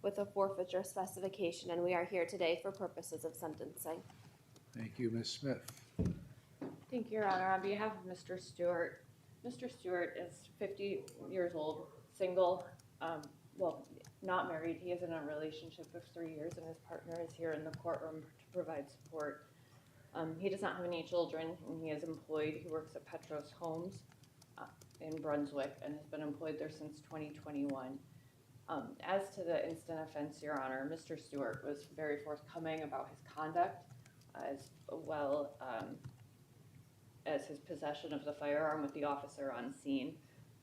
with a forfeiture specification, and we are here today for purposes of sentencing. Thank you, Ms. Smith. Thank you, Your Honor. On behalf of Mr. Stewart, Mr. Stewart is 50 years old, single, well, not married. He is in a relationship of 3 years, and his partner is here in the courtroom to provide support. He does not have any children, and he is employed. He works at Petros Homes in Brunswick and has been employed there since 2021. As to the instant offense, Your Honor, Mr. Stewart was very forthcoming about his conduct, as well as his possession of the firearm with the officer on scene.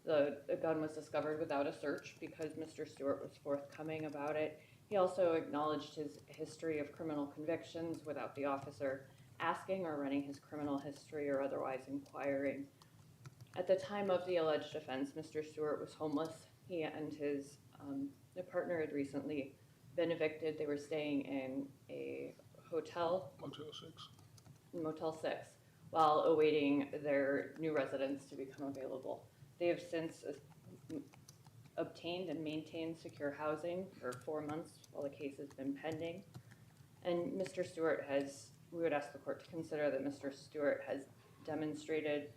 The gun was discovered without a search because Mr. Stewart was forthcoming about it. He also acknowledged his history of criminal convictions without the officer asking or running his criminal history or otherwise inquiring. At the time of the alleged offense, Mr. Stewart was homeless. He and his partner had recently been evicted. They were staying in a hotel, Motel 6, while awaiting their new residence to become available. They have since obtained and maintained secure housing for 4 months while the case has been pending. And Mr. Stewart we would ask the court to consider that Mr. Stewart has demonstrated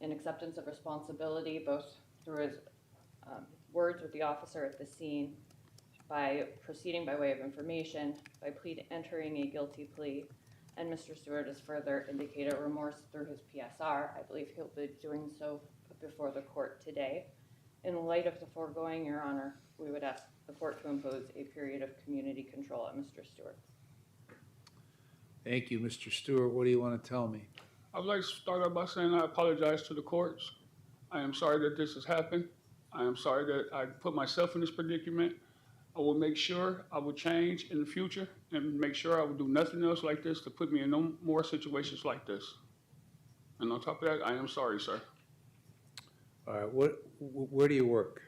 an acceptance of responsibility, both through his words with the officer at the scene, by proceeding by way of information, by entering a guilty plea, and Mr. Stewart has further indicated remorse through his PSR. I believe he'll be doing so before the court today. In light of the foregoing, Your Honor, we would ask the court to impose a period of community control on Mr. Stewart. Thank you, Mr. Stewart. What do you want to tell me? I would like to start out by saying I apologize to the courts. I am sorry that this has happened. I am sorry that I put myself in this predicament. I will make sure I will change in the future and make sure I will do nothing else like this to put me in no more situations like this. And on top of that, I am sorry, sir. All right, where do you work?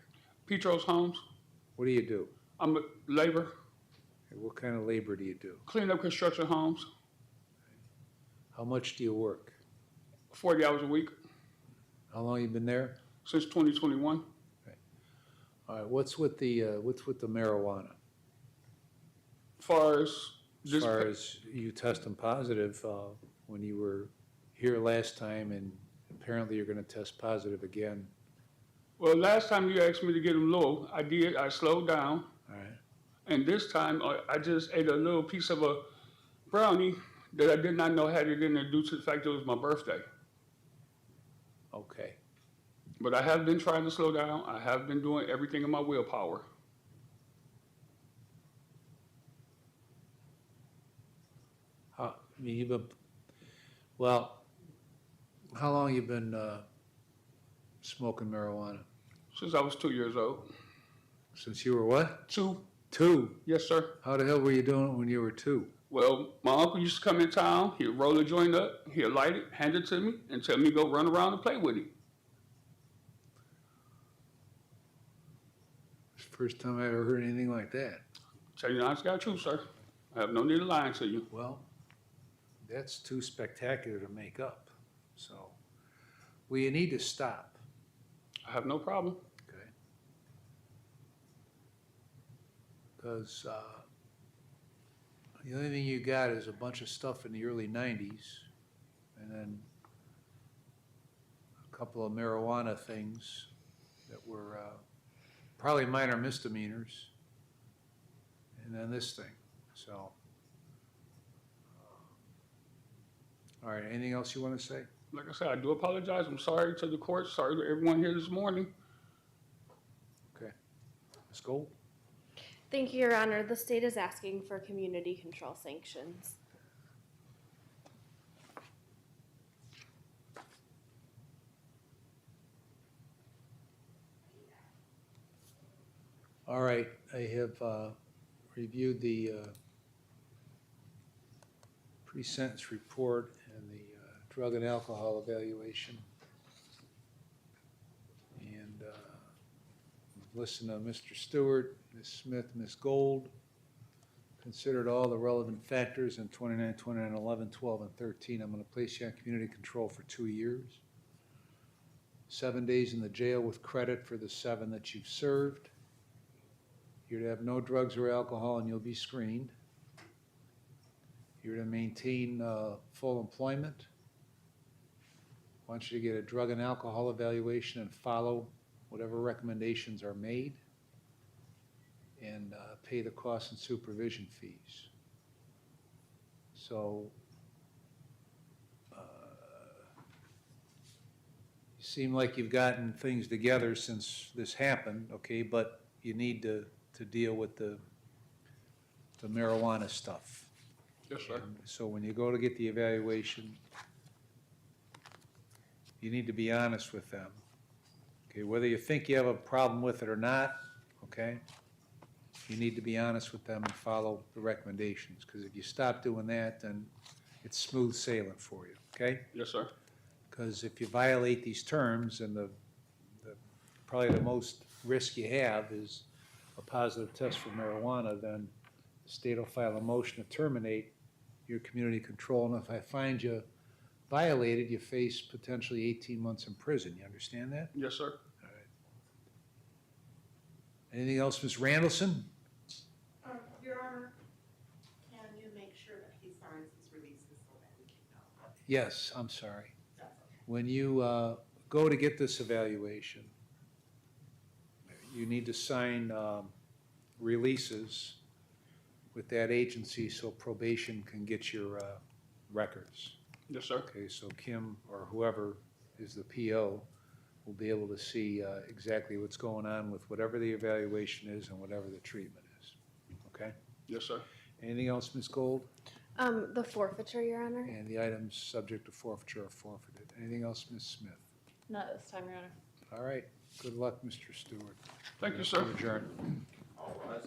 Petros Homes, What do you do? I'm a labor, What kind of labor do you do? clean up construction homes, How much do you work? 40 hours a week How long you been there? since 2021. All right, what's with the marijuana? As far as As this, far as you testing positive when you were here last time, and apparently you're going to test positive again. well, last time you asked me to get them low, I did. I slowed down. All right. And this time, I just ate a little piece of a brownie that I did not know had it in there due to the fact it was my birthday. Okay. But I have been trying to slow down. I have been doing everything in my willpower. I mean, you've been, well, how long you been smoking marijuana? Since I was 2 years old. Since you were what? 2? 2? Yes, sir. How the hell were you doing it when you were 2? Well, my uncle used to come in town. He'd roll a joint up. He'd light it, hand it to me, and tell me to go run around and play with it. It's the first time I ever heard anything like that. Tell you the honest God truth, sir. I have no need of lying to you. Well, that's too spectacular to make up. So, well, you need to stop, I have no problem. okay? Because the only thing you got is a bunch of stuff in the early 90s, and then a couple of marijuana things that were probably minor misdemeanors, and then this thing. So, all right, anything else you want to say? Like I said, I do apologize. I'm sorry to the court. Sorry to everyone here this morning. Okay. Ms. Gold? Thank you, Your Honor. The state is asking for community control sanctions. All right, I have reviewed the pre-sentence report and the drug and alcohol evaluation. And listened to Mr. Stewart, Ms. Smith, Ms. Gold, considered all the relevant factors in 29, 29, 11, 12, and 13. I'm going to place you on community control for 2 years. 7 days in the jail with credit for the 7 that you've served. You're to have no drugs or alcohol and you'll be screened. You're to maintain full employment. I want you to get a drug and alcohol evaluation and follow whatever recommendations are made, and pay the costs and supervision fees. So, you seem like you've gotten things together since this happened, okay, but you need to deal with the marijuana stuff. Yes, sir. And so when you go to get the evaluation, you need to be honest with them. Okay, whether you think you have a problem with it or not, okay, you need to be honest with them and follow the recommendations, because if you stop doing that, then it's smooth sailing for you, okay? Yes, sir. Because if you violate these terms, and probably the most risk you have is a positive test for marijuana, then the state will file a motion to terminate your community control, and if I find you violated, you face potentially 18 months in prison. You understand that? Yes, sir. All right. Anything else, Ms. Randallson? Your Honor, can you make sure that he signs his releases so that we can know? Yes, I'm sorry. That's okay. When you go to get this evaluation, you need to sign releases with that agency so probation can get your records. Yes, sir. Okay, so Kim or whoever is the PO will be able to see exactly what's going on with whatever the evaluation is and whatever the treatment is. Okay? Yes, sir. Anything else, Ms. Gold? The forfeiture, Your Honor. And the items subject to forfeiture are forfeited. Anything else, Ms. Smith? Not this time, Your Honor. All right. Good luck, Mr. Stewart. Thank you, sir. Adjourn. All right.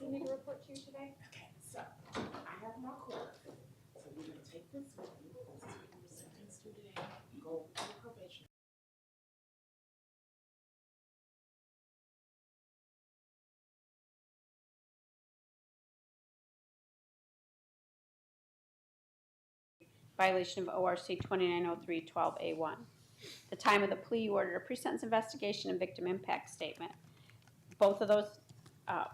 you need to report to you today? Okay, so I have my court. So you're gonna take this with you. This is what you were sentenced to today. Go to probation. Violation of ORC 2903-12A1. The time of the plea, you ordered a pre-sentence investigation and victim impact statement. Both of those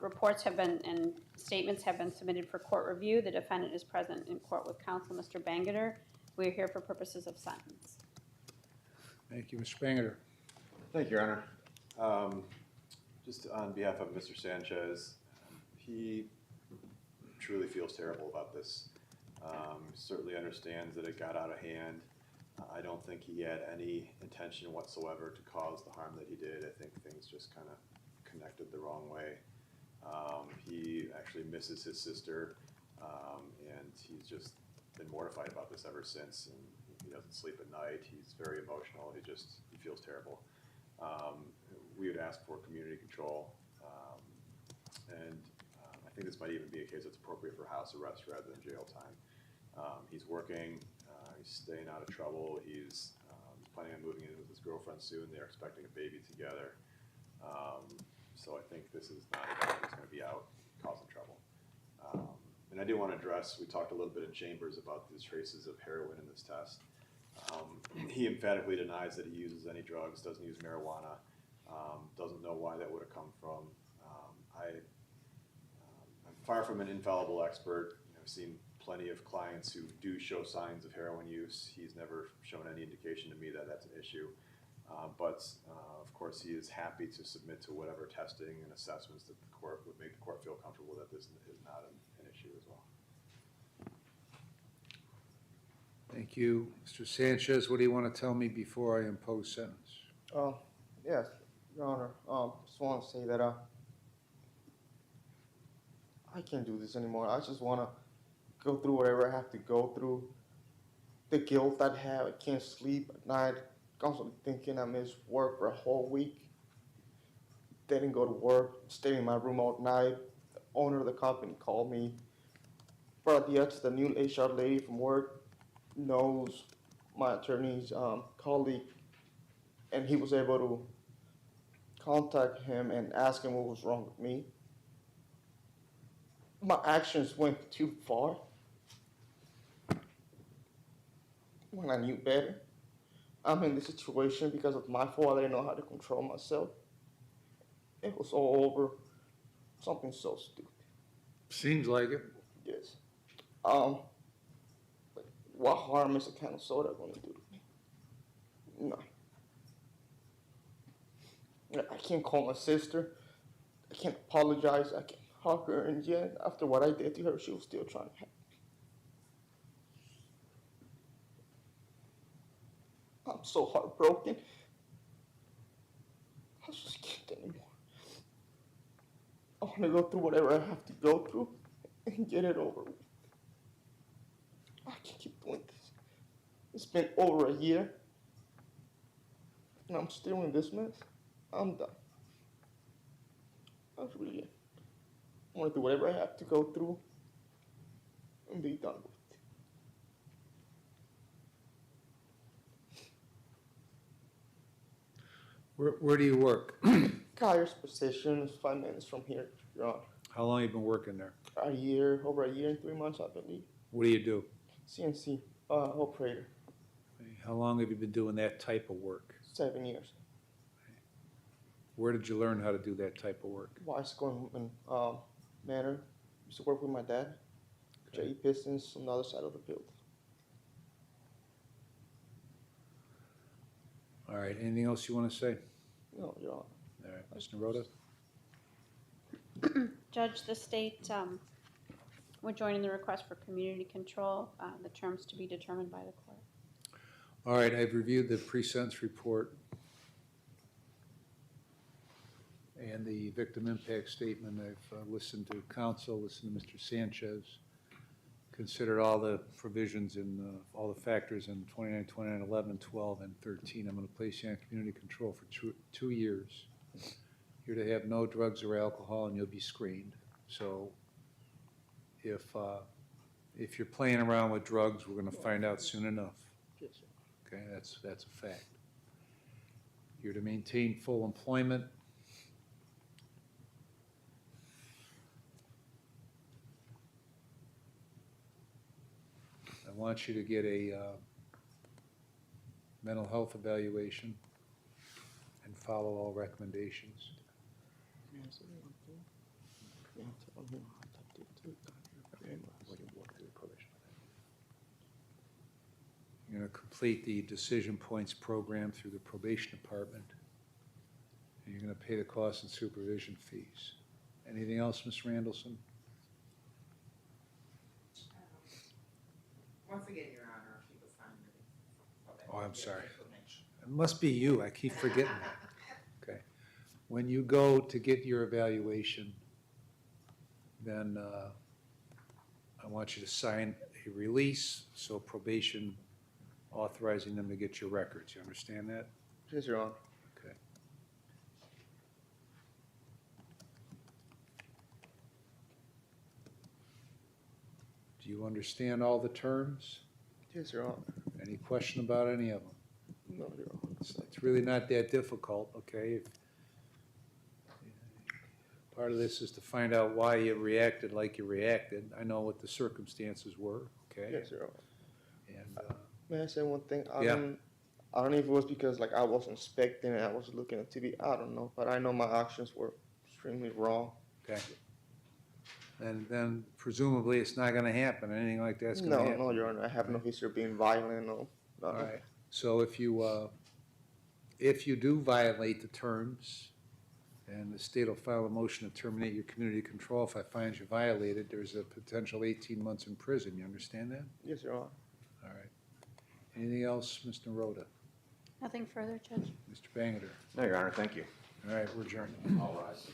reports have been, and statements have been submitted for court review. The defendant is present in court with counsel, Mr. Bangerter. We are here for purposes of sentence. Thank you, Mr. Bangerter. Thank you, Your Honor. Just on behalf of Mr. Sanchez, he truly feels terrible about this. Certainly understands that it got out of hand. I don't think he had any intention whatsoever to cause the harm that he did. I think things just kind of connected the wrong way. He actually misses his sister, and he's just been mortified about this ever since. And he doesn't sleep at night. He's very emotional. He feels terrible. We would ask for community control, and I think this might even be a case that's appropriate for house arrest rather than jail time. He's working, he's staying out of trouble, he's planning on moving in with his girlfriend soon, they're expecting a baby together. So I think this is not a guy who's gonna be out causing trouble. And I do wanna address, we talked a little bit in chambers about these traces of heroin in this test. He emphatically denies that he uses any drugs, doesn't use marijuana, doesn't know why that would have come from. I'm far from an infallible expert. I've seen plenty of clients who do show signs of heroin use. He's never shown any indication to me that that's an issue. But of course, he is happy to submit to whatever testing and assessments that the court would make the court feel comfortable that this is not an issue as well. Thank you. Mr. Sanchez, what do you want to tell me before I impose sentence? Yes, Your Honor. Just want to say that I can't do this anymore. I just want to go through whatever I have to go through. The guilt I have, I can't sleep at night. Constantly thinking I missed work for a whole week. Didn't go to work, stayed in my room all night. The owner of the company called me. Brought the new HR lady from work, knows my attorney's colleague, and he was able to contact him and ask him what was wrong with me. My actions went too far when I knew better. I'm in this situation because of my fault. I didn't know how to control myself. It was all over something so stupid. Seems like it. Yes. What harm is a can of soda going to do to me? No. I can't call my sister. I can't apologize. I can't hug her, and yet, after what I did to her, she was still trying to help me. I'm so heartbroken. I just can't anymore. I want to go through whatever I have to go through and get it over with. I can't keep doing this. It's been over a year, and I'm still in this mess. I'm done. I really want to do whatever I have to go through and be done with it. Where do you work? Kyer's position is 5 minutes from here, Your Honor. How long have you been working there? Over a year and 3 months, I believe. What do you do? CNC operator, How long have you been doing that type of work? 7 years. Where did you learn how to do that type of work? Bicycle and Manor. Used to work with my dad. Okay. JE Pistons on the other side of the building. All right, anything else you want to say? No, Your Honor. All right, Ms. Naroda? Judge, the state would join in the request for community control, the terms to be determined by the court. All right, I've reviewed the pre-sentence report and the victim impact statement. I've listened to counsel, listened to Mr. Sanchez, considered all the provisions and all the factors in 29, 29, 11, 12, and 13. I'm going to place you on community control for two years. You're to have no drugs or alcohol, and you'll be screened. So if you're playing around with drugs, we're gonna find out soon enough. Okay, that's a fact. You're to maintain full employment. I want you to get a mental health evaluation and follow all recommendations. You're gonna complete the Decision Points program through the probation department. And you're gonna pay the costs and supervision fees. Anything else, Ms. Randallson? Once again, Your Honor, she was signed release. So that Oh, I'm you get sorry. information. It must be you, I keep forgetting that. Okay. When you go to get your evaluation, then I want you to sign a release, so probation authorizing them to get your records. You understand that? Yes, Your Honor. Okay. Do you understand all the terms? Yes, Your Honor. Any question about any of them? No, Your Honor. It's really not that difficult, okay? Part of this is to find out why you reacted like you reacted. I know what the circumstances were, okay? Yes, Your Honor. And, May I say one thing? Yeah. I don't know if it was because like I was inspecting and I was looking at TV. I don't know, but I know my actions were extremely wrong. okay. And then presumably it's not gonna happen, anything like that's gonna No, happen. no, Your Honor. I have no history of being violent or All nothing. right, so if you do violate the terms, and the state will file a motion to terminate your community control, if I find you violated, there's a potential 18 months in prison, you understand that? Yes, Your Honor. All right. Anything else, Mr. Rhoda? Nothing further, Judge? Mr. Bangeter? No, Your Honor, thank you. All right, we're adjourned. All rise.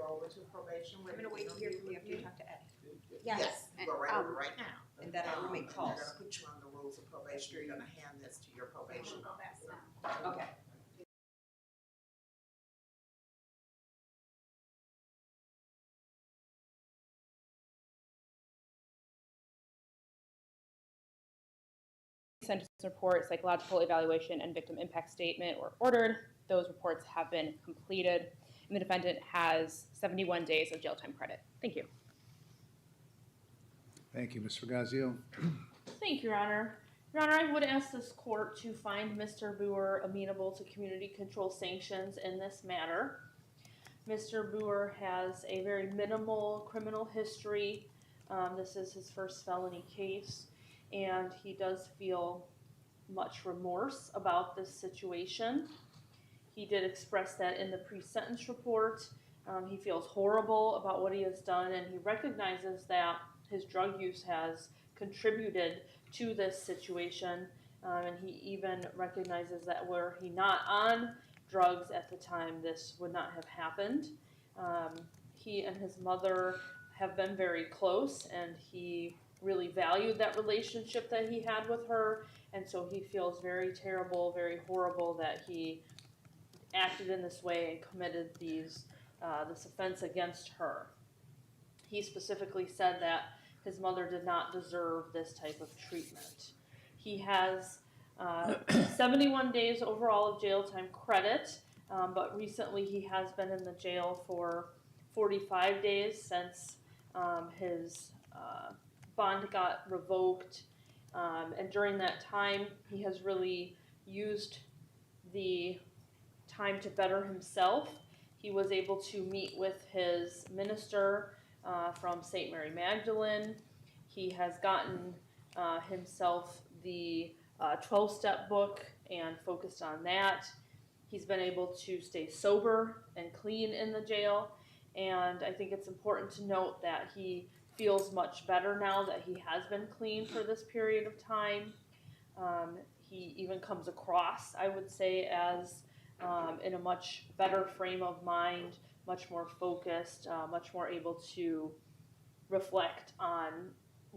over to probation. I'm gonna wait to hear from you after you talk to Ed. Yes, and, go right over right now. And then I will make They're calls. gonna put you on the rules of probation, you're gonna hand this to your probation. Okay. Sentence report, psychological evaluation, and victim impact statement were ordered. Those reports have been completed, and the defendant has 71 days of jail time credit. Thank you. Thank you, Ms. Fagazio. Thank you, Your Honor. Your Honor, I would ask this court to find Mr. Boer amenable to community control sanctions in this matter. Mr. Boer has a very minimal criminal history. This is his first felony case, and he does feel much remorse about this situation. He did express that in the pre-sentence report. He feels horrible about what he has done, and he recognizes that his drug use has contributed to this situation, and he even recognizes that were he not on drugs at the time, this would not have happened. He and his mother have been very close, and he really valued that relationship that he had with her, and so he feels very terrible, very horrible that he acted in this way and committed this offense against her. He specifically said that his mother did not deserve this type of treatment. He has 71 days overall of jail time credit, but recently he has been in the jail for 45 days since his bond got revoked, and during that time he has really used the time to better himself. He was able to meet with his minister from St. Mary Magdalene. He has gotten himself the 12-step book and focused on that. He's been able to stay sober and clean in the jail, and I think it's important to note that he feels much better now that he has been clean for this period of time. He even comes across, I would say, as in a much better frame of mind, much more focused, much more able to reflect on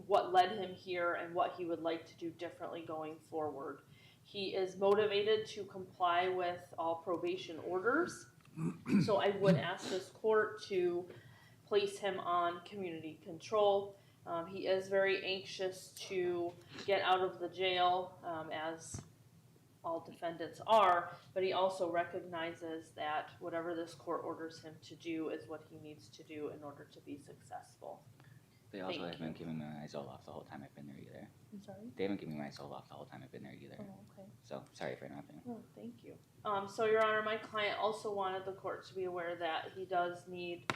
what led him here and what he would like to do differently going forward. He is motivated to comply with all probation orders, so I would ask this court to place him on community control. He is very anxious to get out of the jail, as all defendants are, but he also recognizes that whatever this court orders him to do is what he needs to do in order to be successful. They also Thank haven't given me my Zoloft the whole time I've been there either. I'm sorry? They haven't given me my Zoloft the whole time I've been there either. Oh, okay. So sorry for interrupting. Oh, thank you. So, Your Honor, my client also wanted the court to be aware that he does need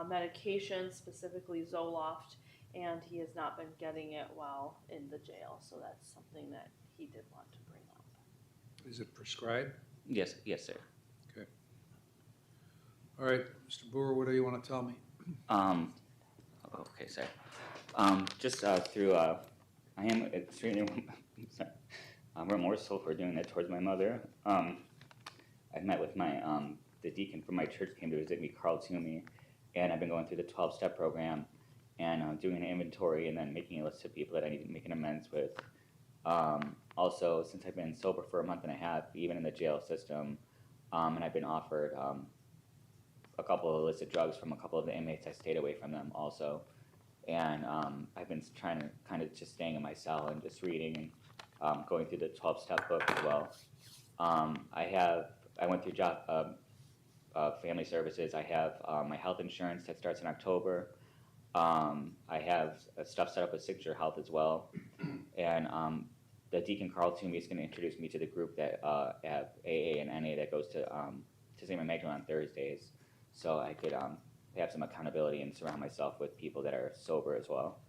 medication, specifically Zoloft, and he has not been getting it while in the jail. So that's something that he did want to bring up. Is it prescribed? Yes, yes, sir. Okay. All right, Mr. Boer, what do you want to tell me? Okay, sir. Just through, I am extremely sorry, remorseful for doing that towards my mother. I met with my, the deacon from my church came to visit me, Carl Toomey, and I've been going through the 12-step program and doing an inventory and then making a list of people that I need to make an amends with. Also, since I've been sober for a month and a half, even in the jail system, and I've been offered a couple of illicit drugs from a couple of the inmates, I stayed away from them also. And I've been trying to kind of just staying in my cell and just reading and going through the 12-step book as well. I went through family services. I have my health insurance that starts in October. I have stuff set up with Signature Health as well. And the Deacon Carl Toomey is going to introduce me to the group that have AA and NA that goes to St. Mary Magdalene on Thursdays. So I could have some accountability and surround myself with people that are sober as well.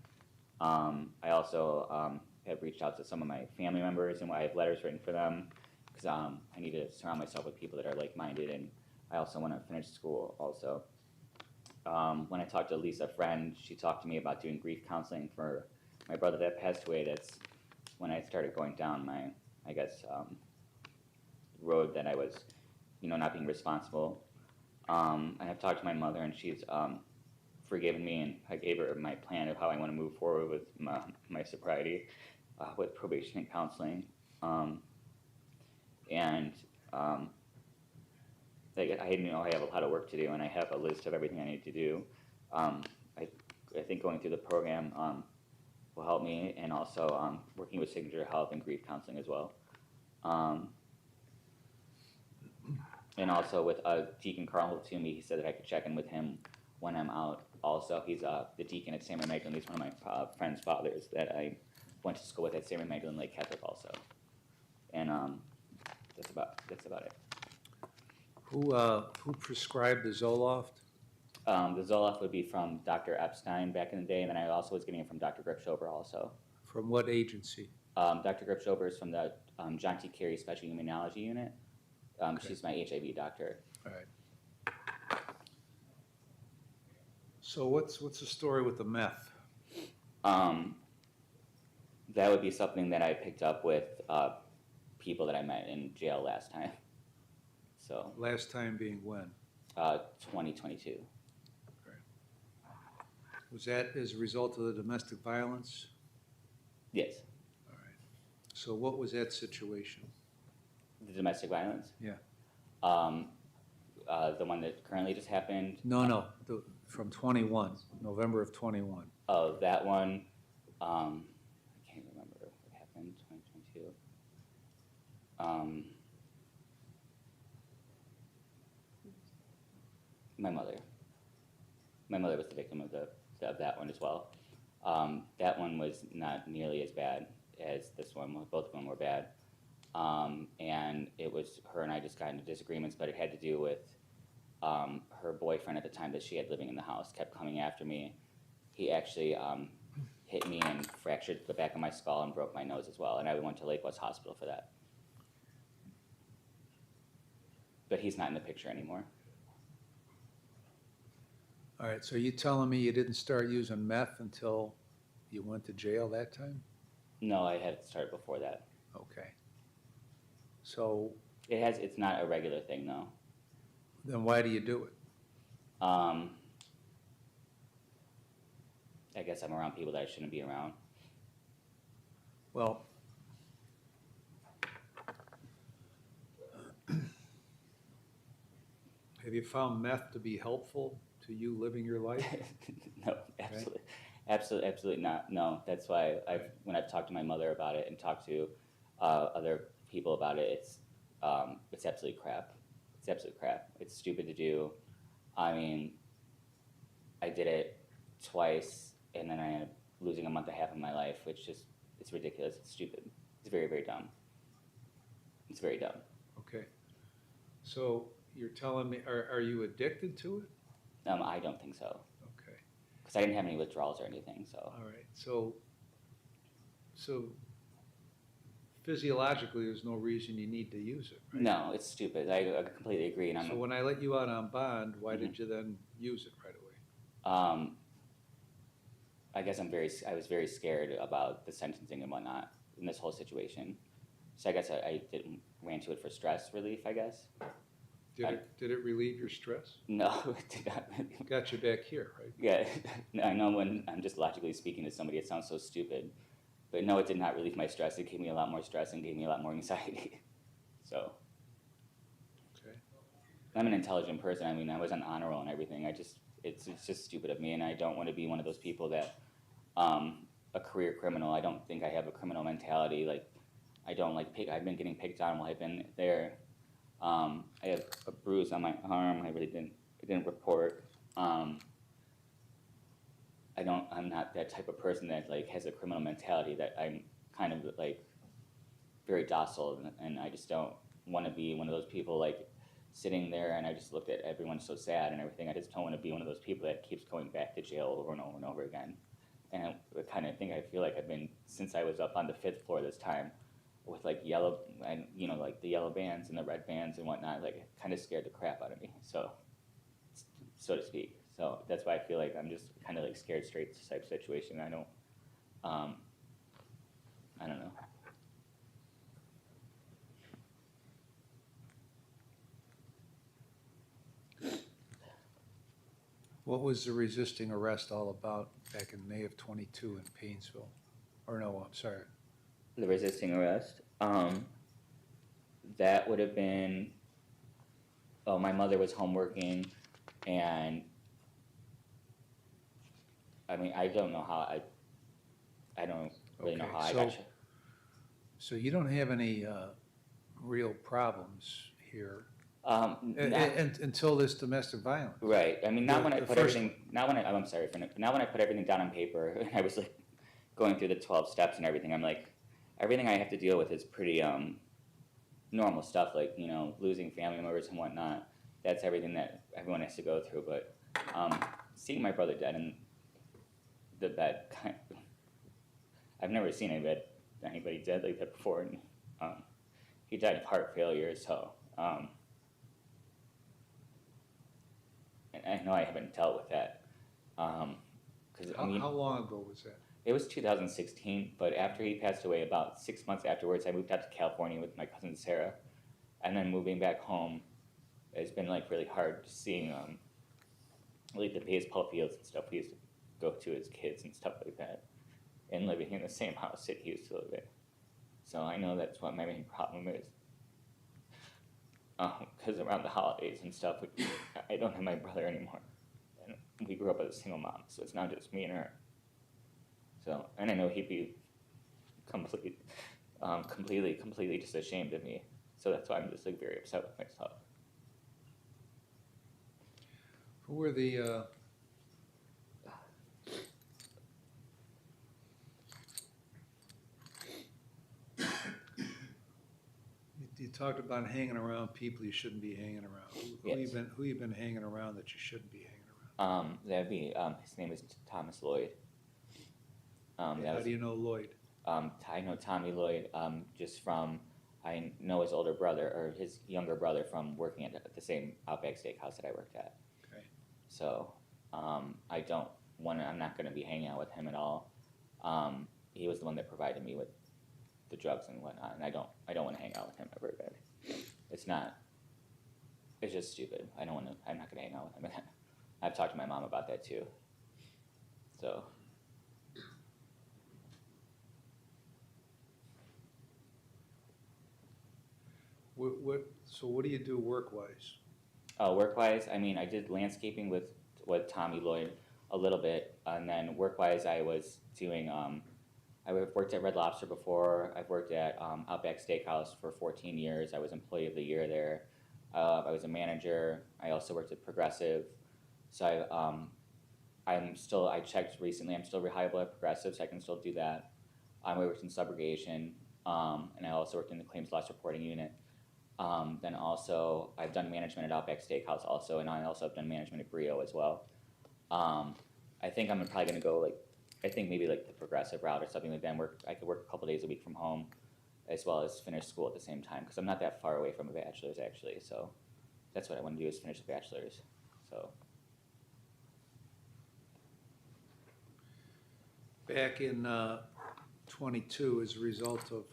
I also have reached out to some of my family members and I have letters written for them because I need to surround myself with people that are like-minded, and I also want to finish school also. When I talked to Lisa Friend, she talked to me about doing grief counseling for my brother that passed away. That's when I started going down my, I guess, road that I was, not being responsible. And I've talked to my mother, and she's forgiven me, and I gave her my plan of how I want to move forward with my sobriety, with probation and counseling. And like, I know I have a lot of work to do, and I have a list of everything I need to do. I think going through the program will help me, and also working with Signature Health and grief counseling as well. And also with Deacon Carl Toomey, he said that I could check in with him when I'm out. Also, he's the deacon at St. Mary Magdalene. He's one of my friend's fathers that I went to school with at St. Mary Magdalene Lake Catholic also. And that's about it. Who prescribed the Zoloft? The Zoloft would be from Dr. Epstein back in the day, and then I also was getting it from Dr. Gripshover also. From what agency? Dr. Gripshover is from the John T. Carey Special Immunology Unit. Okay. She's my HIV doctor. All right. So what's the story with the meth? That would be something that I picked up with people that I met in jail last time. So Last time being when? 2022. Was that as a result of the domestic violence? Yes. All right. So what was that situation? The domestic violence? Yeah. The one that currently just happened? No, from 21, November of 21. Oh, that one, I can't remember what happened, 2022. My mother was the victim of that one as well. That one was not nearly as bad as this one. Both of them were bad. And it was her and I just got into disagreements, but it had to do with her boyfriend at the time that she had living in the house kept coming after me. He actually hit me and fractured the back of my skull and broke my nose as well, and I went to Lake West Hospital for that. But he's not in the picture anymore. All right, so you telling me you didn't start using meth until you went to jail that time? No, I had started before that. Okay. So It's not a regular thing, though. then why do you do it? I guess I'm around people that I shouldn't be around. Well, have you found meth to be helpful to you living your life? No, absolutely not. No, that's why when I've talked to my mother about it and talked to other people about it, it's absolutely crap. It's absolute crap. It's stupid to do. I mean, I did it twice, and then I ended up losing a month and a half of my life, which just, it's ridiculous. It's stupid. It's very, very dumb. It's very dumb. Okay. So you're telling me, are you addicted to it? I don't think so. Okay. Because I didn't have any withdrawals or anything, so. All right. So physiologically, there's no reason you need to use it, right? No, it's stupid. I completely agree. And So when I let you out on bond, why did you then use it right away? I guess I was very scared about the sentencing and whatnot in this whole situation. So I guess I ran to it for stress relief, I guess. Did it relieve your stress? No, it did not. Got you back here, right? Yeah, I know when I'm just logically speaking to somebody, it sounds so stupid. But no, it did not relieve my stress. It gave me a lot more stress and gave me a lot more anxiety. So. Okay. I'm an intelligent person. I mean, I was on honor roll and everything. It's just stupid of me, and I don't want to be one of those people that, a career criminal. I don't think I have a criminal mentality. Like, I don't like I've been getting picked on while I've been there. I have a bruise on my arm. I didn't report. I'm not that type of person that like has a criminal mentality. That I'm kind of like very docile, and I just don't want to be one of those people like sitting there and I just looked at everyone so sad and everything. I just don't want to be one of those people that keeps going back to jail over and over and over again. And the kind of thing I feel like I've been since I was up on the 5th floor this time, with like yellow and like the yellow bands and the red bands and whatnot. Like it kind of scared the crap out of me, so to speak. So that's why I feel like I'm just kind of like scared straight type situation. I don't know. What was the resisting arrest all about back in May of 22 in Painesville? Or no, I'm sorry. The resisting arrest. That would have been. Oh, my mother was home working, and I mean, I don't know how I don't really know Okay, how I so- got. So you don't have any real problems here until this domestic violence. Right. I mean, not The- when I the put first- everything. Not when I. I'm sorry for. Not when I put everything down on paper, and I was like going through the 12 steps and everything. I'm like, everything I have to deal with is pretty normal stuff, like losing family members and whatnot. That's everything that everyone has to go through. But seeing my brother dead in the bed, I've never seen anybody dead like that before, and he died of heart failure. So. And I know I haven't dealt with that, because I mean, How long ago was that? it was 2016. But after he passed away, about 6 months afterwards, I moved out to California with my cousin Sarah, and then moving back home, it's been like really hard seeing like the baseball fields and stuff we used to go to as kids and stuff like that, and living in the same house that he used to live in. So I know that's what my main problem is. Because around the holidays and stuff, I don't have my brother anymore. And we grew up with a single mom, so it's not just me and her. So, and I know he'd be completely just ashamed of me. So that's why I'm just like very upset with myself. Who were the you talked about hanging around people you shouldn't be hanging around. Yes. Who you been hanging around that you shouldn't be hanging around? That'd be his name is Thomas Lloyd. How do you know Lloyd? I know Tommy Lloyd just from I know his older brother or his younger brother from working at the same Outback Steakhouse that I worked at. Okay. So I'm not going to be hanging out with him at all. He was the one that provided me with the drugs and whatnot, and I don't want to hang out with him ever again. It's just stupid. I'm not going to hang out with him again. I've talked to my mom about that too. So. So what do you do work-wise? Work-wise, I mean, I did landscaping with Tommy Lloyd a little bit, and then work-wise, I was doing. I worked at Red Lobster before. I've worked at Outback Steakhouse for 14 years. I was Employee of the Year there. I was a manager. I also worked at Progressive. So I checked recently. I'm still reliable at Progressive, so I can still do that. I worked in subrogation, and I also worked in the claims loss reporting unit. Then also, I've done management at Outback Steakhouse also, and I also have done management at Brio as well. I think I'm probably going to go maybe like the Progressive route or something like that. I could work a couple days a week from home, as well as finish school at the same time, because I'm not that far away from a bachelor's actually. So that's what I want to do is finish the bachelor's. So. Back in 22, as a result of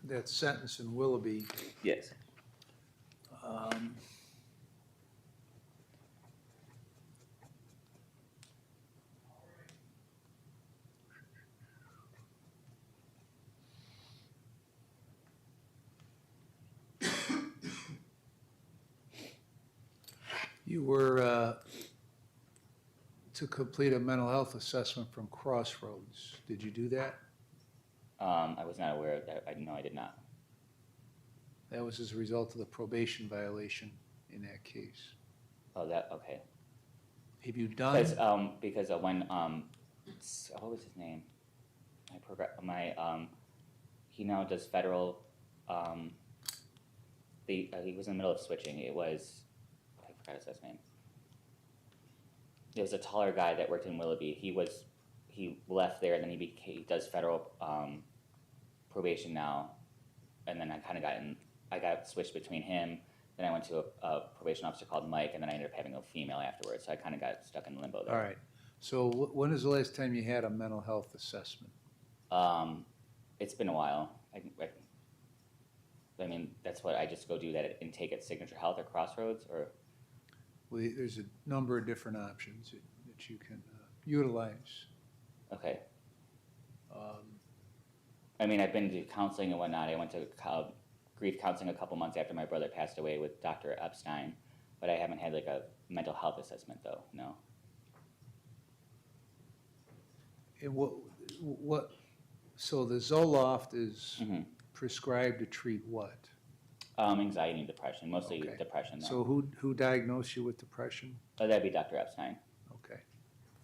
that sentence in Willoughby, Yes. you were to complete a mental health assessment from Crossroads. Did you do that? I was not aware of that. No, I did not. That was as a result of the probation violation in that case. Oh, that okay. Have you done? Because when what was his name? He now does federal. He was in the middle of switching. I forgot his last name. There was a taller guy that worked in Willoughby. He left there, and then he does federal probation now, and then I got switched between him. Then I went to a probation officer called Mike, and then I ended up having a female afterwards. So I kind of got stuck in limbo there. All right. So when is the last time you had a mental health assessment? It's been a while. I mean, that's what I just go do that intake at Signature Health or Crossroads, or. Well, there's a number of different options that you can utilize. Okay. Um, I mean, I've been to counseling and whatnot. I went to grief counseling a couple months after my brother passed away with Dr. Epstein, but I haven't had like a mental health assessment though, no. And what, so the Zoloft is Mhm. prescribed to treat what? Anxiety and depression, mostly Okay. depression though. So who diagnosed you with depression? That'd be Dr. Epstein. Okay.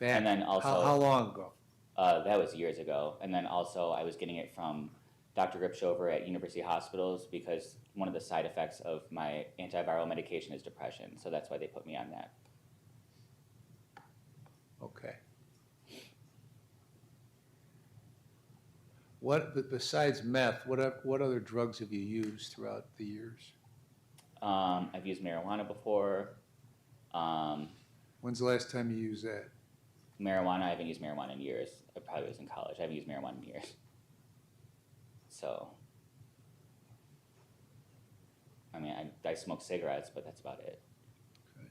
And then also- How long ago? That was years ago. And then also I was getting it from Dr. Ripshover at University Hospitals because one of the side effects of my antiviral medication is depression. So that's why they put me on that. Okay. But besides meth, what other drugs have you used throughout the years? I've used marijuana before. When's the last time you used that? Marijuana, I haven't used marijuana in years. I probably was in college. I haven't used marijuana in years. So, I mean, I smoke cigarettes, but that's about it. Okay.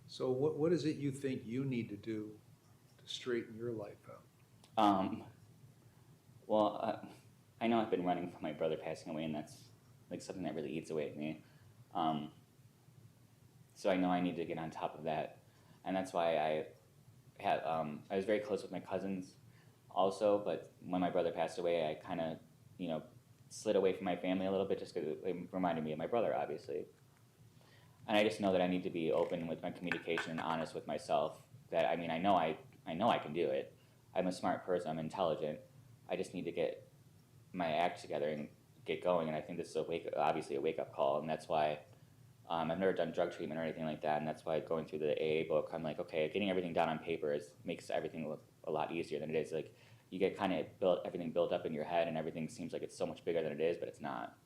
So what is it you think you need to do to straighten your life out? I know I've been running from my brother passing away, and that's like something that really eats away at me. So I know I need to get on top of that, and that's why I was very close with my cousins also, but when my brother passed away, I kind of, slid away from my family a little bit just because it reminded me of my brother, obviously. And I just know that I need to be open with my communication and honest with myself. That I know I can do it. I'm a smart person. I'm intelligent. I just need to get my act together and get going. And I think this is obviously a wake-up call, and that's why I've never done drug treatment or anything like that. And that's why going through the AA book, I'm like, okay, getting everything down on paper makes everything look a lot easier than it is. Like you get kind of everything built up in your head, and everything seems like it's so much bigger than it is, but it's not.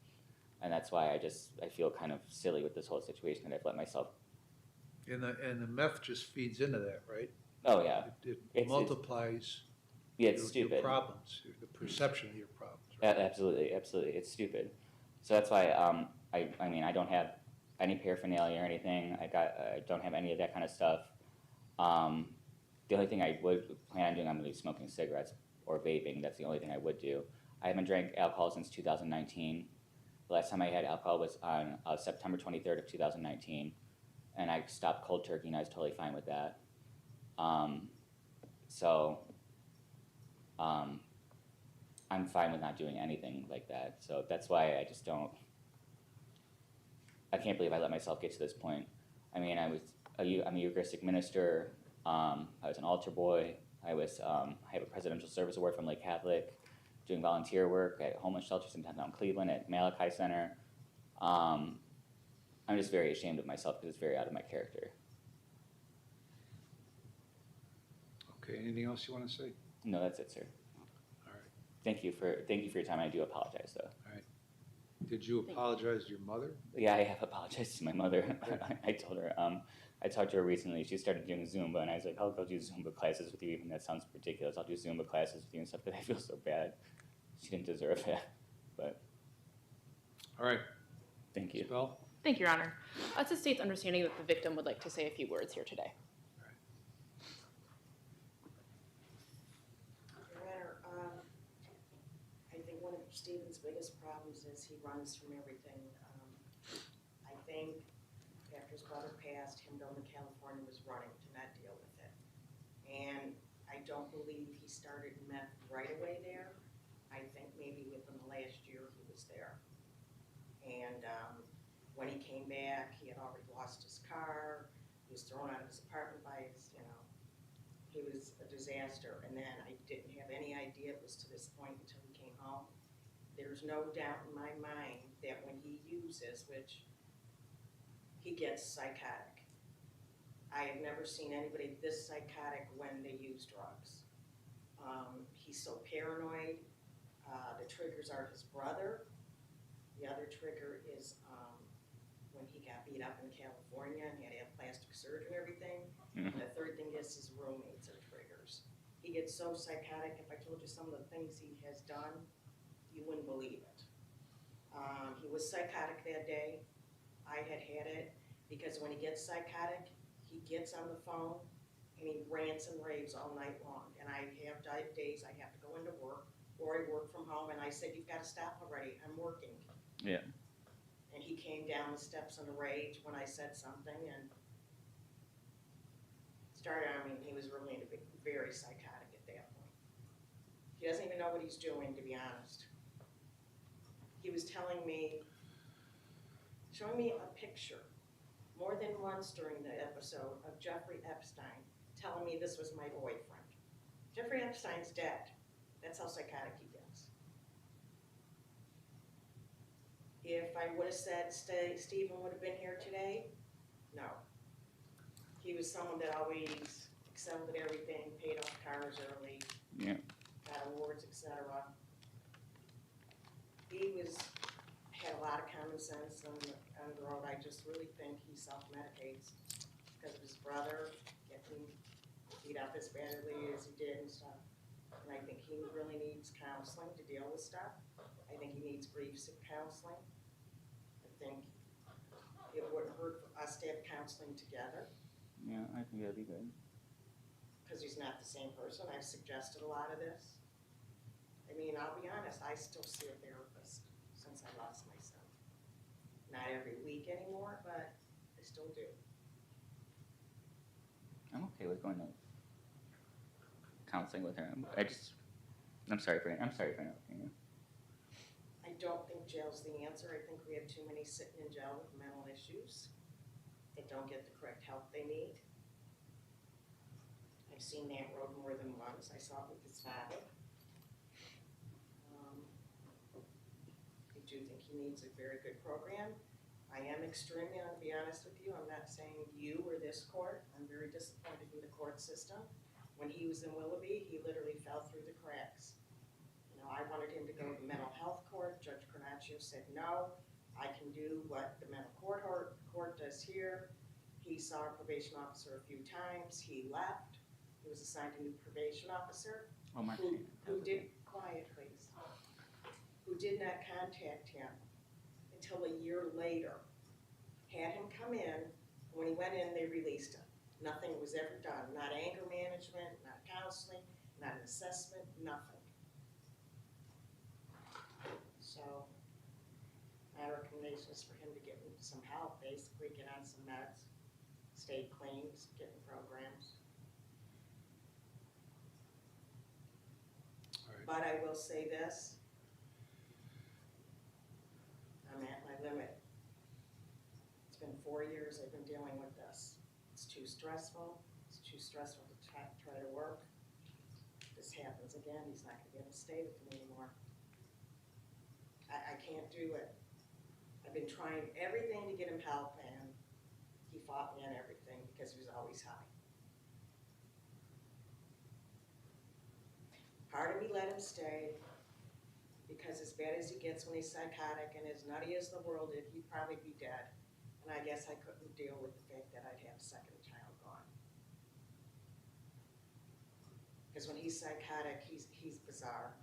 And that's why I feel kind of silly with this whole situation that I've let myself. And the meth just feeds into that, right? Oh yeah. It multiplies. Yeah, it's your stupid. Problems, the perception of your problems. Right? Absolutely, it's stupid. So that's why I don't have any paraphernalia or anything. I don't have any of that kind of stuff. The only thing I would plan on doing, I'm going to be smoking cigarettes or vaping. That's the only thing I would do. I haven't drank alcohol since 2019. The last time I had alcohol was on September 23rd of 2019, and I stopped cold turkey, and I was totally fine with that. I'm fine with not doing anything like that. So that's why I just don't. I can't believe I let myself get to this point. I mean, I'm a Eucharistic minister. I was an altar boy. I have a Presidential Service Award from Lake Catholic, doing volunteer work at homeless shelters in downtown Cleveland at Malachi Center. I'm just very ashamed of myself because it's very out of my character. Okay, anything else you want to say? No, that's it, sir. All right. Thank you for your time. I do apologize, though. All right. Did you apologize to your mother? Yeah, I have apologized to my mother. I told her. I talked to her recently. She started doing Zumba, and I was like, I'll go do Zumba classes with you, even that sounds ridiculous. I'll do Zumba classes with you and stuff, but I feel so bad. She didn't deserve it, but. All right. Thank you. Spell? Thank you, Your Honor. It's the state's understanding that the victim would like to say a few words here today. Your Honor, I think one of Stephen's biggest problems is he runs from everything. I think after his brother passed, him going to California was running to not deal with it. And I don't believe he started meth right away there. I think maybe within the last year he was there. And when he came back, he had already lost his car. He was thrown out of his apartment by his, he was a disaster. And then I didn't have any idea it was to this point until he came home. There's no doubt in my mind that when he uses, which he gets psychotic. I have never seen anybody this psychotic when they use drugs. He's so paranoid. The triggers are his brother. The other trigger is when he got beat up in California and he had to have plastic surgery and everything. Mm-hmm. And the third thing is his roommates are triggers. He gets so psychotic, if I told you some of the things he has done, you wouldn't believe it. He was psychotic that day. I had it. Because when he gets psychotic, he gets on the phone and he rants and raves all night long. And I have days I have to go into work or I work from home and I said, you've got to stop already, I'm working. Yeah. And he came down the steps in a rage when I said something and started, I mean, he was really very psychotic at that point. He doesn't even know what he's doing, to be honest. He was telling me, showing me a picture more than once during the episode of Jeffrey Epstein telling me this was my boyfriend. Jeffrey Epstein's dead. That's how psychotic he gets. If I would have said Stephen would have been here today, no. He was someone that always excelled at everything, paid off cars early, Yeah. got awards, etc. He had a lot of common sense on the road. I just really think he self-medicates because of his brother getting beat up as badly as he did and stuff. And I think he really needs counseling to deal with stuff. I think he needs grief counseling. I think it wouldn't hurt for us to have counseling together Yeah, I think that'd be good. because he's not the same person. I've suggested a lot of this. I mean, I'll be honest, I still see a therapist since I lost my son. Not every week anymore, but I still do. I'm okay with going to counseling with her. I'm sorry for interrupting you. I don't think jail's the answer. I think we have too many sitting in jail with mental issues that don't get the correct help they need. I've seen that road more than once. I saw it with his father. I do think he needs a very good program. I am extremely, I'll be honest with you, I'm not saying you or this court. I'm very disappointed in the court system. When he was in Willoughby, he literally fell through the cracks. You know, I wanted him to go to the mental health court. Judge Carnaccio said, no, I can do what the mental court does here. He saw a probation officer a few times. He left. He was assigned a new probation officer Oh, Mark. who did, quiet please, who did not contact him until a year later. Had him come in, when he went in, they released him. Nothing was ever done, not anger management, not counseling, not an assessment, nothing. So, my recommendation is for him to get some help, basically get on some meds, stay clean, get in programs. All right. But I will say this, I'm at my limit. It's been 4 years I've been dealing with this. It's too stressful. It's too stressful to try to work. This happens again, he's not gonna be able to stay with me anymore. I can't do it. I've been trying everything to get him help and he fought me on everything because he was always high. Part of me let him stay because as bad as he gets when he's psychotic and as nutty as the world is, he'd probably be dead. And I guess I couldn't deal with the fact that I'd have a second child gone. Because when he's psychotic, he's bizarre.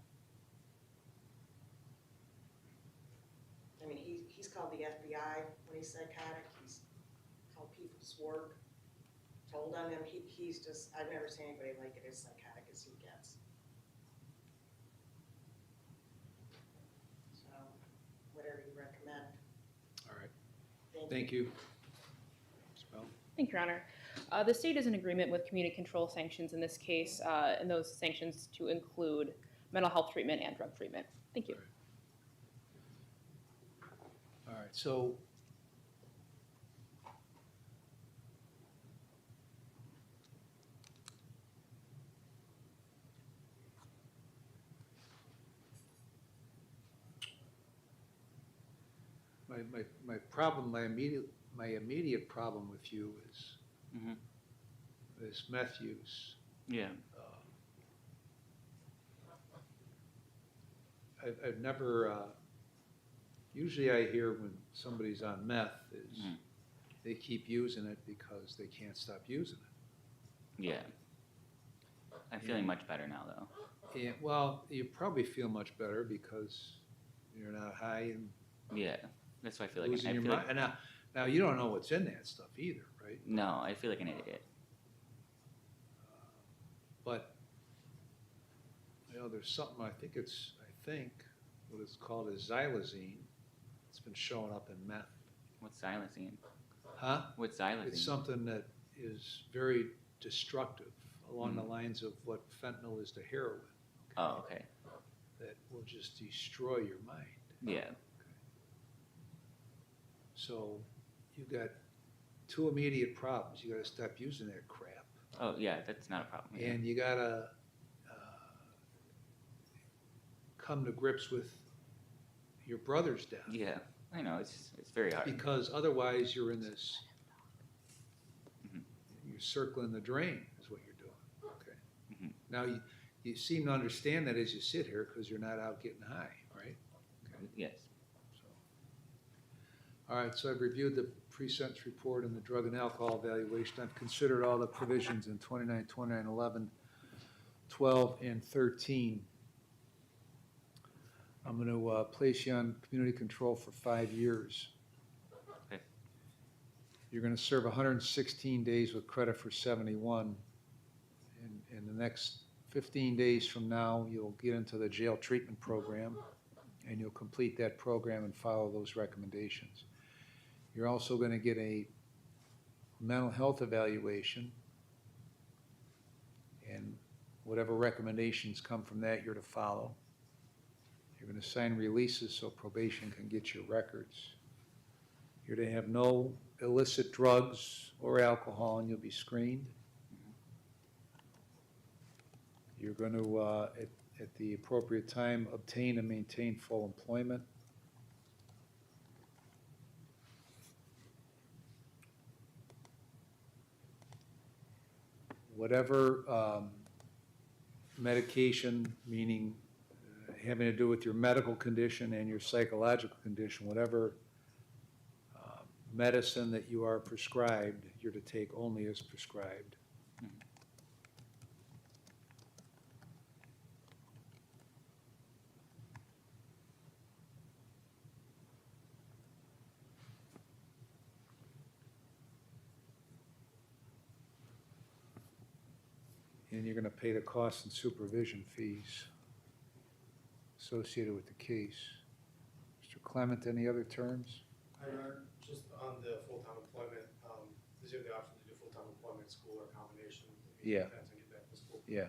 I mean, he's called the FBI when he's psychotic. He's called people's work, told on him. He's just, I've never seen anybody like it as psychotic as he gets. So, whatever you recommend. All right. Thank you. Thank you. Ms. Bell? Thank you, Your Honor. The state is in agreement with community control sanctions in this case, and those sanctions to include mental health treatment and drug treatment. Thank you. All right, so my problem, my immediate problem with you is Mhm. this meth use. Yeah. I've never, usually I hear when somebody's on meth is Mhm. they keep using it because they can't stop using it. Yeah. I'm feeling much better now, though. And, well, you probably feel much better because you're not high and Yeah. That's why I feel like losing your mind. And Now, you don't know what's in that stuff either, right? No, I feel like an idiot. But, you know, there's something, I think what it's called is xylazine. It's been showing up in meth. What's xylazine? Huh? What's xylazine? It's something that is very destructive, along the lines of what fentanyl is to heroin. Oh, okay. That will just destroy your mind. Yeah. So you've got two immediate problems. You gotta stop using that crap. Oh, yeah, that's not a problem. Yeah. And you gotta come to grips with your brother's death. Yeah, I know, it's very hard. Because otherwise you're in this, Mhm. you're circling the drain is what you're doing, okay? Mhm. Now, you seem to understand that as you sit here, because you're not out getting high, right? Yes. So, all right, so I've reviewed the pre-sentence report and the drug and alcohol evaluation. I've considered all the provisions in 29, 29, 11, 12, and 13. I'm going to place you on community control for 5 years. Okay. You're going to serve 116 days with credit for 71. In the next 15 days from now, you'll get into the jail treatment program, and you'll complete that program and follow those recommendations. You're also going to get a mental health evaluation, and whatever recommendations come from that, you're to follow. You're going to sign releases so probation can get your records. You're to have no illicit drugs or alcohol, and you'll be screened. You're going to, at the appropriate time, obtain and maintain full employment. Whatever medication, meaning having to do with your medical condition and your psychological condition, whatever medicine that you are prescribed, you're to take only as prescribed. And you're going to pay the costs and supervision fees associated with the case. Mr. Clement, any other terms? Just on the full-time employment, does he have the option to do full-time employment, school, or combination? Yeah. Depends on get back to school. Yeah.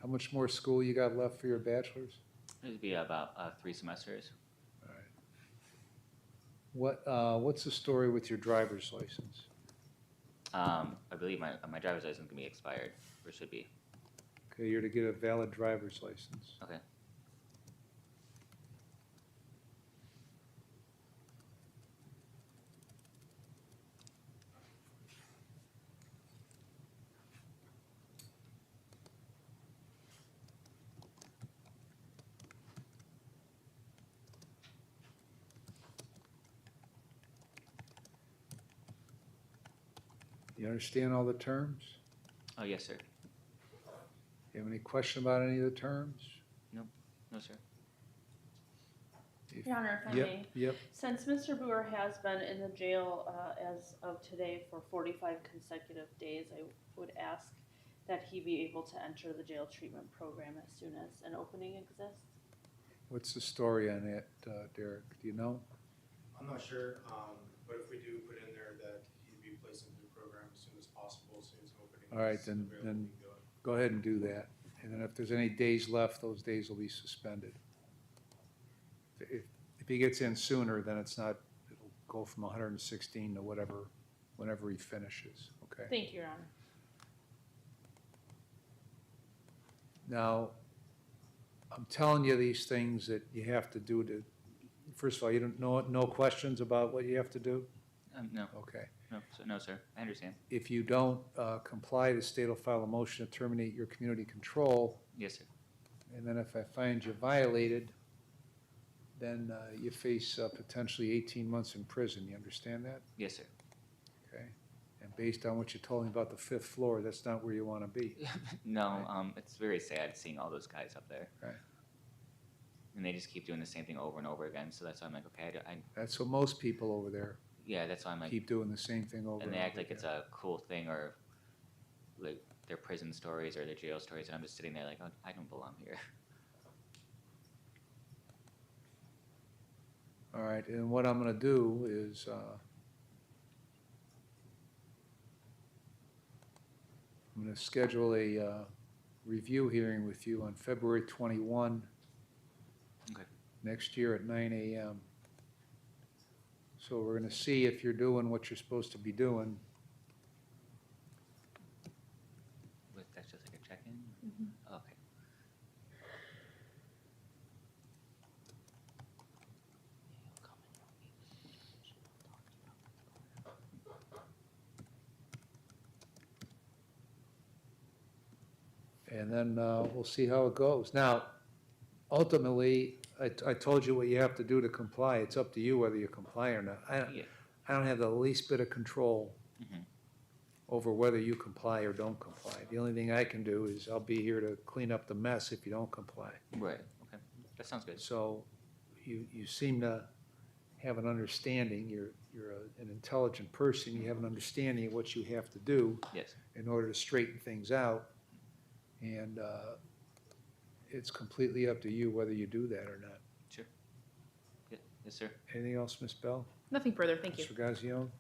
How much more school you got left for your bachelor's? It'd be about 3 semesters. All right. What's the story with your driver's license? I believe my driver's license can be expired, or should be. Okay, you're to get a valid driver's license. Okay. You understand all the terms? Oh, yes, sir. You have any question about any of the terms? No, sir. If- Your Honor, if I Yep, may, yep. since Mr. Boer has been in the jail as of today for 45 consecutive days, I would ask that he be able to enter the jail treatment program as soon as an opening exists. What's the story on that, Derek? Do you know? I'm not sure, but if we do put in there that he'd be placed into the program as soon as possible, as soon as opening All right, is then- available, then- we can do it. Go ahead and do that. And then if there's any days left, those days will be suspended. If he gets in sooner, then it'll go from 116 to whenever he finishes, okay? Thank you, Your Honor. Now, I'm telling you these things that you have to do first of all, you don't know, no questions about what you have to do? No, Okay. no, sir. I understand. If you don't comply, the state will file a motion to terminate your community control. Yes, sir. And then if I find you violated, then you face potentially 18 months in prison. You understand that? Yes, sir. Okay? And based on what you told me about the 5th floor, that's not where you want to be. No, it's very sad seeing all those guys up there. and they just keep doing the same thing over and over again. So that's why I'm like, okay, That's what most people over there yeah, that's why I'm like, keep doing the same thing over and and they over act like it's again. a cool thing or like their prison stories or their jail stories, and I'm just sitting there like, oh, I don't belong here. All right, and what I'm gonna do is, I'm gonna schedule a review hearing with you on February 21 Okay. next year at 9 a.m. So we're gonna see if you're doing what you're supposed to be doing. That's just like a check-in? Okay. And then we'll see how it goes. Now, ultimately, I told you what you have to do to comply. It's up to you whether you comply or not. Yeah. I don't have the least bit of control Mhm. over whether you comply or don't comply. The only thing I can do is I'll be here to clean up the mess if you don't comply. Right, okay, that sounds good. So you seem to have an understanding, you're an intelligent person, you have an understanding of what you have to do Yes, in order to straighten things out. And it's completely up to you whether you do that or not. yeah, yes, sir. Anything else, Ms. Bell? Nothing further, thank you. Mr. Gazione?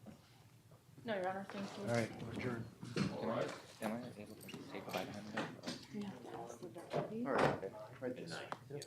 No, Your Honor, thank you. All right, adjourn. Am I able to take 500? We have to ask the deputy. All right, okay.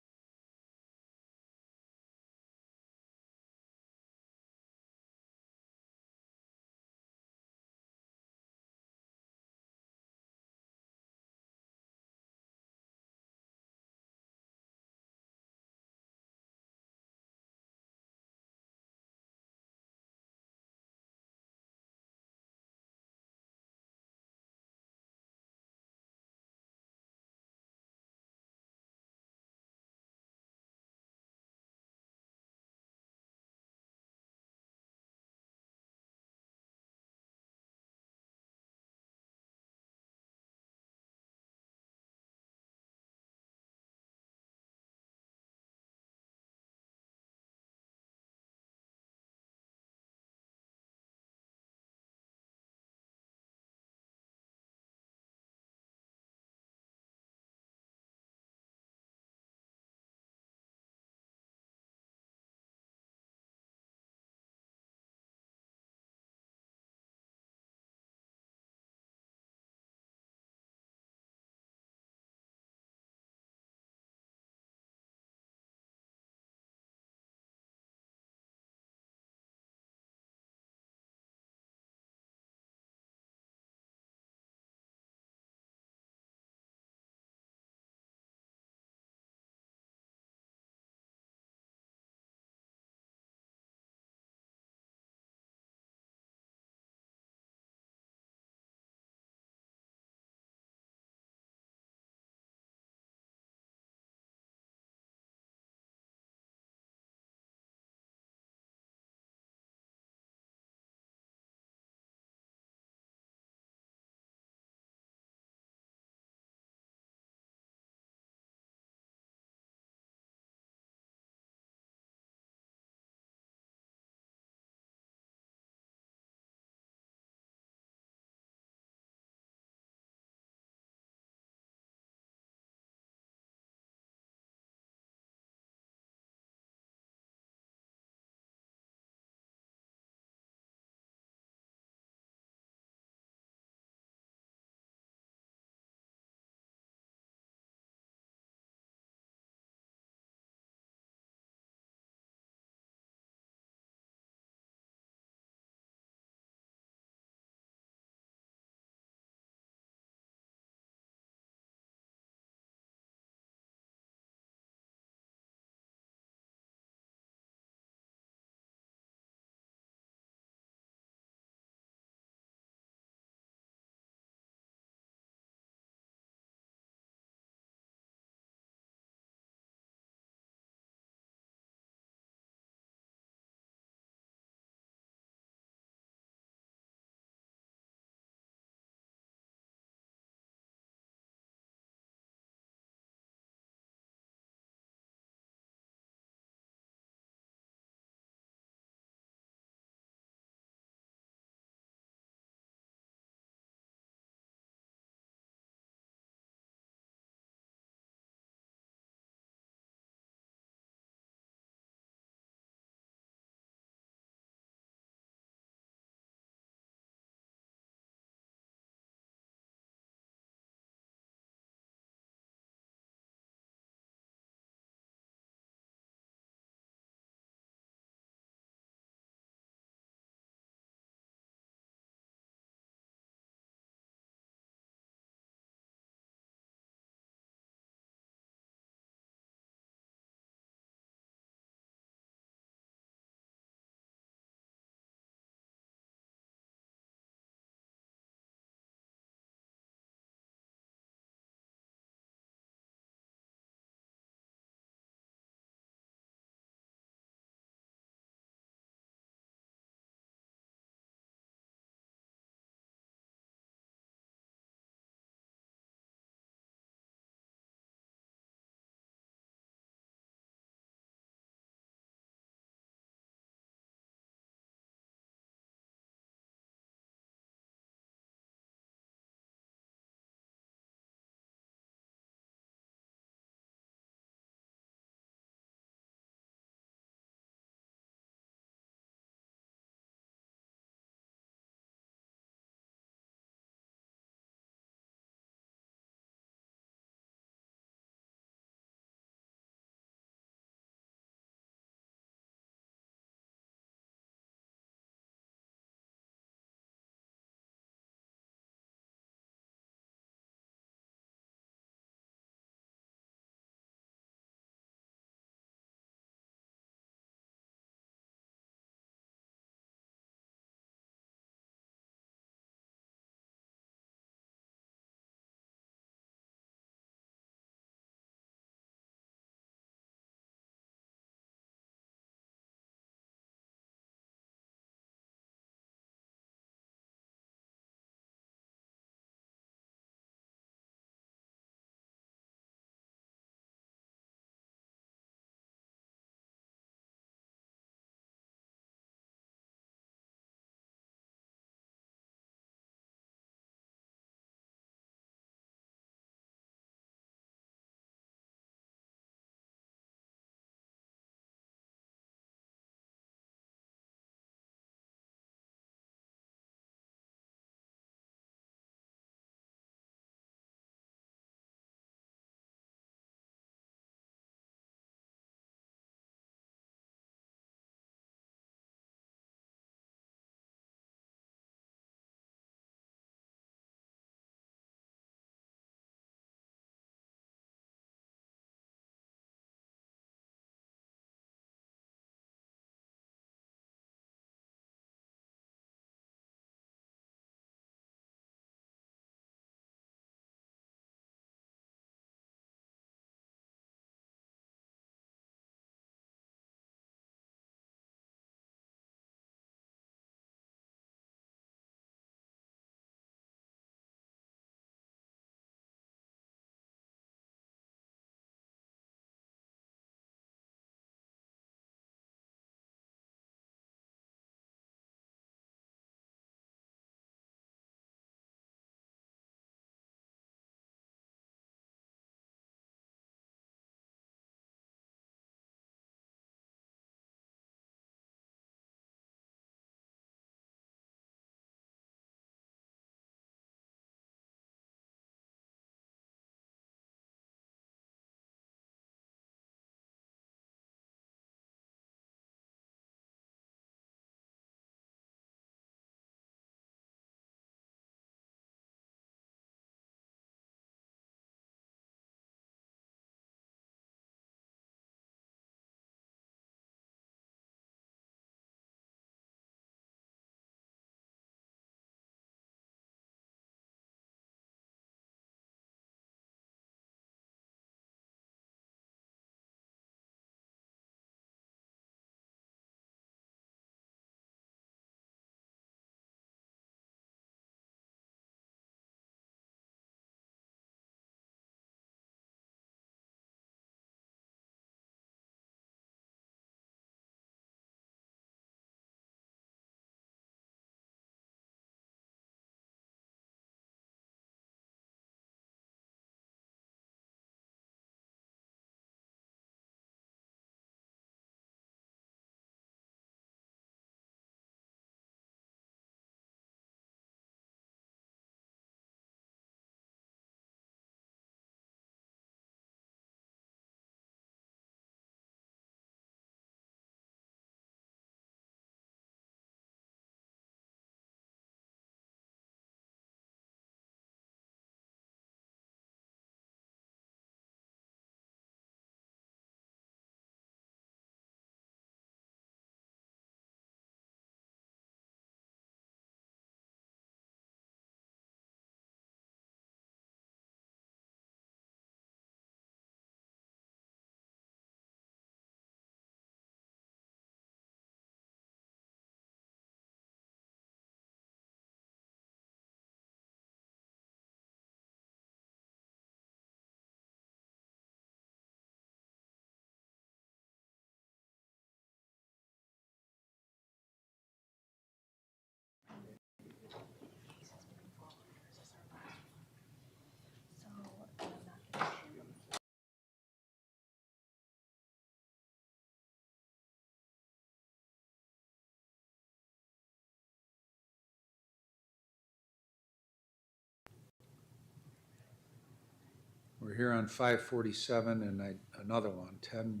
We're here on 547 and another one, 10,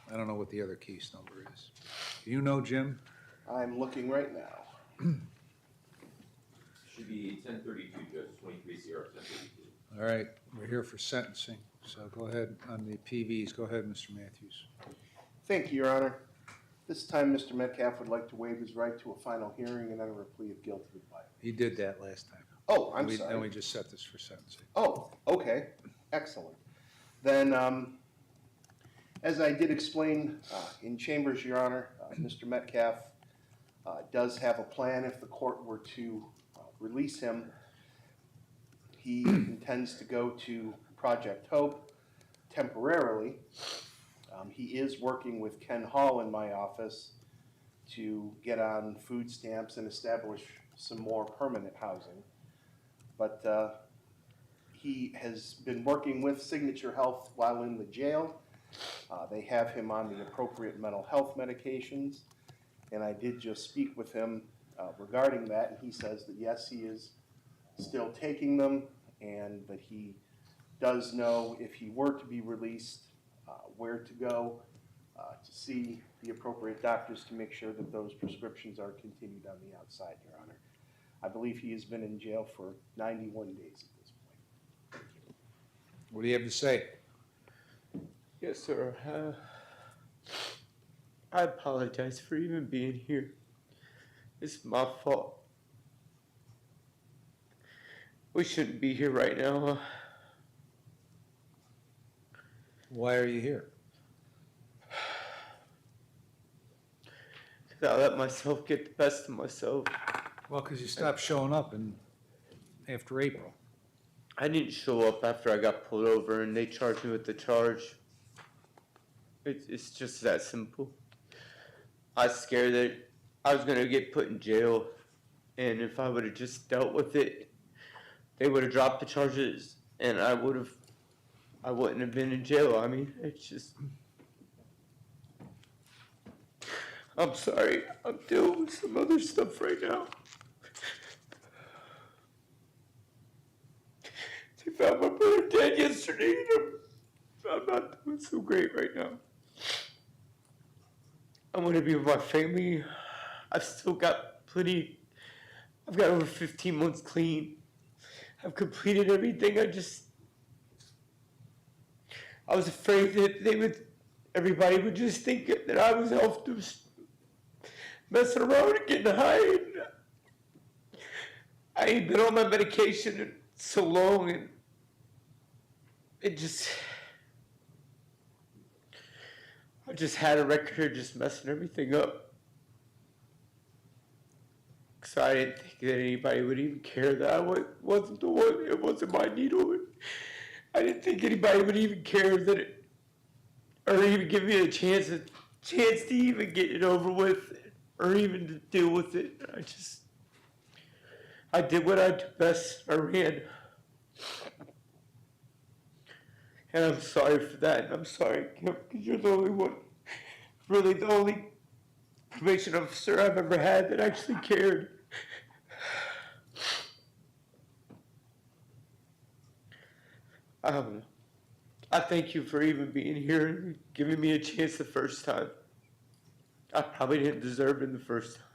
I don't know what the other case number is. Do you know, Jim? I'm looking right now. Should be 1032, Judge, 23 CR 1032. All right, we're here for sentencing, so go ahead on the PVs. Go ahead, Mr. Matthews. Thank you, Your Honor. This time, Mr. Metcalf would like to waive his right to a final hearing and enter a plea of guilty to violence. He did that last time. Oh, I'm And we sorry. just set this for sentencing. Oh, okay, excellent. Then, as I did explain in chambers, Your Honor, Mr. Metcalf does have a plan if the court were to release him. He intends to go to Project Hope temporarily. He is working with Ken Hall in my office to get on food stamps and establish some more permanent housing. But he has been working with Signature Health while in the jail. They have him on the appropriate mental health medications, and I did just speak with him regarding that, and he says that yes, he is still taking them, and that he does know if he were to be released, where to go to see the appropriate doctors to make sure that those prescriptions are continued on the outside, Your Honor. I believe he has been in jail for 91 days at this point. What do you have to say? Yes, sir. I apologize for even being here. It's my fault. We shouldn't be here right now. Why are you here? I let myself get the best of myself. Well, because you stopped showing up after April. I didn't show up after I got pulled over and they charged me with the charge. It's just that simple. I was scared that I was gonna get put in jail, and if I would have just dealt with it, they would have dropped the charges, and I wouldn't have been in jail. I mean, it's just. I'm sorry. I'm dealing with some other stuff right now. They found my brother dead yesterday, and I'm not doing so great right now. I want to be with my family. I've still got plenty. I've got over 15 months clean. I've completed everything. I was afraid that everybody would just think that I was off to messing around and getting high. I ain't been on my medication in so long, and I just had a record of just messing everything up. So I didn't think that anybody would even care that I wasn't the one, it wasn't my needle. I didn't think anybody would even care or even give me a chance to even get it over with, or even to deal with it. I did what I do best. I ran. And I'm sorry for that, and I'm sorry, Kim, because you're the only one, really the only probation officer I've ever had that actually cared. I thank you for even being here and giving me a chance the first time. I probably didn't deserve it the first time.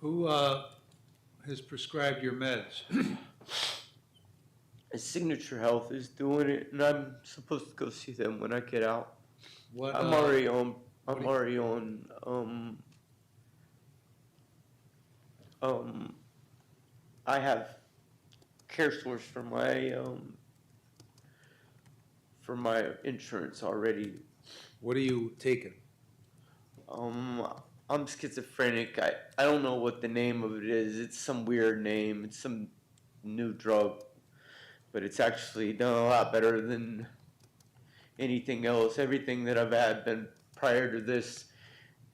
Who has prescribed your meds? Signature Health is doing it, and I'm supposed to go see them when I get out. What, I'm already on. I have care source for my insurance already. What are you taking? I'm schizophrenic. I don't know what the name of it is. It's some weird name. It's some new drug. But it's actually done a lot better than anything else. Everything that I've had been prior to this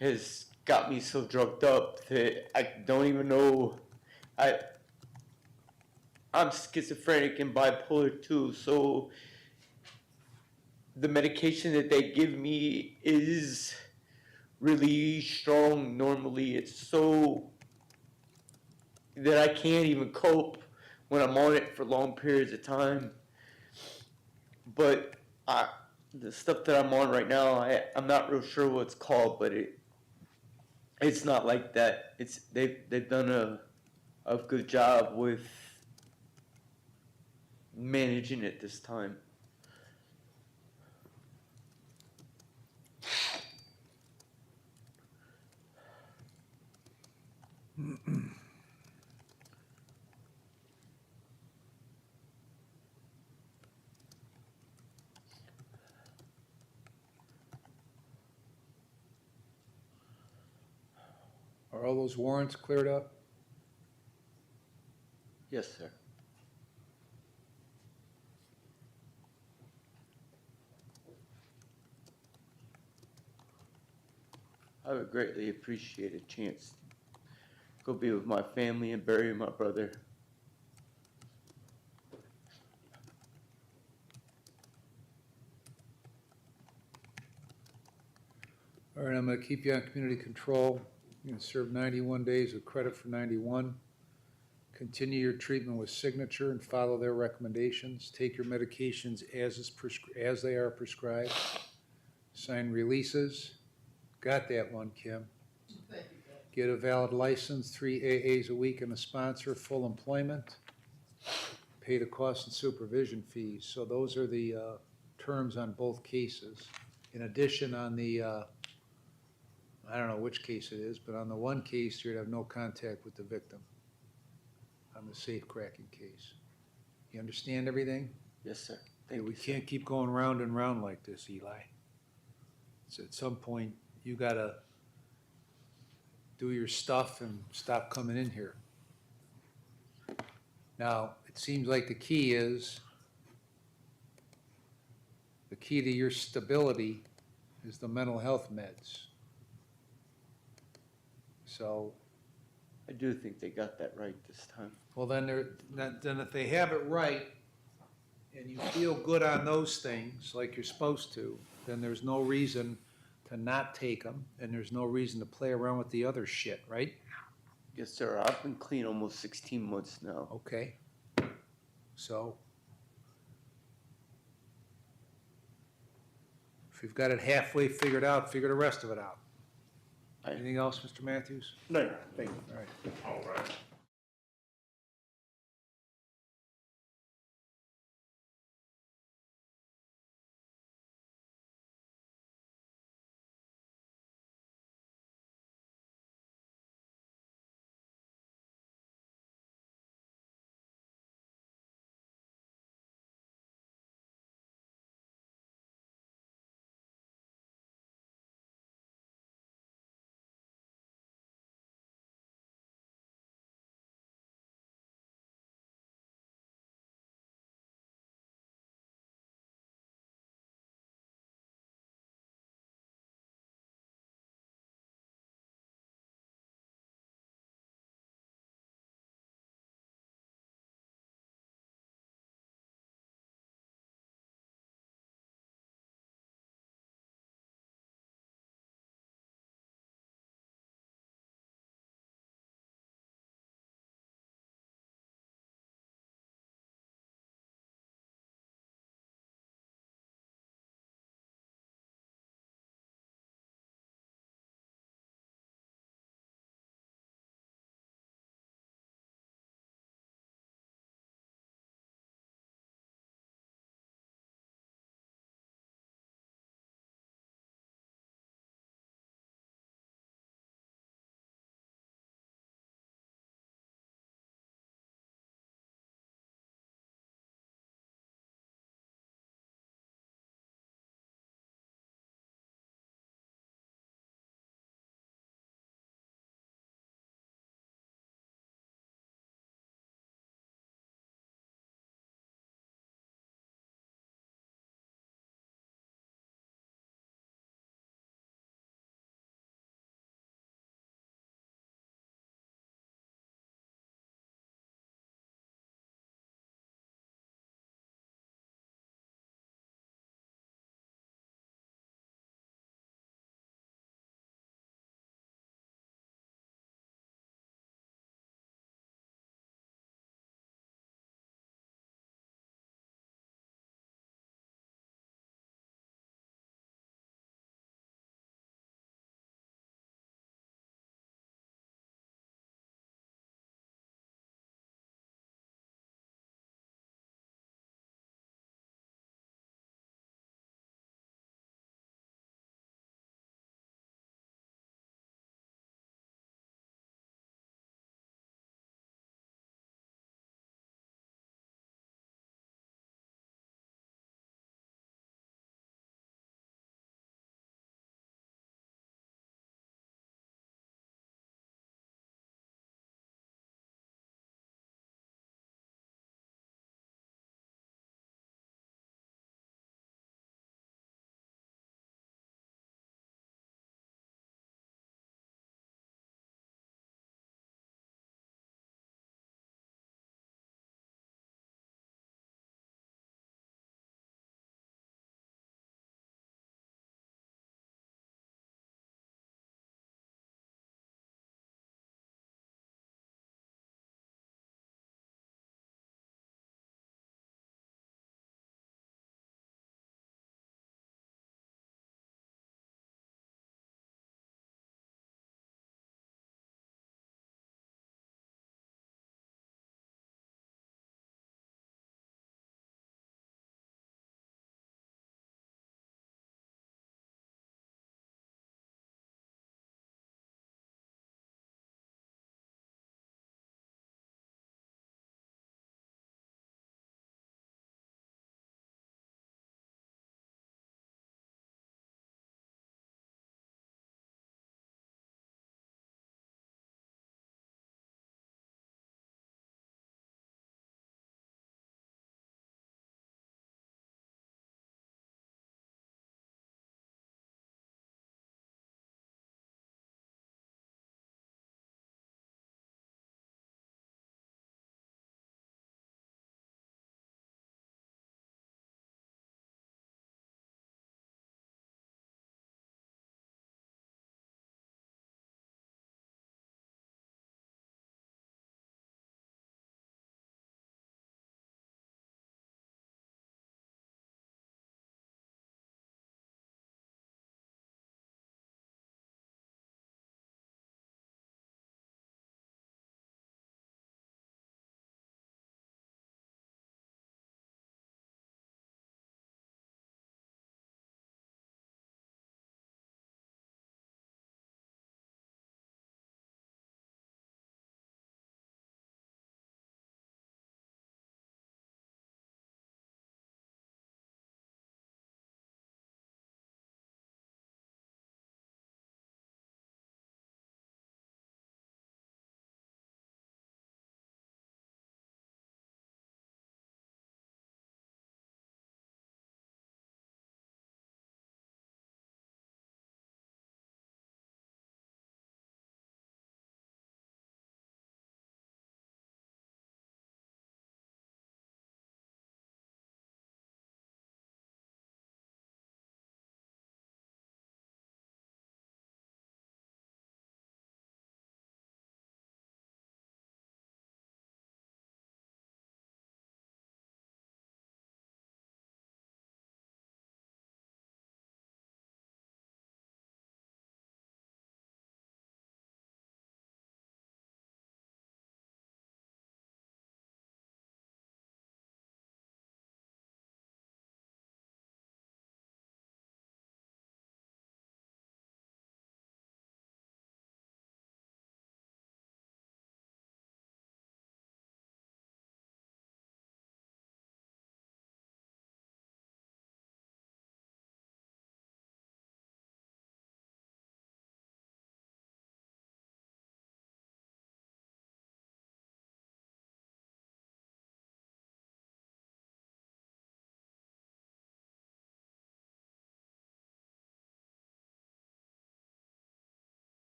has got me so drugged up that I don't even know. I'm schizophrenic and bipolar too, so the medication that they give me is really strong. Normally it's so that I can't even cope when I'm on it for long periods of time. But the stuff that I'm on right now, I'm not real sure what it's called, but it's not like that. They've done a good job with managing it this time. Are all those warrants cleared up? Yes, sir. I would greatly appreciate a chance to go be with my family and bury my brother. All right, I'm gonna keep you on community control. You're gonna serve 91 days with credit for 91. Continue your treatment with Signature and follow their recommendations. Take your medications as they are prescribed. Sign releases. Got that one, Kim. Get a valid license, 3 AAs a week and a sponsor, full employment. Pay the cost and supervision fees. So those are the terms on both cases. In addition, on the, I don't know which case it is, but on the one case, you'd have no contact with the victim. On the safe cracking case. You understand everything? Yes, sir. Hey, we can't keep going round and round like this, Eli. So at some point, you gotta do your stuff and stop coming in here. Now, it seems like the key to your stability is the mental health meds. So, I do think they got that right this time. well, then if they have it right, and you feel good on those things, like you're supposed to, then there's no reason to not take them, and there's no reason to play around with the other shit, right? Yes, sir. I've been clean almost 16 months now. Okay. So, if you've got it halfway figured out, figure the rest of it out. Anything else, Mr. Matthews? No, thank you. All right. All right.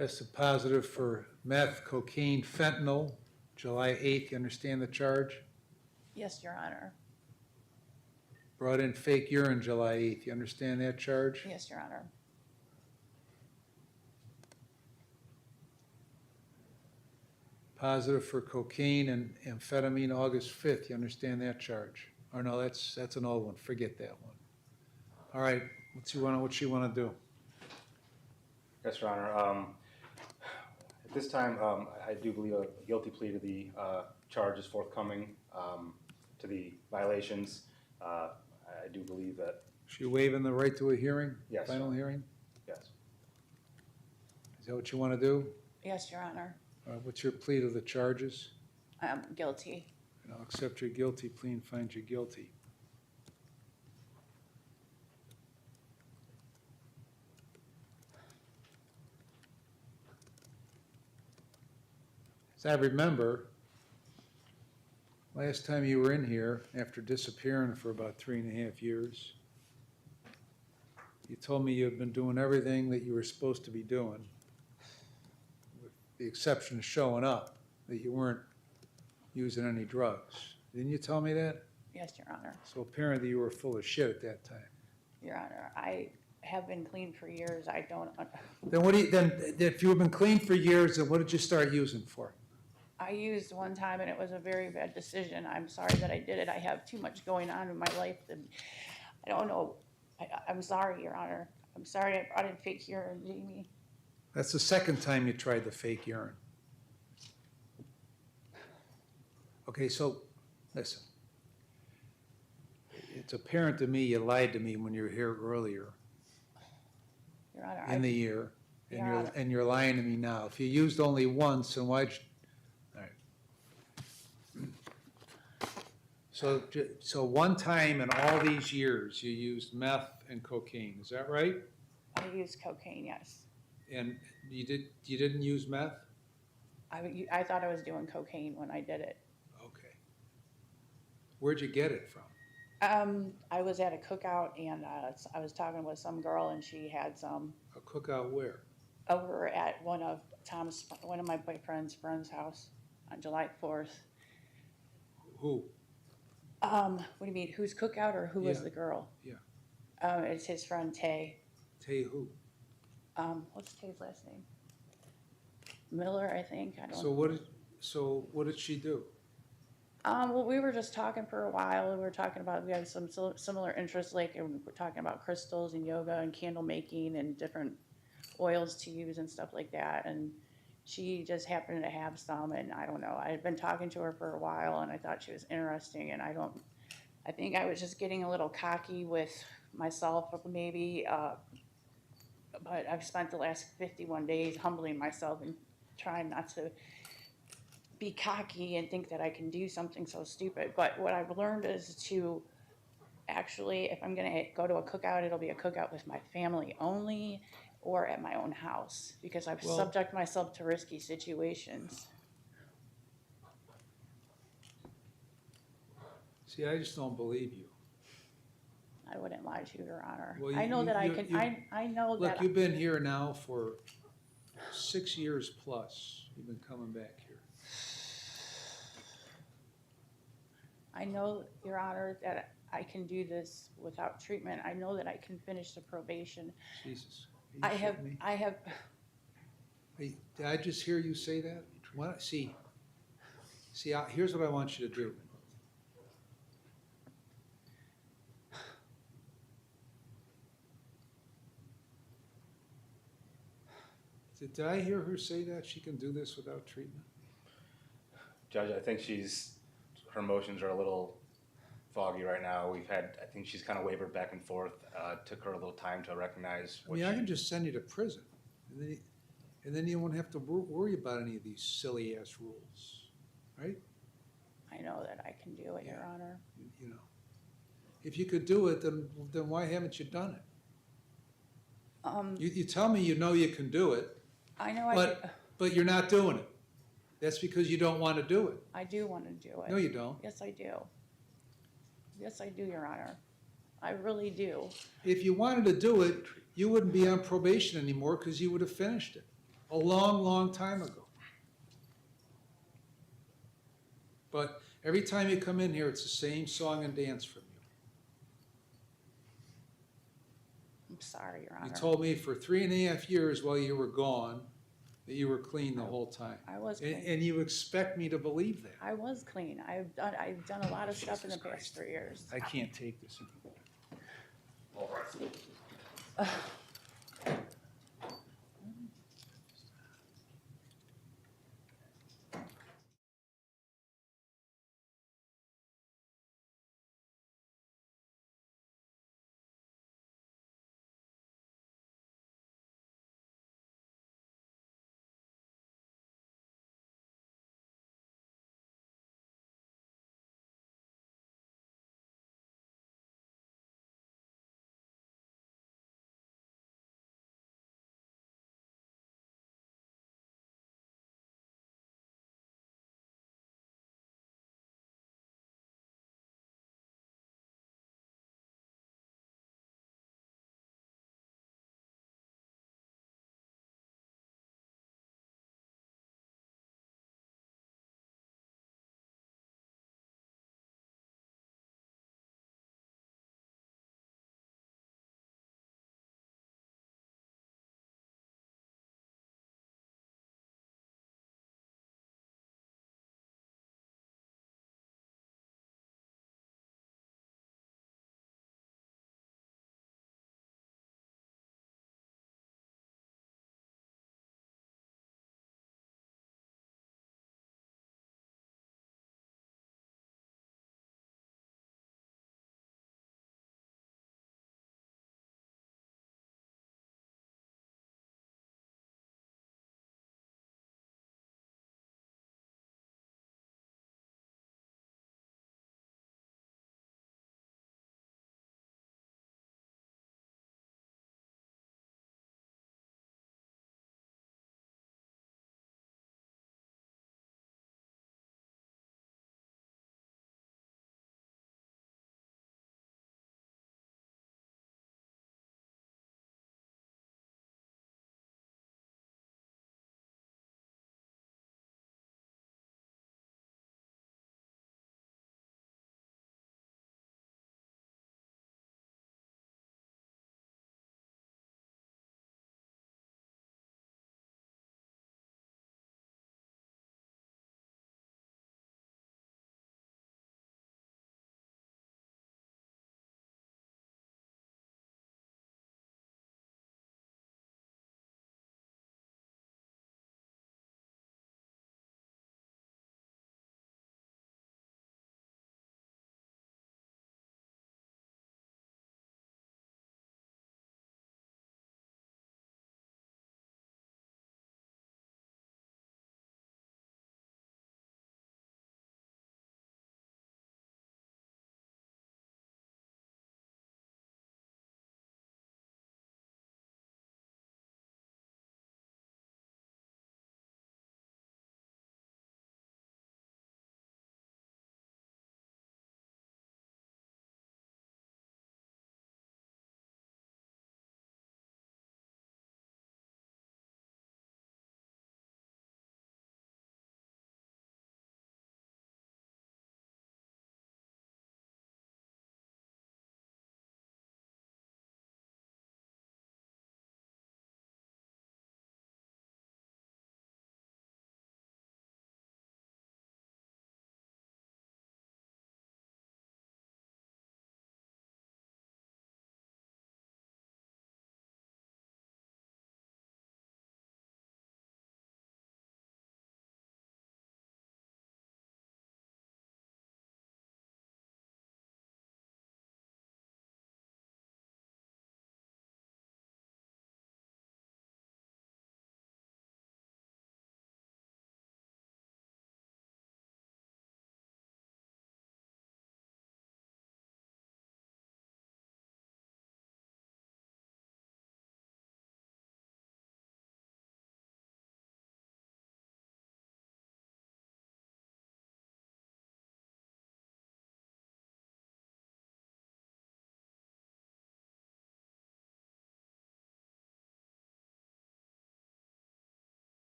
Tested positive for meth, cocaine, fentanyl, July 8th. You understand the charge? Yes, Your Honor. Brought in fake urine July 8th. You understand that charge? Yes, Your Honor. Positive for cocaine and amphetamine August 5th. You understand that charge? Or no, that's an old one. Forget that one. All right, what you want to do? Yes, Your Honor. At this time, I do believe a guilty plea to the charge is forthcoming, to the violations. I do believe that. Is you waiving the right to a hearing? Yes. Final hearing? Yes. Is that what you want to do? Yes, Your Honor. What's your plea to the charges? I'm guilty. And I'll accept your guilty plea and find you guilty. As I remember, last time you were in here, after disappearing for about 3.5 years, you told me you had been doing everything that you were supposed to be doing, with the exception of showing up, that you weren't using any drugs. Didn't you tell me that? Yes, Your Honor. So apparently you were full of shit at that time. Your Honor, I have been clean for years. I don't, Then what do you, then, if you've been clean for years, then what did you start using for? I used one time and it was a very bad decision. I'm sorry that I did it. I have too much going on in my life and I don't know. I'm sorry, Your Honor. I'm sorry I brought in fake urine, Jamie. That's the second time you tried the fake urine. Okay, so, listen. It's apparent to me you lied to me when you were here earlier Your Honor, in the year, Your Honor. and you're lying to me now. If you used only once, then why'd you, all right. So one time in all these years, you used meth and cocaine, is that right? I used cocaine, yes. And you didn't use meth? I thought I was doing cocaine when I did it. Okay. Where'd you get it from? I was at a cookout and I was talking with some girl and she had some A cookout where? over at one of my boyfriend's friend's house on July 4th. Who? What do you mean, whose cookout or who was Yeah. the girl? Yeah. It's his friend Tay. Tay who? What's Tay's last name? Miller, I think. I don't. So what did she do? Well, we were just talking for a while. We were talking about, we had some similar interests, like, and we're talking about crystals and yoga and candle making and different oils to use and stuff like that. And she just happened to have some, and I don't know. I had been talking to her for a while, and I thought she was interesting, and I think I was just getting a little cocky with myself, maybe. But I've spent the last 51 days humbling myself and trying not to be cocky and think that I can do something so stupid. But what I've learned is to actually, if I'm gonna go to a cookout, it'll be a cookout with my family only or at my own house, because I've subject myself to risky situations. See, I just don't believe you. I wouldn't lie to you, Your Honor. Well, I know that I can, I know that. Look, you've been here now for 6 years plus. You've been coming back here. I know, Your Honor, that I can do this without treatment. I know that I can finish the probation. Jesus. Are you shitting me? Hey, did I just hear you say that? What? See, here's what I want you to do. Did I hear her say that she can do this without treatment? Judge, I think her emotions are a little foggy right now. I think she's kind of wavered back and forth. Took her a little time to recognize I mean, I can just send you to prison, and then you won't have to worry about any of these silly ass rules, right? I know that I can do it, Your Honor. You know, if you could do it, then why haven't you done it? You tell me you know you can do it. I know but you're not doing it. That's because you don't want to do it. I do want to do it. No, you don't. Yes, I do. Yes, I do, Your Honor. I really do. If you wanted to do it, you wouldn't be on probation anymore because you would have finished it. a long, long time ago. But every time you come in here, it's the same song and dance from you. I'm sorry, Your You Honor. told me for 3.5 years while you were gone that you were clean the whole time. I was And, clean. and you expect me to believe that? I was clean. I've done a lot of stuff in the Jesus past 3 years. I can't take this anymore.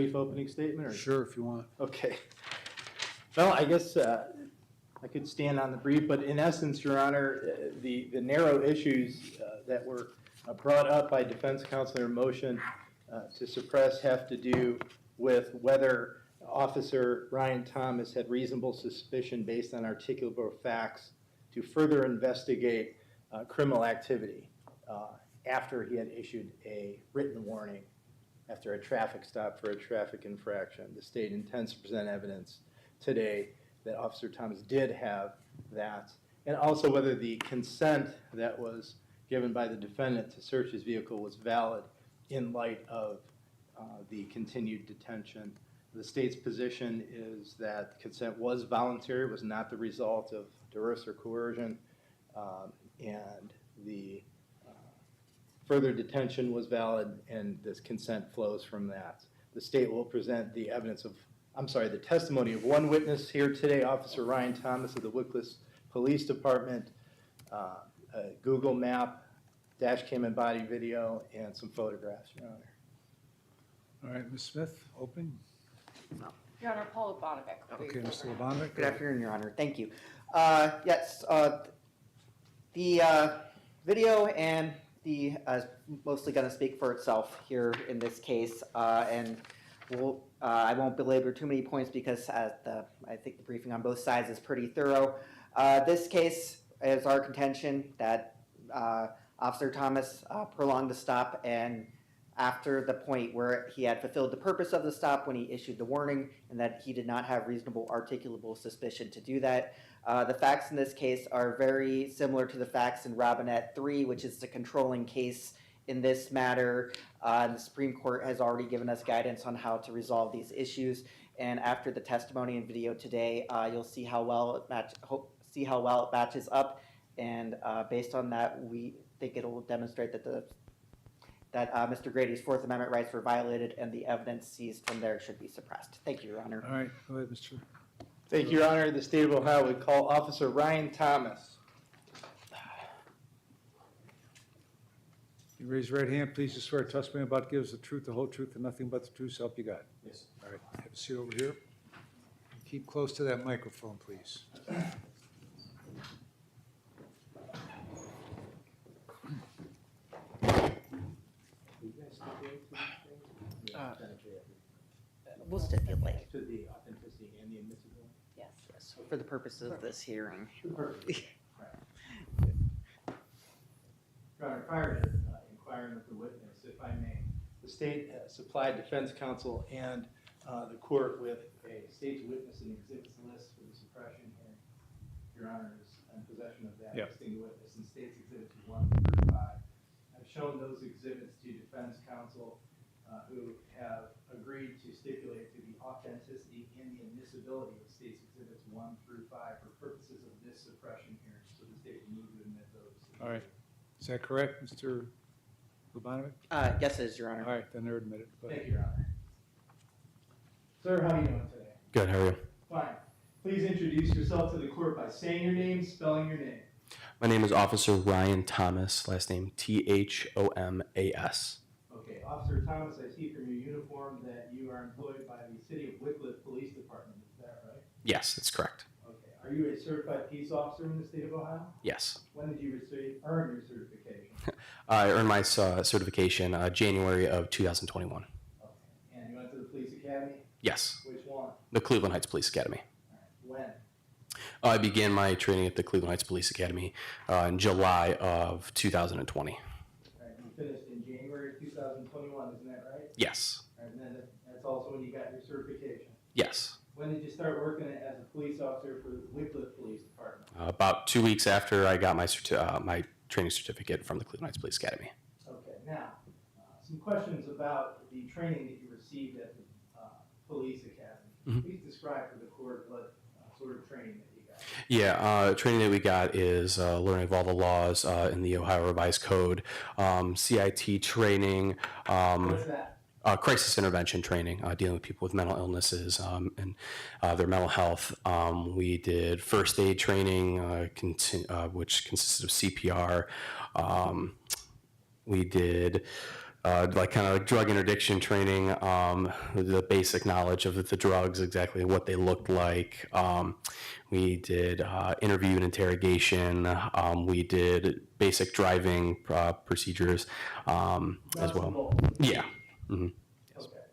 brief opening statement, or? Sure, if you want. Okay. Well, I guess I could stand on the brief, but in essence, Your Honor, the narrow issues that were brought up by defense counsel in their motion to suppress have to do with whether Officer Ryan Thomas had reasonable suspicion based on articulable facts to further investigate criminal activity after he had issued a written warning after a traffic stop for a traffic infraction. The state intends to present evidence today that Officer Thomas did have that, and also whether the consent that was given by the defendant to search his vehicle was valid in light of the continued detention. The state's position is that consent was voluntary, was not the result of duress or coercion, and the further detention was valid, and this consent flows from that. The state will present the the testimony of one witness here today, Officer Ryan Thomas of the Wickliffe Police Department, a Google map, dash cam and body video, and some photographs, Your Honor. All right, Ms. Smith, open. Your Honor, Paul Bonovic. Okay, Mr. Lebanovic. Good afternoon, Your Honor. Thank you. Yes, the video and the mostly going to speak for itself here in this case, and I won't belabor too many points because I think the briefing on both sides is pretty thorough. This case is our contention that Officer Thomas prolonged the stop, and after the point where he had fulfilled the purpose of the stop when he issued the warning, and that he did not have reasonable articulable suspicion to do that. The facts in this case are very similar to the facts in Robinette 3, which is the controlling case in this matter. The Supreme Court has already given us guidance on how to resolve these issues, and after the testimony and video today, you'll see how well it matches up, and based on that, we think it will demonstrate that Mr. Grady's Fourth Amendment rights were violated, and the evidence seized from there should be suppressed. Thank you, Your Honor. All right, go ahead, Mr. Thank you, Your Honor. The state of Ohio would call Officer Ryan Thomas. You raise your right hand, please. You swear testimony about gives the truth, the whole truth, and nothing but the truth, so help you God. Yes. All right, have a seat over here. Keep close to that microphone, please. We'll stipulate. To the authenticity and the admissibility? Yes, for the purposes of this hearing. Perfect. Your Honor, prior to inquiring with the witness, if I may, the state supplied defense counsel and the court with a state's witness and exhibits list for the suppression hearing. Your Honor is in possession of that distinct witness and state's exhibits 1 through 5. I've shown those exhibits to defense counsel who have agreed to stipulate to the authenticity and the admissibility of state's exhibits 1 through 5 for purposes of this suppression hearing. So the state will move to admit those. All right. Is that correct, Mr. Lubanovic? Yes, it is, Your Honor. All right, then they're admitted. Thank you, Your Honor. Sir, how are you doing today? Good, how are you? Fine. Please introduce yourself to the court by saying your name, spelling your name. My name is Officer Ryan Thomas, last name Thomas. Okay, Officer Thomas, I see from your uniform that you are employed by the City of Wickliffe Police Department, is that right? Yes, that's correct. Okay, are you a certified peace officer in the state of Ohio? Yes. When did you earn your certification? I earned my certification January of 2021. Okay, and you went to the police academy? Yes. Which one? The Cleveland Heights Police Academy. When? I began my training at the Cleveland Heights Police Academy in July of 2020. All right, you finished in January 2021, isn't that right? Yes. All right, and then that's also when you got your certification? Yes. When did you start working as a police officer for the Wickliffe Police Department? About 2 weeks after I got my my training certificate from the Cleveland Heights Police Academy. Okay, now, some questions about the training that you received at the Police Academy. Mhm. Please describe for the court what sort of training that you got. Yeah, training that we got is learning of all the laws in the Ohio Revised Code, CIT training. What's that? Crisis intervention training, dealing with people with mental illnesses and their mental health. We did first aid training, which consisted of CPR. We did like kind of like drug interdiction training, the basic knowledge of the drugs, exactly what they looked like. We did interview and interrogation. We did basic driving procedures as well. Yeah. Mm-hmm. Okay.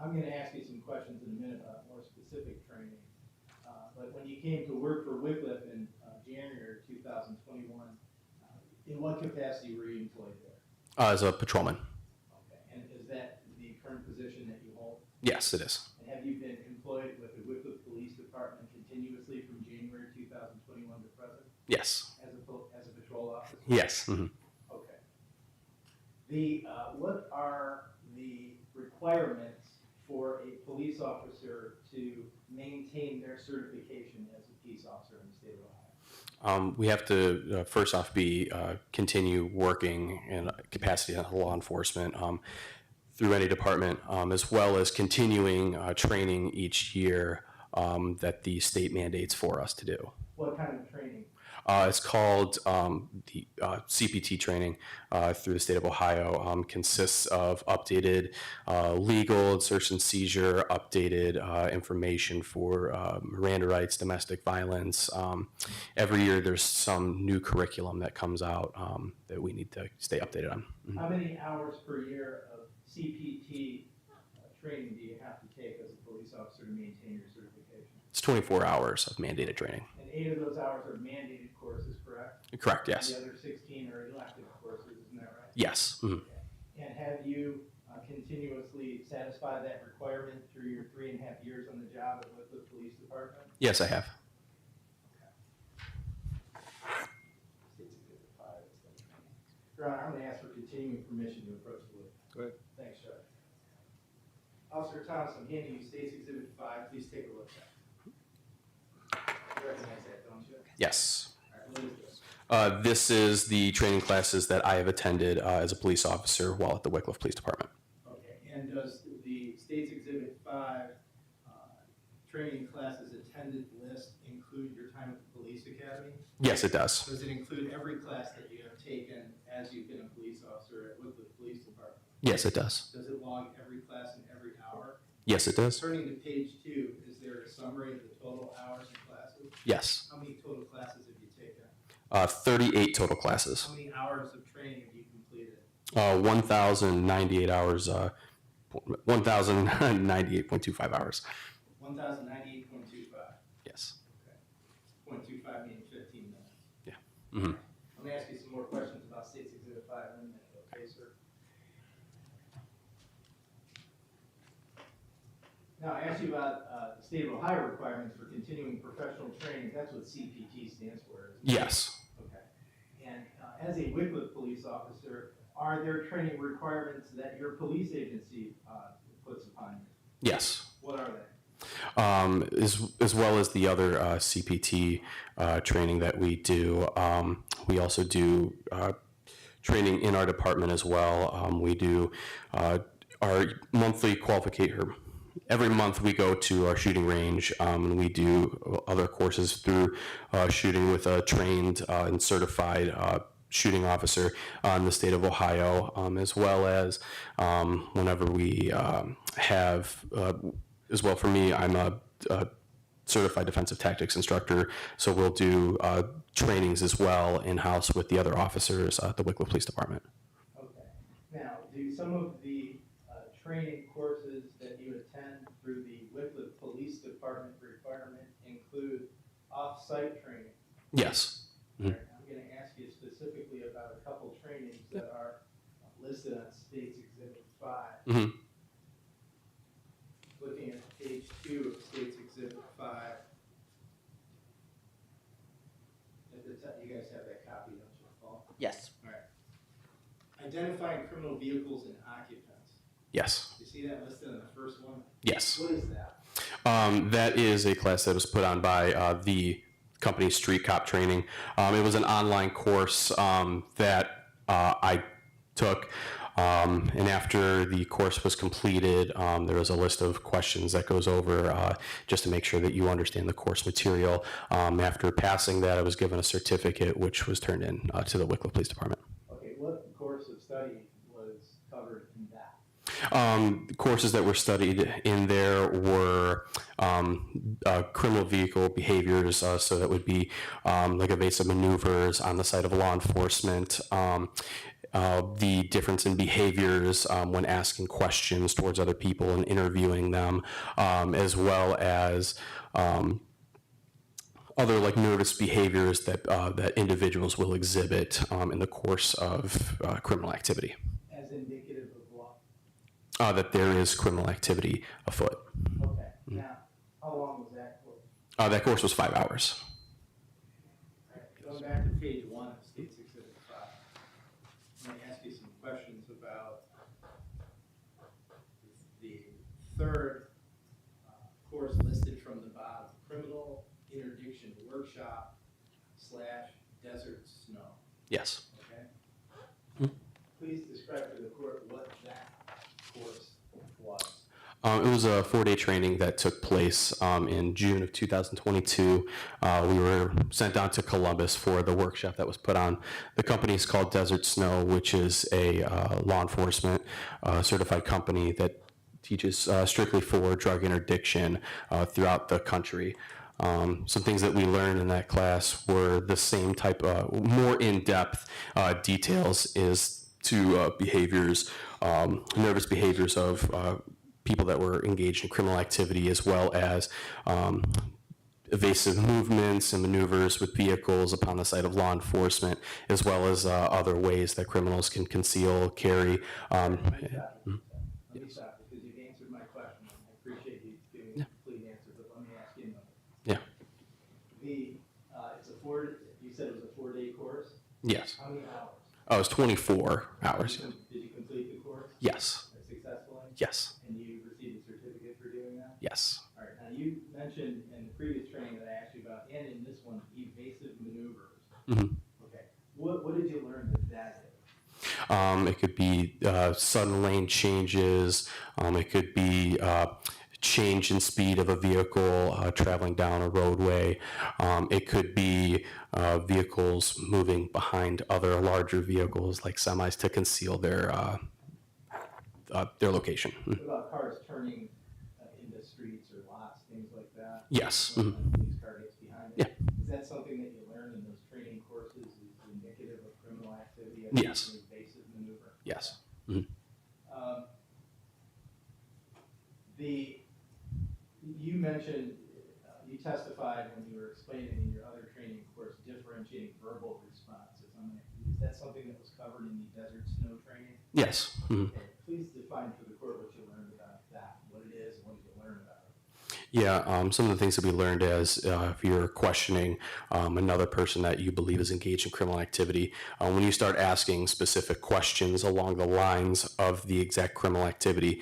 I'm going to ask you some questions in a minute about more specific training. But when you came to work for Wycliffe in January 2021, in what capacity were you employed there? As a patrolman. Okay. And is that the current position that you hold? Yes, it is. And have you been employed with the Wycliffe Police Department continuously from January 2021 to present? Yes. As a patrol officer? Yes. Mm-hmm. Okay. What are the requirements for a police officer to maintain their certification as a peace officer in the state of Ohio? We have to first off continue working in capacity of law enforcement through any department, as well as continuing training each year that the state mandates for us to do. What kind of training? It's called the CPT training through the state of Ohio. Consists of updated legal search and seizure, updated information for Miranda rights, domestic violence. Every year there's some new curriculum that comes out that we need to stay updated on. Mm-hmm. How many hours per year of CPT training do you have to take as a police officer to maintain your certification? It's 24 hours of mandated training. And 8 of those hours are mandated courses, correct? Correct, yes. The other 16 are elective courses, isn't that right? Yes. Mm-hmm. And have you continuously satisfied that requirement through your 3.5 years on the job at Wycliffe Police Department? Yes, I have. Your Honor, I'm going to ask for continuing permission to approach the witness. Go ahead. Thanks, Judge. Officer Thomas, I'm handing you State's Exhibit 5. Please take a look at it. You recognize that, don't you? Yes. All right, what is this? This is the training classes that I have attended as a police officer while at the Wycliffe Police Department. Okay, and does the State's Exhibit 5 training classes attended list include your time at the police academy? Yes, it does. Does it include every class that you have taken as you've been a police officer at Wycliffe Police Department? Yes, it does. Does it log every class and every hour? Yes, it does. Turning to page 2, is there a summary of the total hours and classes? Yes. How many total classes have you taken? 38 total classes. How many hours of training have you completed? 1,098 hours, 1,098.25 hours. 1,098.25. Yes. Okay. 0.25 meaning 15 minutes. Yeah. Mm-hmm. Let me ask you some more questions about State's Exhibit 5 in a minute, okay, sir? Now, I asked you about the state of Ohio requirements for continuing professional training. That's what CPT stands for, isn't it? Yes. Okay. And as a Wycliffe police officer, are there training requirements that your police agency puts upon you? Yes. What are they? As well as the other CPT training that we do. We also do training in our department as well. We do our monthly qualification. Every month we go to our shooting range and we do other courses through shooting with a trained and certified shooting officer in the state of Ohio, as well as whenever we have, as well for me, I'm a certified defensive tactics instructor, so we'll do trainings as well in-house with the other officers at the Wycliffe Police Department. Okay. Now, do some of the training courses that you attend through the Wycliffe Police Department requirement include off-site training? Yes. Mm-hmm. Right, I'm going to ask you specifically about a couple trainings that are listed on State's Exhibit 5. Mm-hmm. Looking at page 2 of State's Exhibit 5. You guys have that copy, don't you, Paul? Yes. All right. Identifying criminal vehicles and occupants. Yes. You see that listed in the first one? Yes. What is that? That is a class that was put on by the company Street Cop Training. It was an online course that I took. And after the course was completed, there was a list of questions that goes over just to make sure that you understand the course material. After passing that, I was given a certificate, which was turned in to the Wycliffe Police Department. Okay, what course of study was covered in Courses that were studied in there were criminal vehicle behaviors, so that would be like evasive maneuvers on the side of law enforcement, the difference in behaviors when asking questions towards other people and interviewing them, as well as other like nervous behaviors that that individuals will exhibit in the course of criminal activity. As indicative of what? That there is criminal activity afoot. Okay, now, how long was that course? That course was 5 hours. All right, going back to page 1 of State's Exhibit 5, I'm going to ask you some questions about the third course listed from the bottom, criminal interdiction workshop / desert snow. Yes. Okay. Please describe to the court what that course was. It was a 4-day training that took place in June of 2022. We were sent down to Columbus for the workshop that was put on. The company is called Desert Snow, which is a law enforcement certified company that teaches strictly for drug interdiction throughout the country. Some things that we learned in that class were the same type, more in-depth details is to behaviors, nervous behaviors of people that were engaged in criminal activity, as well as evasive movements and maneuvers with vehicles upon the side of law enforcement, as well as other ways that criminals can conceal, carry. Let me stop, because you've answered my question. I appreciate you giving a complete answer, but let me ask you another. Yeah. It's you said it was a 4-day course? Yes. How many hours? Oh, it was 24 hours. Did you complete the course? Yes. Successfully? Yes. And you received a certificate for doing that? Yes. All right, now you mentioned in the previous training that I asked you about, and in this one, evasive maneuvers. Mm-hmm. Okay, what did you learn that is? It could be sudden lane changes. It could be change in speed of a vehicle traveling down a roadway. It could be vehicles moving behind other larger vehicles like semis to conceal their location. What about cars turning into streets or lots, things like that? Yes. When Mm-hmm. a police car gets behind it? Yeah. Is that something that you learned in those training courses is indicative of criminal activity? Yes. An evasive maneuver? Yes. Mm-hmm. You mentioned, you testified when you were explaining in your other training course, differentiating verbal responses. Is that something that was covered in the Desert Snow training? Yes. Mm-hmm. Okay. Please define for the court what you learned about that, what it is, and what did you learn about it? Yeah, some of the things that we learned as if you're questioning another person that you believe is engaged in criminal activity, when you start asking specific questions along the lines of the exact criminal activity,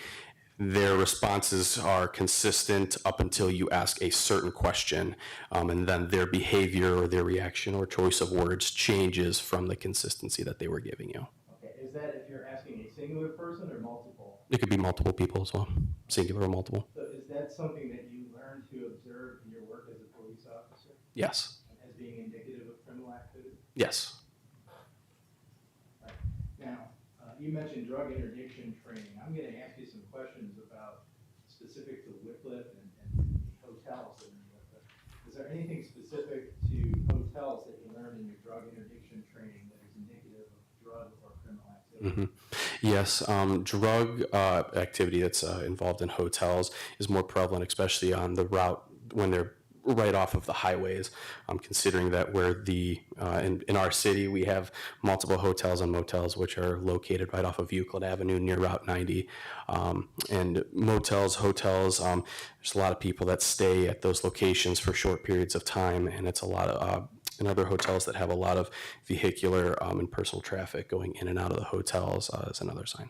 their responses are consistent up until you ask a certain question, and then their behavior or their reaction or choice of words changes from the consistency that they were giving you. Okay, is that if you're asking a singular person or multiple? It could be multiple people as well, singular or multiple. So is that something that you learned to observe in your work as a police officer? Yes. As being indicative of criminal activity? Yes. Right. Now, you mentioned drug interdiction training. I'm going to ask you some questions about specific to Wycliffe and the hotels that are in Wycliffe. Is there anything specific to hotels that you learned in your drug interdiction training that is indicative of drug or criminal activity? Mm-hmm. Yes, drug activity that's involved in hotels is more prevalent, especially on the route when they're right off of the highways. Considering that we're in our city, we have multiple hotels and motels which are located right off of Euclid Avenue near Route 90. And motels, hotels, there's a lot of people that stay at those locations for short periods of time, and it's a lot of and other hotels that have a lot of vehicular and personal traffic going in and out of the hotels is another sign.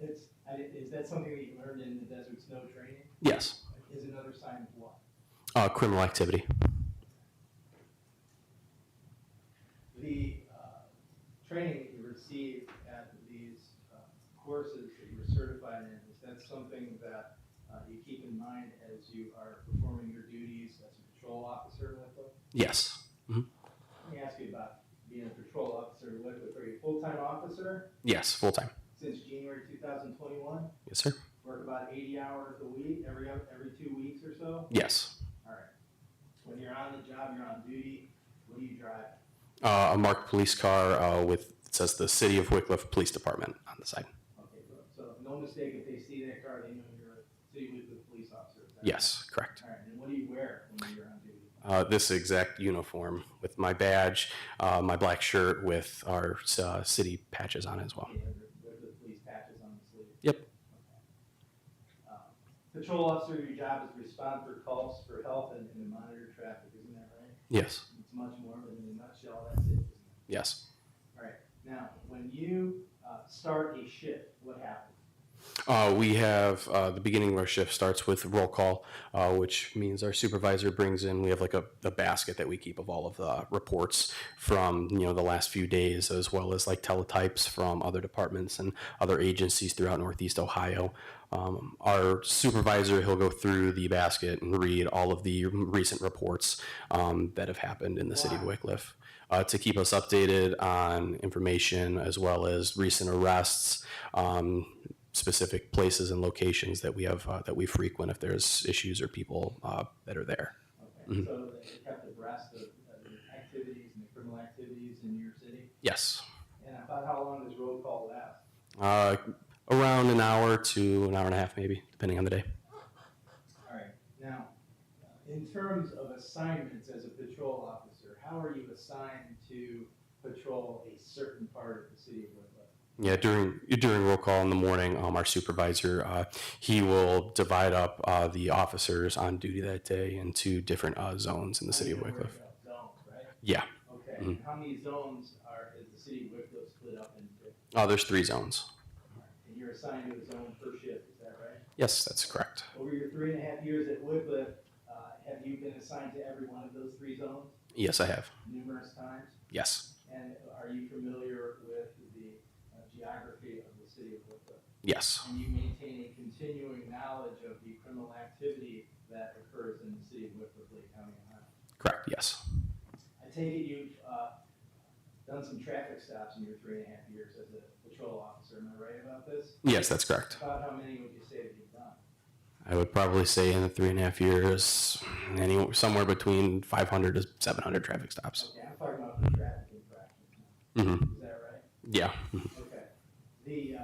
Is that something that you learned in the Desert Snow training? Yes. Is another sign of what? Criminal activity. The training that you received at these courses that you were certified in, is that something that you keep in mind as you are performing your duties as a patrol officer with them? Yes. Mm-hmm. Let me ask you about being a patrol officer with them. Are you a full-time officer? Yes, full-time. Since January 2021? Yes, sir. Work about 80 hours a week, every 2 weeks or so? Yes. All right. When you're on the job, you're on duty, what do you drive? A marked police car with, it says the City of Wickliffe Police Department on the side. Okay, good. So no mistake, if they see that car, they know you're a City of Wickliffe police officer. Is that Yes, correct. right? All right, and what do you wear when you're on duty? This exact uniform with my badge, my black shirt with our city patches on it as well. Okay, with the police patches on the sleeve? Yep. Patrol officer, your job is to respond for calls for help and to monitor traffic, isn't that right? Yes. It's much more, but in a nutshell, that's it, isn't it? Yes. All right, now, when you start a shift, what happens? We have the beginning of our shift starts with roll call, which means our supervisor brings in, we have like a basket that we keep of all of the reports from, the last few days, as well as like teletypes from other departments and other agencies throughout Northeast Ohio. Our supervisor, he'll go through the basket and read all of the recent reports that have happened in the city of Wickliffe. To keep us updated on information as well as recent arrests, specific places and locations that we have that we frequent if there's issues or people that are there. Okay, so they kept abreast of the activities and the criminal activities in your city? Yes. And about how long does roll call last? Around an hour to an hour and a half, maybe, depending on the day. All right, now, in terms of assignments as a patrol officer, how are you assigned to patrol a certain part of the city of Wickliffe? Yeah, during roll call in the morning, our supervisor, he will divide up the officers on duty that day into different zones in the city of Wickliffe. Zones, right? Yeah. Okay, Mhm. how many zones is the city of Wickliffe split up into? There's 3 zones. And you're assigned to a zone per shift, is that right? Yes, that's correct. Over your 3.5 years at Wickliffe, have you been assigned to every one of those 3 zones? Yes, I have. Numerous times? Yes. And are you familiar with the geography of the city of Wickliffe? Yes. And you maintain a continuing knowledge of the criminal activity that occurs in the city of Wickliffe, Lake County, Ohio? Correct, yes. I take it you've done some traffic stops in your 3.5 years as a patrol officer, am I right about this? Yes, that's correct. About how many would you say that you've done? I would probably say in the 3.5 years, somewhere between 500 to 700 traffic stops. Okay, I'm talking about the traffic infractions now. Mm-hmm. Is that right? Yeah. Okay. The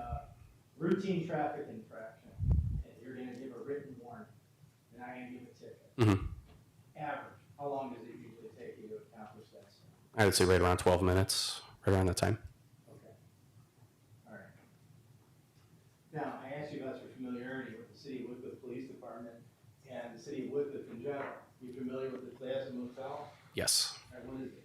routine traffic infraction, you're gonna give a written warning, and I'm gonna give a ticket. Mm-hmm. Average, how long does it usually take you to accomplish that? I would say right around 12 minutes, right around that time. Okay. All right. Now, I asked you about your familiarity with the City of Wickliffe Police Department and the City of Wickliffe in general. You familiar with the Plaza Motel? Yes. All right, what is it?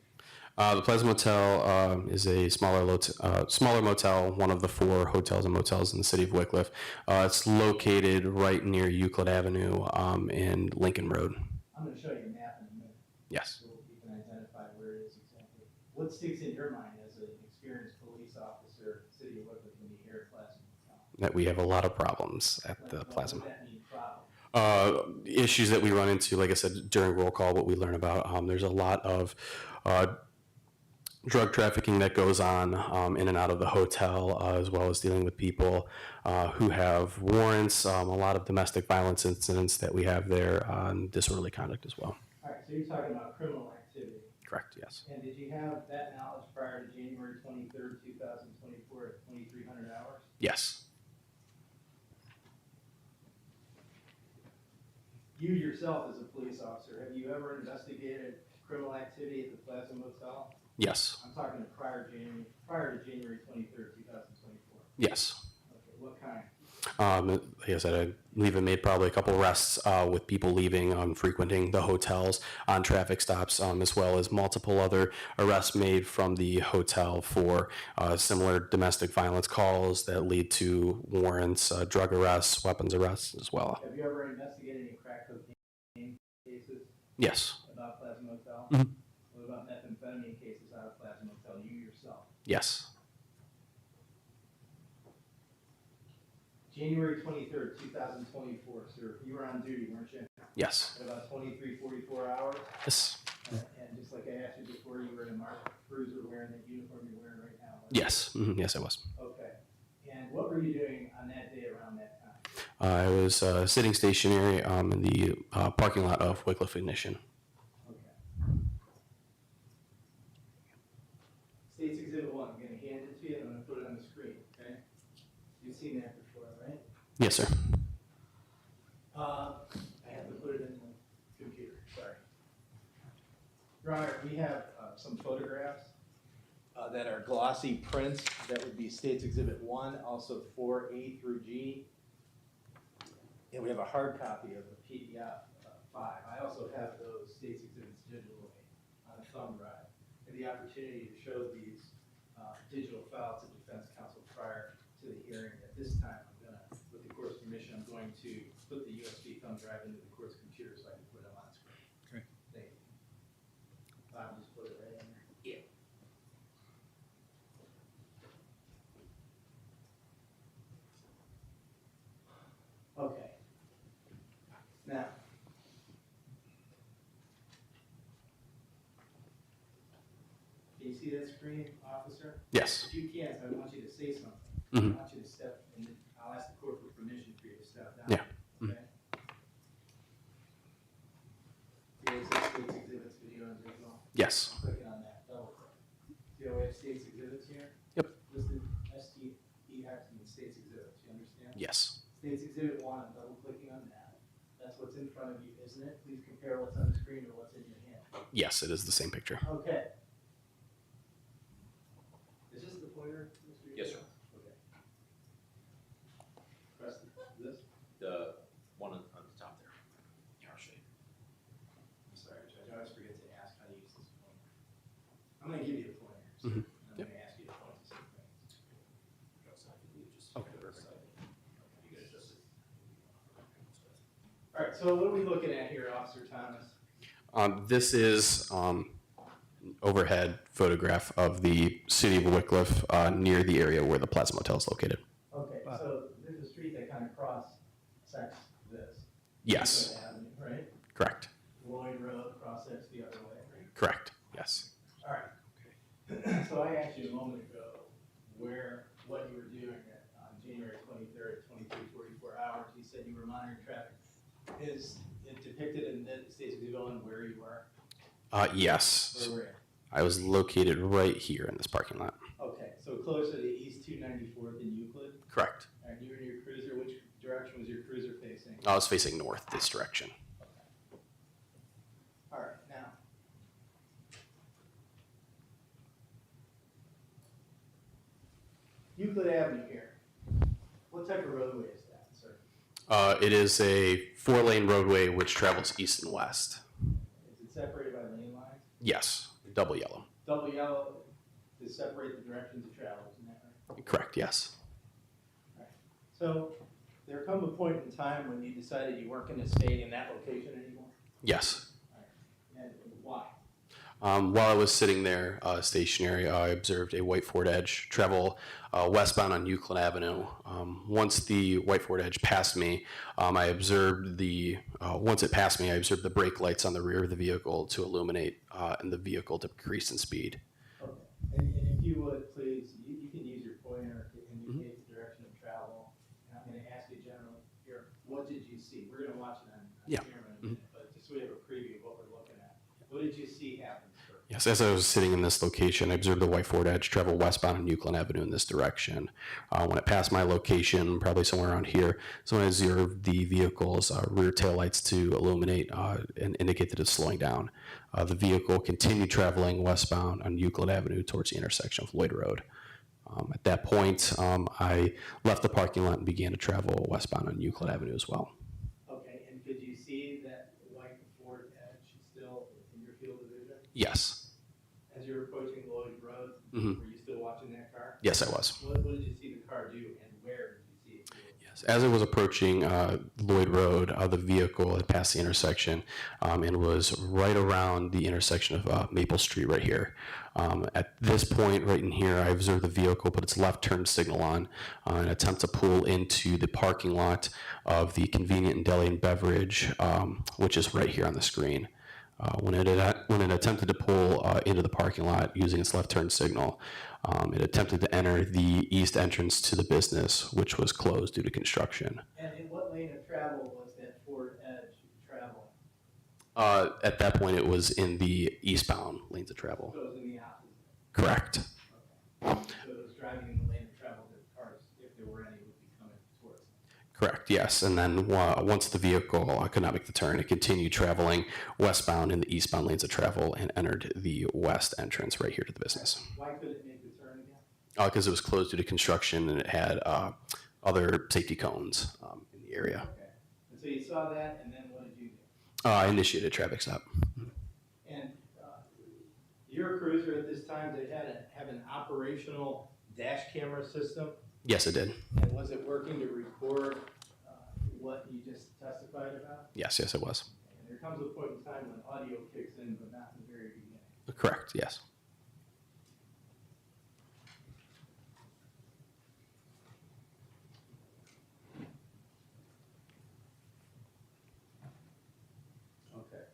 The Plaza Motel is a smaller motel, one of the 4 hotels and motels in the city of Wickliffe. It's located right near Euclid Avenue and Lincoln Road. I'm gonna show you a map in a minute. Yes. So you can identify where it is exactly. What sticks in your mind as an experienced police officer, City of Wickliffe, when you hear Plaza Motel? That we have a lot of problems at the Plaza What Motel. does that mean, problem? Issues that we run into, like I said, during roll call, what we learn about, there's a lot of drug trafficking that goes on in and out of the hotel, as well as dealing with people who have warrants, a lot of domestic violence incidents that we have there, and disorderly conduct as well. All right, so you're talking about criminal activity. Correct, yes. And did you have that knowledge prior to January 23rd, 2024 at 2,300 hours? Yes. You yourself as a police officer, have you ever investigated criminal activity at the Plaza Motel? Yes. I'm talking prior to January 23rd, 2024. Yes. Okay, what kind? Like I said, I believe I made probably a couple arrests with people leaving, frequenting the hotels on traffic stops, as well as multiple other arrests made from the hotel for similar domestic violence calls that lead to warrants, drug arrests, weapons arrests as well. Have you ever investigated any crack cocaine cases? Yes. About Plaza Motel? Mhm. What about methamphetamine cases out of Plaza Motel, you yourself? Yes. January 23rd, 2024, sir, you were on duty, weren't you? Yes. At about 23:44 hours? Yes. And just like I asked you before, you were in a marked cruiser wearing that uniform you're wearing right now? Yes. Yes, I was. Okay. And what were you doing on that day around that time? I was sitting stationary in the parking lot of Wycliffe Ignition. State's Exhibit 1, I'm going to hand it to you and I'm going to put it on the screen, okay? You've seen that before, right? Yes, sir. I have to put it in the computer, sorry. Your Honor, we have some photographs that are glossy prints. That would be State's Exhibit 1, also 4A through G. And we have a hard copy of the PDF 5. I also have those State's Exhibits digitally on a thumb drive. And the opportunity to show these digital files to defense counsel prior to the hearing. At this time, I'm gonna, with the court's permission, I'm going to put the USB thumb drive into the court's computer so I can put them on screen. Okay. Thank you. Bob, just put it right in there. Yeah. Okay. Now. Can you see that screen, officer? Yes. If you can't, I want you to say something. Mhm. I want you to step, and I'll ask the court for permission for you to step down. Yeah. Mhm. Okay? See, it says State's Exhibits video and digital. Yes. Clicking on that, double click. See how we have State's Exhibits here? Yep. Listed STEX means State's Exhibits, you understand? Yes. State's Exhibit 1, I'm double clicking on that. That's what's in front of you, isn't it? Please compare what's on the screen to what's in your hand. Yes, it is the same picture. Okay. Is this the pointer, Mr. Yes, sir. Okay. Press this. The one on the top there. Here, I'll show you. I'm sorry, Judge, I always forget to ask how to use this pointer. I'm gonna give you a pointer, so Mhm. I'm gonna ask you to point to some things. Okay, perfect. You can adjust it. All right, so what are we looking at here, Officer Thomas? This is an overhead photograph of the city of Wycliffe near the area where the Plaza Motel is located. Okay, so there's a street that kind of cross-sects this. Yes. Euclid Avenue, right? Correct. Lloyd Road cross-sects the other way, right? Correct. Yes. All right. So I asked you a moment ago what you were doing on January 23rd, 23:44 hours. You said you were monitoring traffic. Is it depicted in the State's Exhibit 1 where you were? Yes. Where were you? I was located right here in this parking lot. Okay, so closer to East 294th in Euclid? Correct. And you and your cruiser, which direction was your cruiser facing? I was facing north this direction. All right, now. Euclid Avenue here. What type of roadway is that, sir? It is a 4-lane roadway which travels east and west. Is it separated by lane lines? Yes. Double yellow. Double yellow to separate the directions of travel, isn't that right? Correct. Yes. So there come a point in time when you decided you weren't going to stay in that location anymore? Yes. And why? While I was sitting there stationary, I observed a white Ford Edge travel westbound on Euclid Avenue. Once the white Ford Edge passed me, I observed once it passed me, I observed the brake lights on the rear of the vehicle to illuminate and the vehicle to decrease in speed. Okay. And if you would, please, you can use your pointer to indicate the direction of travel. And I'm going to ask you generally here, what did you see? We're going to watch it on camera in a minute, but just so we have a preview of what we're looking at. What did you see happen, sir? Yes, as I was sitting in this location, I observed the white Ford Edge travel westbound on Euclid Avenue in this direction. When it passed my location, probably somewhere around here, so I observed the vehicle's rear taillights to illuminate and indicate that it's slowing down. The vehicle continued traveling westbound on Euclid Avenue towards the intersection of Lloyd Road. At that point, I left the parking lot and began to travel westbound on Euclid Avenue as well. Okay, and could you see that white Ford Edge still in your field of vision? Yes. As you were approaching Lloyd Road, Mhm. were you still watching that car? Yes, I was. What did you see the car do and where did you see it do? Yes, as I was approaching Lloyd Road, the vehicle had passed the intersection and was right around the intersection of Maple Street right here. At this point, right in here, I observed the vehicle put its left turn signal on and attempt to pull into the parking lot of the Convenient and Deli and Beverage, which is right here on the screen. When it attempted to pull into the parking lot using its left turn signal, it attempted to enter the east entrance to the business, which was closed due to construction. And in what lane lane of travel was that Ford Edge traveling? At that point, it was in the eastbound lanes of travel. So it was in the opposite. Correct. So it was driving in the lane of travel that cars, if there were any, would be coming towards it. Correct, yes. And then once the vehicle could not make the turn, it continued traveling westbound in the eastbound lanes of travel and entered the west entrance right here to the business. Why couldn't it make the turn again? Because it was closed due to construction and it had other safety cones in the area. Okay. And so you saw that, and then what did you do? I initiated a traffic stop. And your cruiser at this time, did it have an operational dash camera system? Yes, it did. And was it working to record what you just testified about? Yes, it was. And there comes a point in time when audio kicks in, but not in the very beginning. Correct, yes. Okay.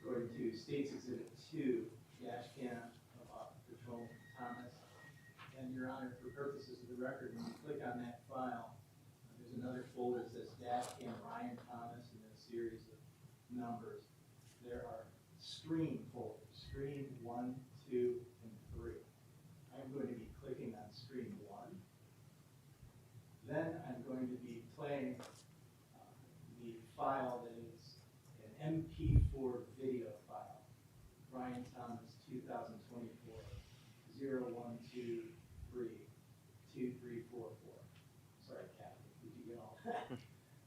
According to State's Exhibit 2, dash cam of Patrol Thomas. And Your Honor, for purposes of the record, when you click on that file, there's another folder that says dash cam Ryan Thomas and then a series of numbers. There are stream folders, stream 1, 2, and 3. I'm going to be clicking on stream 1. Then I'm going to be playing the file that is an MP4 video file. Ryan Thomas 2024 0123 2344. Sorry, Captain, did you get all that?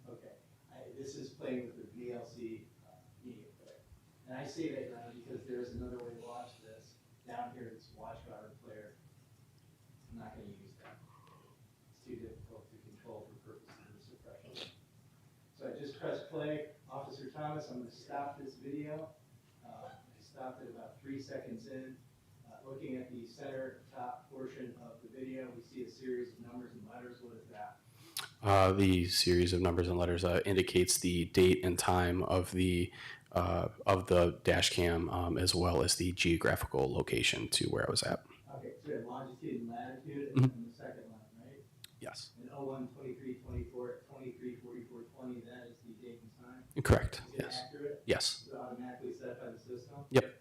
Okay. This is playing with the VLC media player. And I say that, Your Honor, because there's another way to watch this. Down here, it's watch router player. I'm not going to use that. It's too difficult to control for purposes of suppression. So I just press play. Officer Thomas, I'm going to stop this video. I stopped it about 3 seconds in. Looking at the center top portion of the video, we see a series of numbers and letters. What is that? The series of numbers and letters indicates the date and time of the dash cam, as well as the geographical location to where I was at. Okay, so we have longitude and latitude Mhm. and the second line, right? Yes. And 01, 23, 24, 23, 44, 20, that is the date and time? Correct. Is it Yes. accurate? Yes. Is it automatically set by the system? Yep. Okay,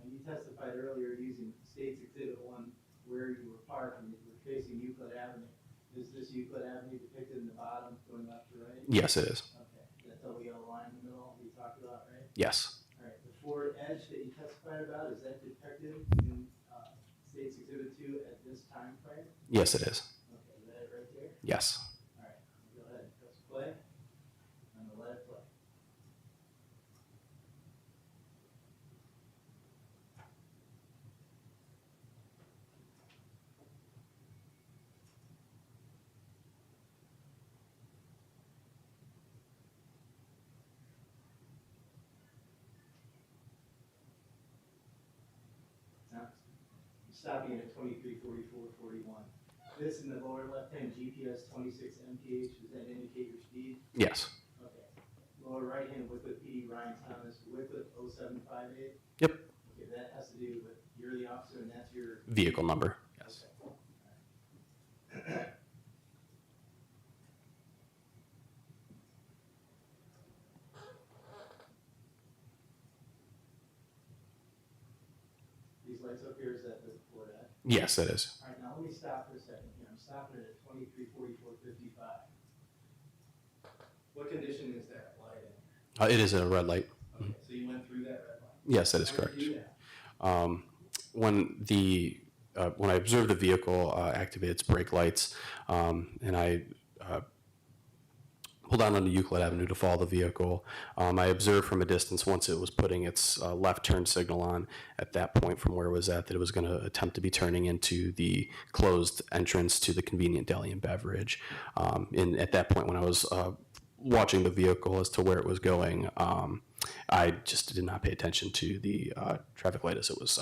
and you testified earlier using State's Exhibit 1 where you were parked and you were facing Euclid Avenue. Is this Euclid Avenue depicted in the bottom going left to right? Yes, it is. Okay, that's the yellow line in the middle we talked about, right? Yes. All right, the Ford Edge that you testified about, is that depicted in State's Exhibit 2 at this time frame? Yes, it is. Okay, is that it right there? Yes. All right, go ahead and press play. I'm gonna let it play. Now, I'm stopping at 23, 44, 41. This in the lower left-hand GPS 26 mph, does that indicate your speed? Yes. Okay. Lower right-hand Wycliffe PD Ryan Thomas, Wycliffe 0758? Yep. Okay, that has to do with, you're the officer and that's your? Vehicle number. Yes. Okay. All right. These lights up here, is that the Ford Edge? Yes, it is. All right, now let me stop for a second here. I'm stopping it at 23, 44, 55. What condition is that light in? It is a red light. Okay, so you went through that red light? Yes, that is How did correct. you do that? When I observed the vehicle activate its brake lights, and I pulled down onto Euclid Avenue to follow the vehicle, I observed from a distance once it was putting its left turn signal on at that point from where it was at that it was going to attempt to be turning into the closed entrance to the convenient deli and beverage. And at that point when I was watching the vehicle as to where it was going, I just did not pay attention to the traffic light as it was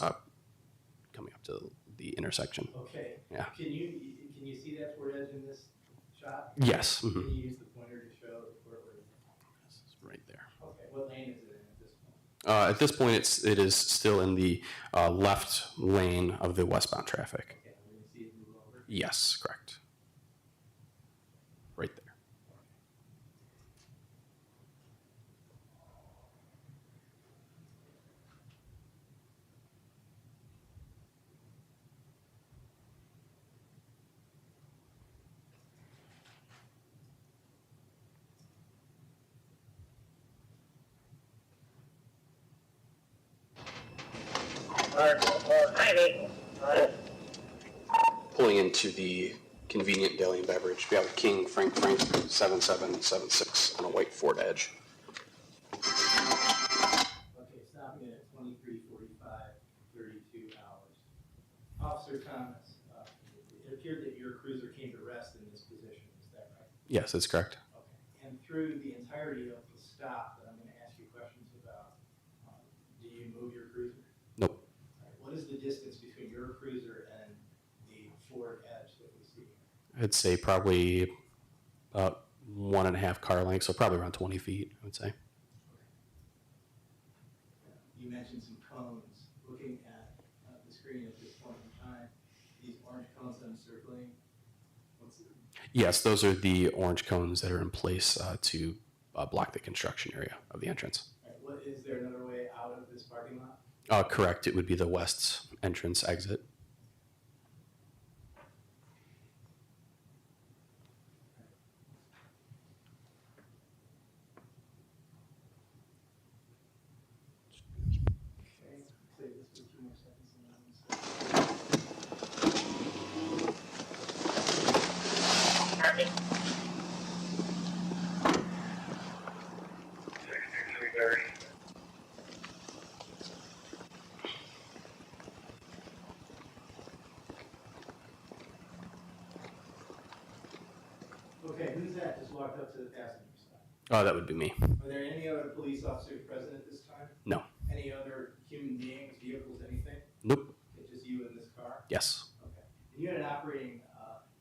coming up to the intersection. Okay. Yeah. Can you see that Ford Edge in this shot? Yes. Can Mhm. you use the pointer to show where it is? This is right there. Okay, what lane is it in at this point? At this point, it is still in the left lane of the westbound traffic. Okay, we're gonna see it move over. Yes, correct. Right there. Pulling into the convenient daily beverage. We have King Frank 7776 on a white Ford Edge. Okay, stopping at 23:45:32 hours. Officer Thomas, it appeared that your cruiser came to rest in this position, is that right? Yes, that's correct. Okay, and through the entirety of the stop that I'm gonna ask you questions about, do you move your cruiser? Nope. All right, what is the distance between your cruiser and the Ford Edge that we see? I'd say probably about 1.5 car lengths, so probably around 20 feet, I would say. You mentioned some cones. Looking at the screen at this point in time, these orange cones that I'm circling, Yes, those are the orange cones that are in place to block the construction area of the entrance. what, is there another way out of this parking lot? Correct. It would be the west entrance exit. Okay, save this for 2 more seconds and then Okay, who's that just walked up to the passenger side? That would be me. Are there any other police officers present at this time? No. Any other human beings, vehicles, anything? Nope. It's just you in this car? Yes. Okay. And you had an operating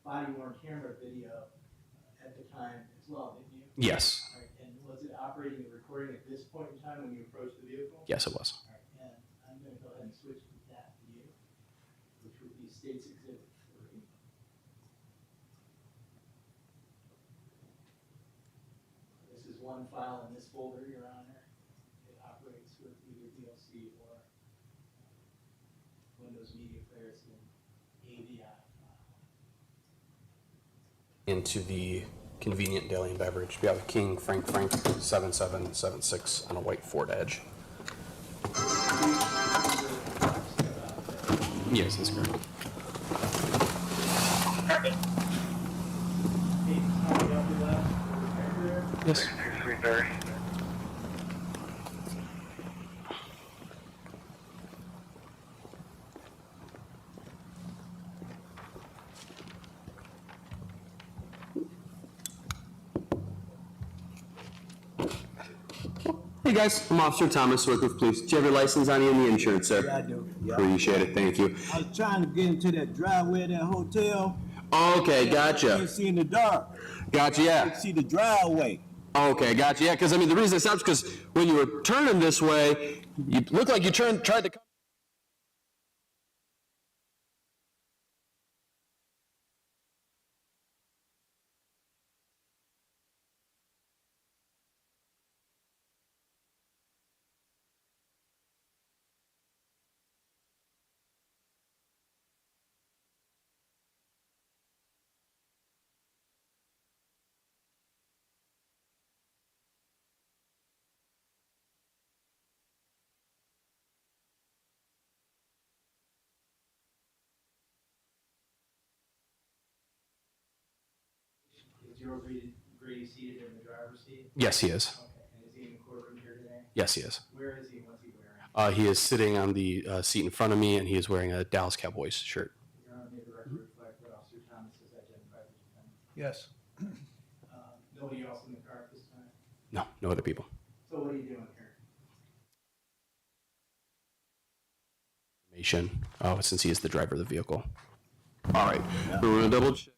body-worn camera video at the time as well, didn't you? Yes. All right. And was it operating and recording at this point in time when you approached the vehicle? Yes, it was. All right. And I'm going to go ahead and switch to that view, which would be State's Exhibit 3. This is one file in this folder, Your Honor. It operates with either VLC or Windows Media Player. It's an AVI file. Into the convenient daily and beverage. We have King Frank 7776 on a white Ford Edge. Yes, that's correct. Yes. Hey guys, I'm Officer Thomas, Wickliffe Police. Do you have your license on you and the insurance, sir? Yeah, I do. Yeah. Appreciate it, thank you. I was trying to get into that driveway of that hotel. Okay, I gotcha. can't see in the dark. Gotcha, I yeah. can see the driveway. Okay, gotcha, yeah, because I mean, the reason I stopped is because when you were turning this way, you looked like you tried to come. Is Joe Grady seated in the driver's seat? Yes, he is. Okay, and is he in the courtroom here today? Yes, he is. Where is he and what's he wearing? He is sitting on the seat in front of me, and he is wearing a Dallas Cowboys shirt. Your Honor, may the record reflect that Officer Thomas has identified the defendant. Yes. Nobody else in the car at this time? No, no other people. So what are you doing here? Information, since he is the driver of the vehicle. All right, we're gonna double check.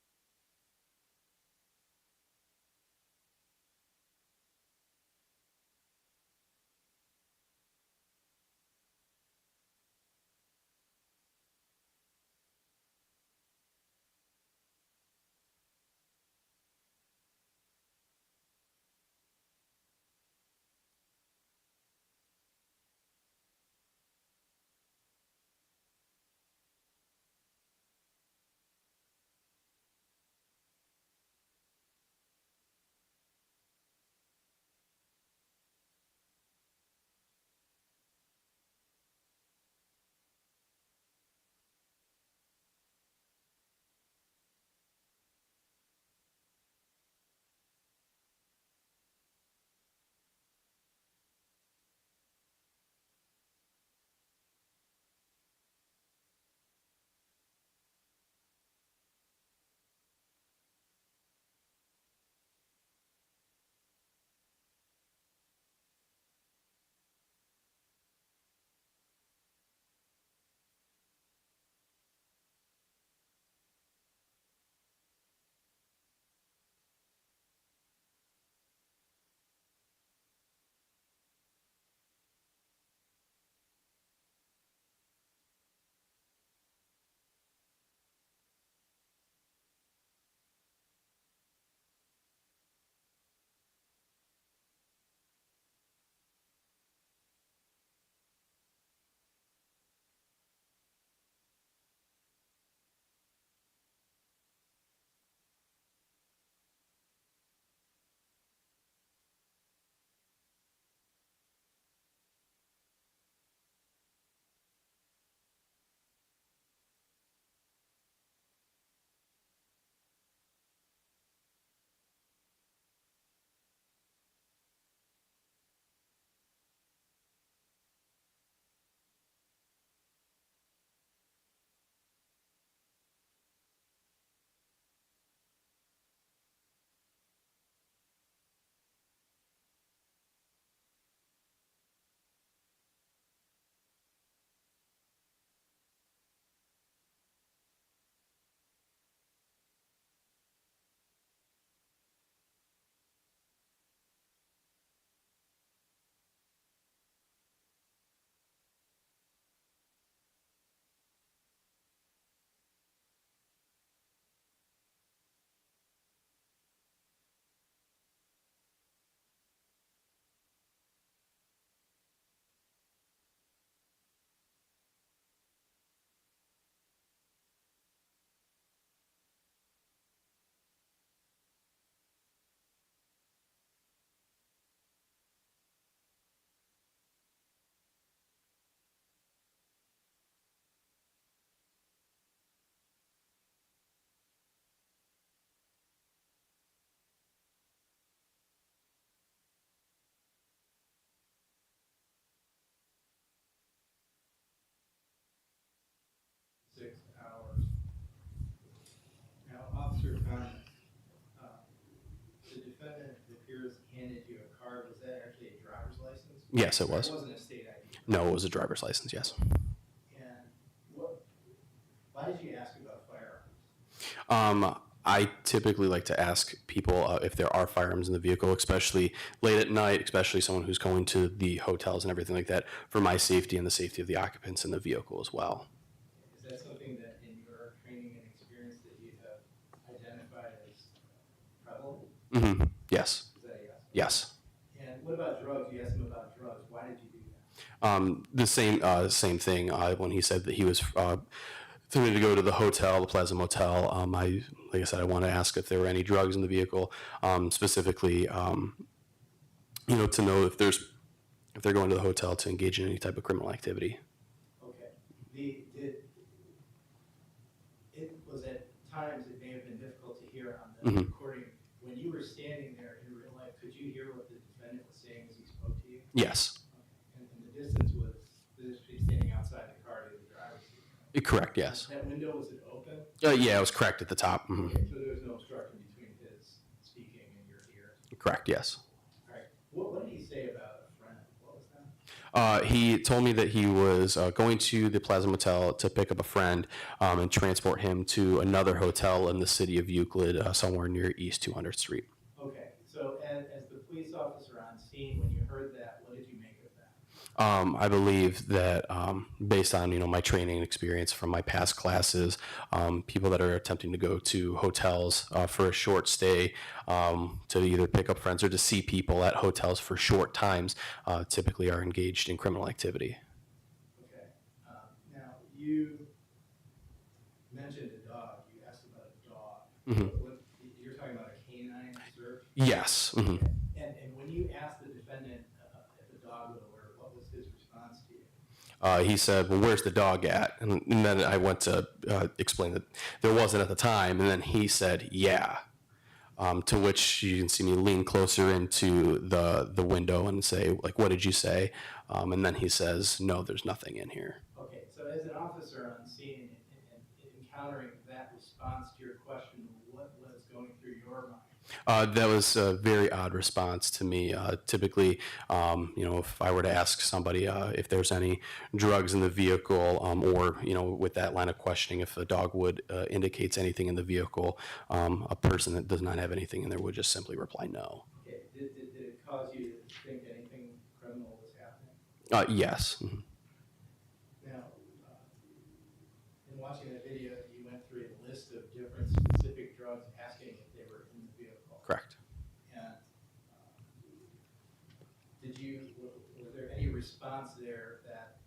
Yes, it was. It wasn't a state ID. No, it was a driver's license, yes. And why did you ask about firearms? I typically like to ask people if there are firearms in the vehicle, especially late at night, especially someone who's going to the hotels and everything like that, for my safety and the safety of the occupants in the vehicle as well. Is that something that in your training and experience that you have identified as prevalent? Mm-hmm. Yes. Is that a yes? Yes. And what about drugs? You asked him about drugs. Why did you do that? The same thing when he said that he was telling me to go to the hotel, the Plaza Motel. Like I said, I want to ask if there were any drugs in the vehicle, specifically, to know if they're going to the hotel to engage in any type of criminal activity. Okay. It was at times it may have been difficult to hear on the recording. When you were standing there in real life, could you hear what the defendant was saying as he spoke to you? Yes. Okay. And the distance was standing outside the car to the driver's seat. Correct. Yes. That window, was it open? Yeah, it was cracked at the top. Mm-hmm. Okay, so there was no obstruction between his speaking and your ear. Correct. Yes. All right. What did he say about a friend? What was that? He told me that he was going to the Plaza Motel to pick up a friend and transport him to another hotel in the city of Euclid, somewhere near East 200th Street. Okay. So as the police officer on scene, when you heard that, what did you make of that? I believe that based on my training and experience from my past classes, people that are attempting to go to hotels for a short stay to either pick up friends or to see people at hotels for short times typically are engaged in criminal activity. Okay. Now, you mentioned a dog. You asked about a dog. Mm-hmm. You're talking about a canine search? Yes. Mm-hmm. And when you asked the defendant if the dog would alert, what was his response to you? He said, well, where's the dog at? And then I went to explain that there wasn't at the time. And then he said, yeah. To which you can see me lean closer into the window and say, like, what did you say? And then he says, no, there's nothing in here. Okay, so as an officer on scene and encountering that response to your question, what was going through your mind? That was a very odd response to me. Typically, if I were to ask somebody if there's any drugs in the vehicle, or with that line of questioning, if the dog would indicates anything in the vehicle, a person that does not have anything in there would just simply reply no. Okay, did it cause you to think anything criminal was happening? Yes. Mm-hmm. Now, in watching that video, you went through a list of different specific drugs, asking if they were in the vehicle. Correct. And was there any response there that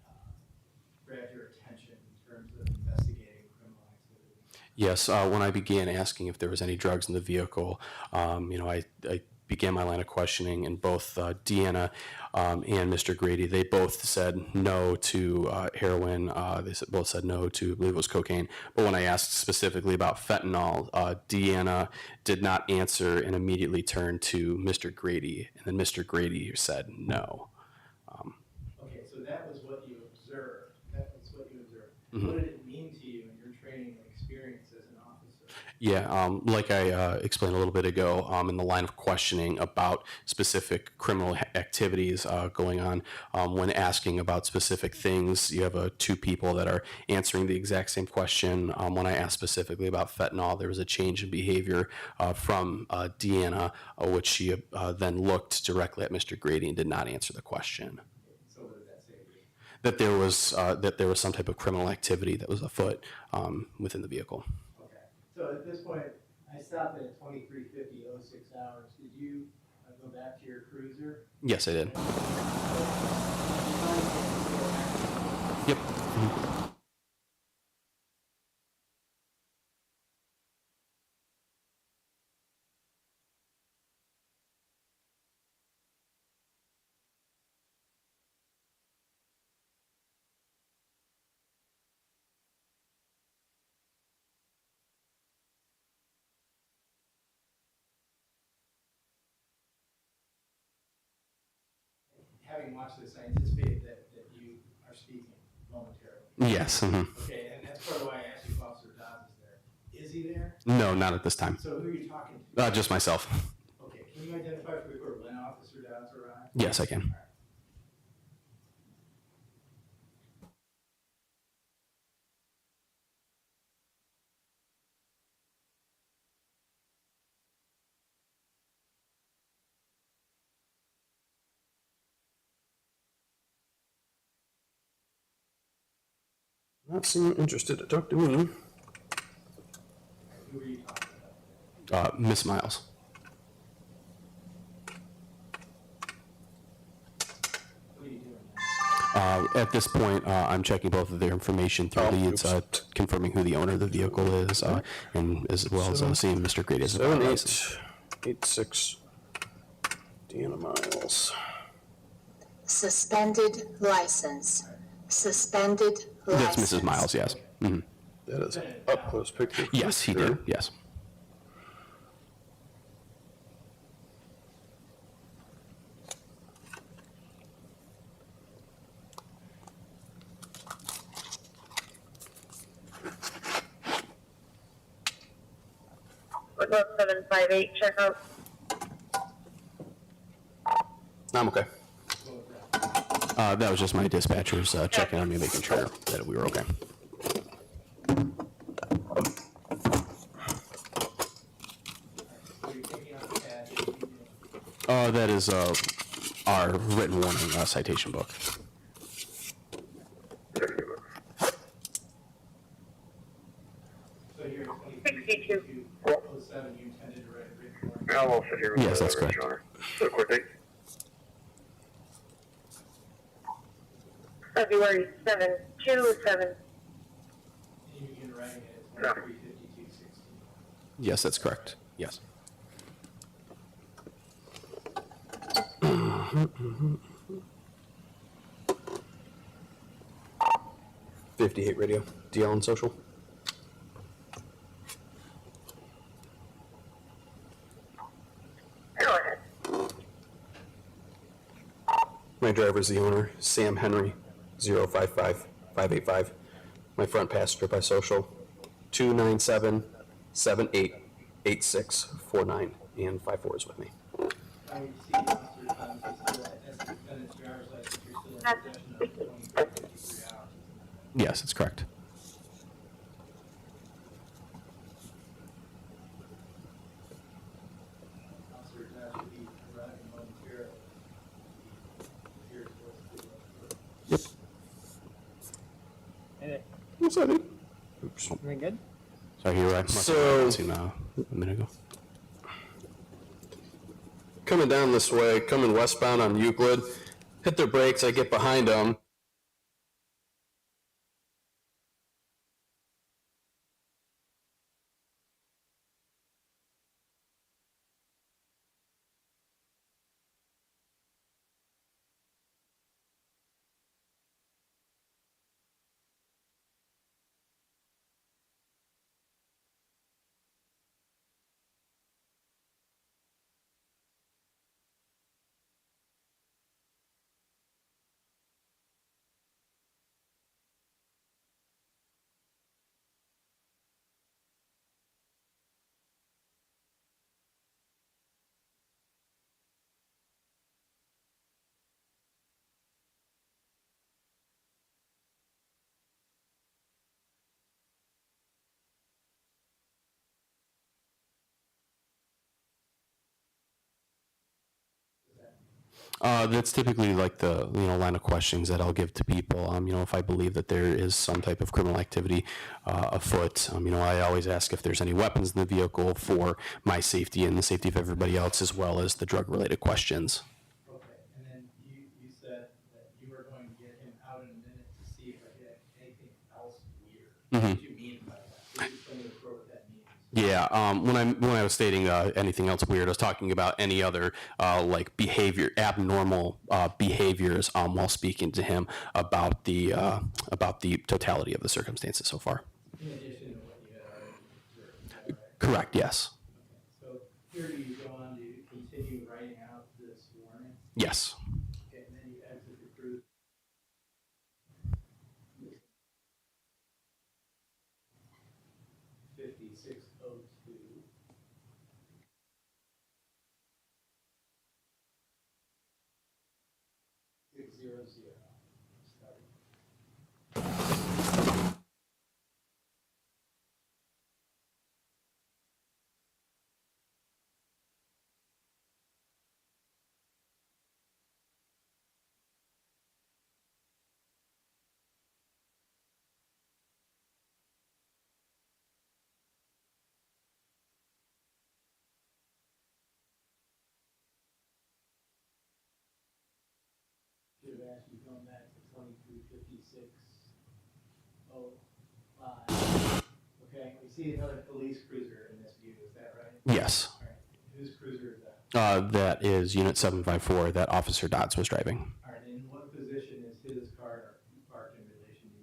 grabbed your attention in terms of investigating criminal activity? Yes. When I began asking if there was any drugs in the vehicle, I began my line of questioning, and both Deanna and Mr. Grady, they both said no to heroin. They both said no to, I believe it was cocaine. But when I asked specifically about fentanyl, Deanna did not answer and immediately turned to Mr. Grady, and then Mr. Grady said no. Okay, so that was what you observed. Mm-hmm. What did it mean to you in your training and experience as an officer? Yeah, like I explained a little bit ago, in the line of questioning about specific criminal activities going on, when asking about specific things, you have two people that are answering the exact same question. When I asked specifically about fentanyl, there was a change in behavior from Deanna, which she then looked directly at Mr. Grady and did not answer the question. So what did that say to you? That there was some type of criminal activity that was afoot within the vehicle. So at this point, I stopped at 23:50, 06 hours. Did you go back to your cruiser? Yes, I did. Yep. Mm-hmm. Having watched this, I anticipate that you are speaking momentarily. Yes. Mm-hmm. Okay, and that's part of why I asked you if Officer Dodds is there. Is he there? No, not at this time. So who are you talking to? Just myself. Okay, can you identify for the court when Officer Dodds arrived? Yes, I can. Not seem interested to talk to me. Who are you talking about? Miss Miles. What are you doing now? At this point, I'm checking both of their information through leads, confirming who the owner of the vehicle is, and as well as seeing Mr. Grady's license. 7886 Deanna Miles. Suspended license. Suspended license. That's Mrs. Miles, yes. Mhm. That is up close picture. Yes, he did, yes. What about 758 checkout? I'm okay. That was just my dispatchers checking on me, making sure that we were okay. That is our written warning citation book. So here, 2207, you intended to write a written warning? I'll also hear with Yes, that's Your correct. Honor. So quick date. February 7/2/7. You begin writing it at No. 23:52:16. Yes, that's correct, yes. 58 radio. DL and social. Go ahead. My driver is the owner, Sam Henry, 055585. My front passenger by social, 297-788649, and 54 is with me. I would see Officer Thomas, you still, as the defendant's driver's license, you're still in possession of 23:53 hours. Yes, that's correct. Officer Thomas should be arriving momentarily. Here's what's the, What's that? Oops. Everything good? Sorry, you're right. So- A minute ago. Coming down this way, coming westbound on Euclid, hit their brakes, I get behind them. That's typically like the line of questions that I'll give to people. If I believe that there is some type of criminal activity afoot, I always ask if there's any weapons in the vehicle for my safety and the safety of everybody else, as well as the drug-related questions. okay, and then you said that you were going to get him out in a minute to see if I did anything else weird. What Mhm. did you mean by that? Can you explain to the court what that means? Yeah, when I was stating anything else weird, I was talking about any other like abnormal behaviors while speaking to him about the totality of the circumstances so far. In addition to what you had already observed, is that right? Correct. Yes. So here you go on to continue writing out this warning, Yes. okay, and then you exit the cruise. $56.02. $600. 5605. Okay, we see another police cruiser in this view, is that right? Yes. All right, whose cruiser is that? That is Unit 754 that Officer Dodds was driving. All right, in what position is his car parked in relation to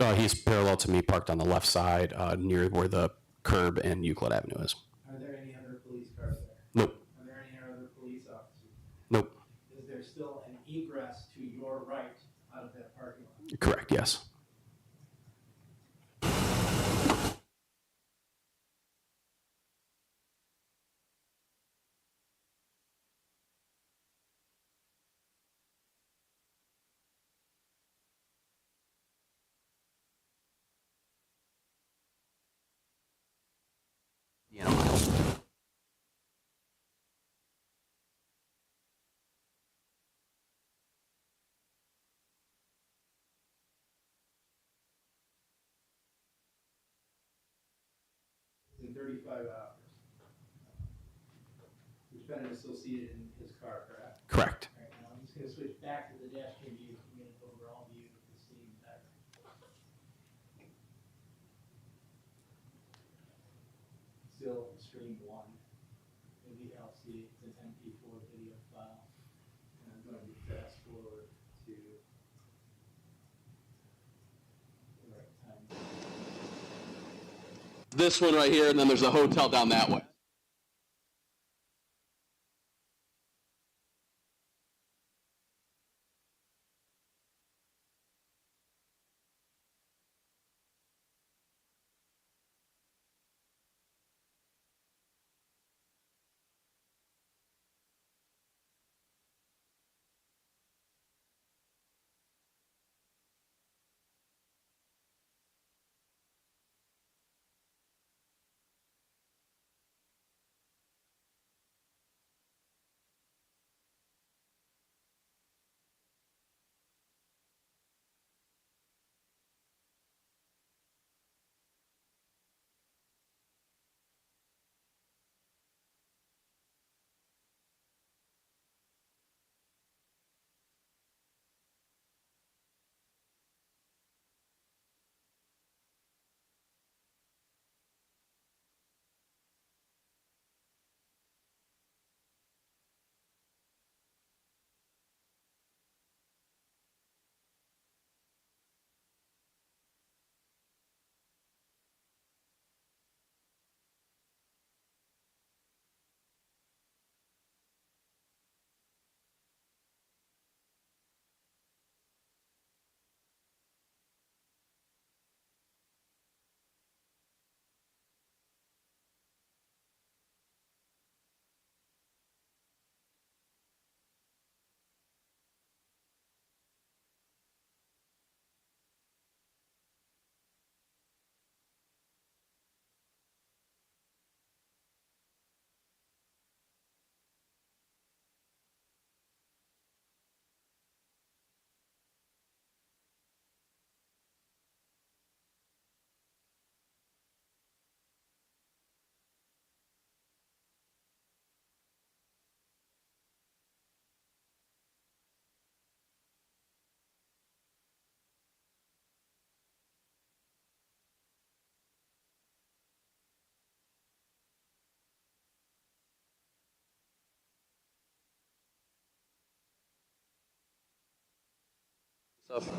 yours? He's parallel to me, parked on the left side, near where the curb and Euclid Avenue is. Are there any other police cars there? Nope. Are there any other police officers? Nope. Is there still an egress to your right out of that parking lot? Correct, yes. In 35 hours. There's been an associated in his car, correct? Correct. All right, now I'm just gonna switch back to the dash cam view to get an overall view of the scene better. Still stream one in the LC, it's an MP4 video file. And I'm going to fast forward to the right time. This one right here, and then there's a hotel down that way.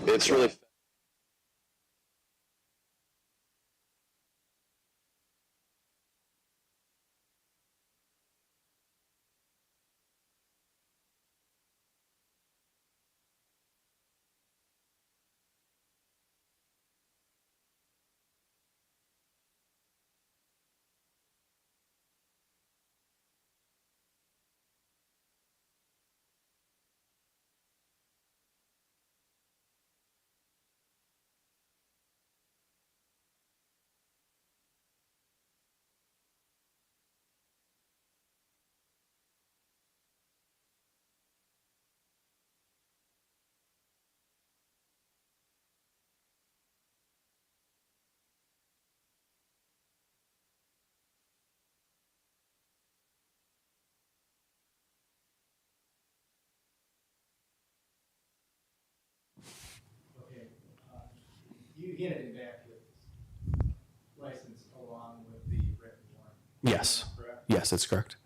It's really began it back with license along with the written warrant. Yes. Correct? Yes, that's correct.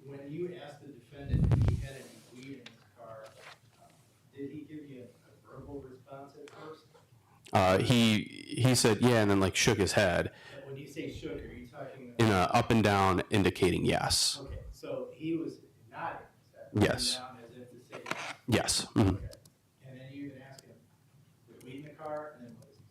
When you asked the defendant if he had any weed in his car, did he give you a verbal response at first? He said yeah, and then like shook his head When you say shook, are you talking in a up and down, indicating yes. Okay, so he was nodding his Yes. head, up and down as if to say Yes. Mhm. Okay. And then you even ask him, "With weed in the car?" And then what does he say?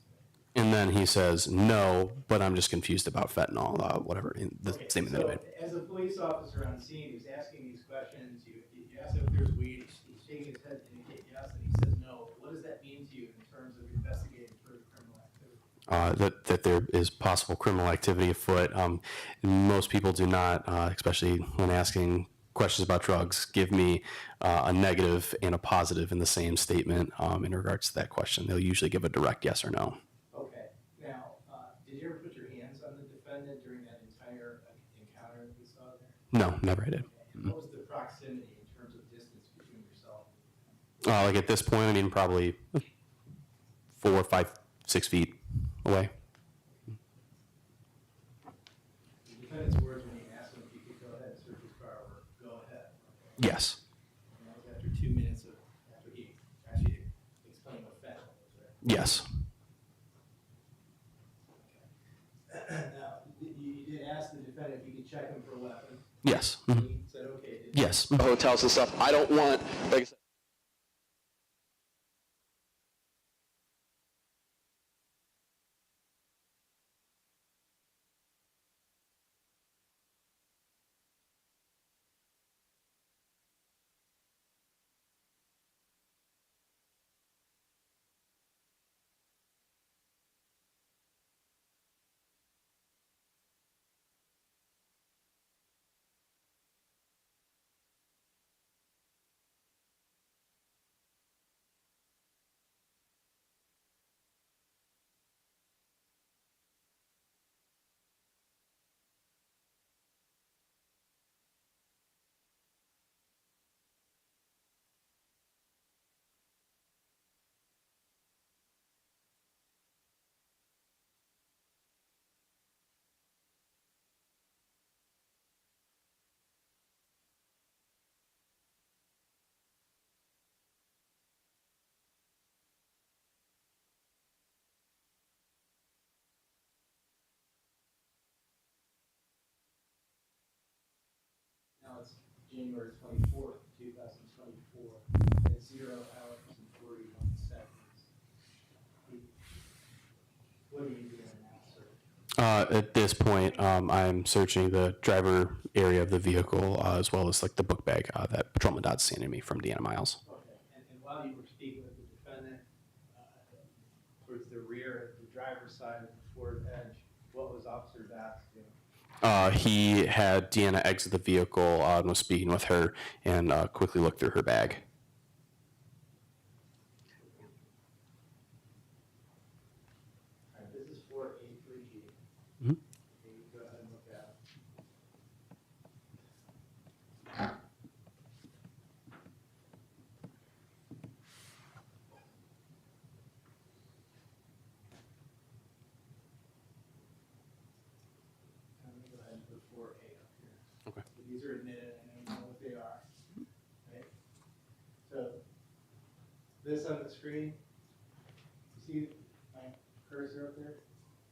And then he says no, but I'm just confused about fentanyl, whatever in the Okay, statement that he made. as a police officer on scene, who's asking these questions, you ask him if there's weed, he's shaking his head to indicate yes, and he says no. What does that mean to you in terms of investigating further criminal activity? That there is possible criminal activity afoot. Most people do not, especially when asking questions about drugs, give me a negative and a positive in the same statement in regards to that question. They'll usually give a direct yes or no. Okay, now, did you ever put your hands on the defendant during that entire encounter that we saw there? No, never I did. And what was the proximity in terms of distance between yourself? Like at this point, I mean, probably 4, 5, 6 feet away. The defendant's words when you asked him if he could go ahead and search his car were, "Go ahead." Yes. And that was after 2 minutes after he actually explained what fentanyl was, right? Yes. Now, you did ask the defendant if you could check him for a weapon. Yes. Mhm. He said, okay. Did you? Yes. Hotels and stuff. I don't want, like I said, Now it's January 24th, 2024, at 0 hours and 41 seconds. What are you doing now, sir? At this point, I'm searching the driver area of the vehicle as well as like the book bag that Patrolman Dodd's handed me from Deanna Miles. Okay, and while you were speaking with the defendant, towards the rear, the driver's side of the Ford Edge, what was Officer Dodd doing? He had Deanna exit the vehicle and was speaking with her and quickly looked through her bag. All right, this is 483G. Mhm. Okay, you go ahead and look at it. Let me go ahead and put 4A up here. Okay. So these are admitted, I know you know what they are. Right? So, this on the screen, you see my cursor up there?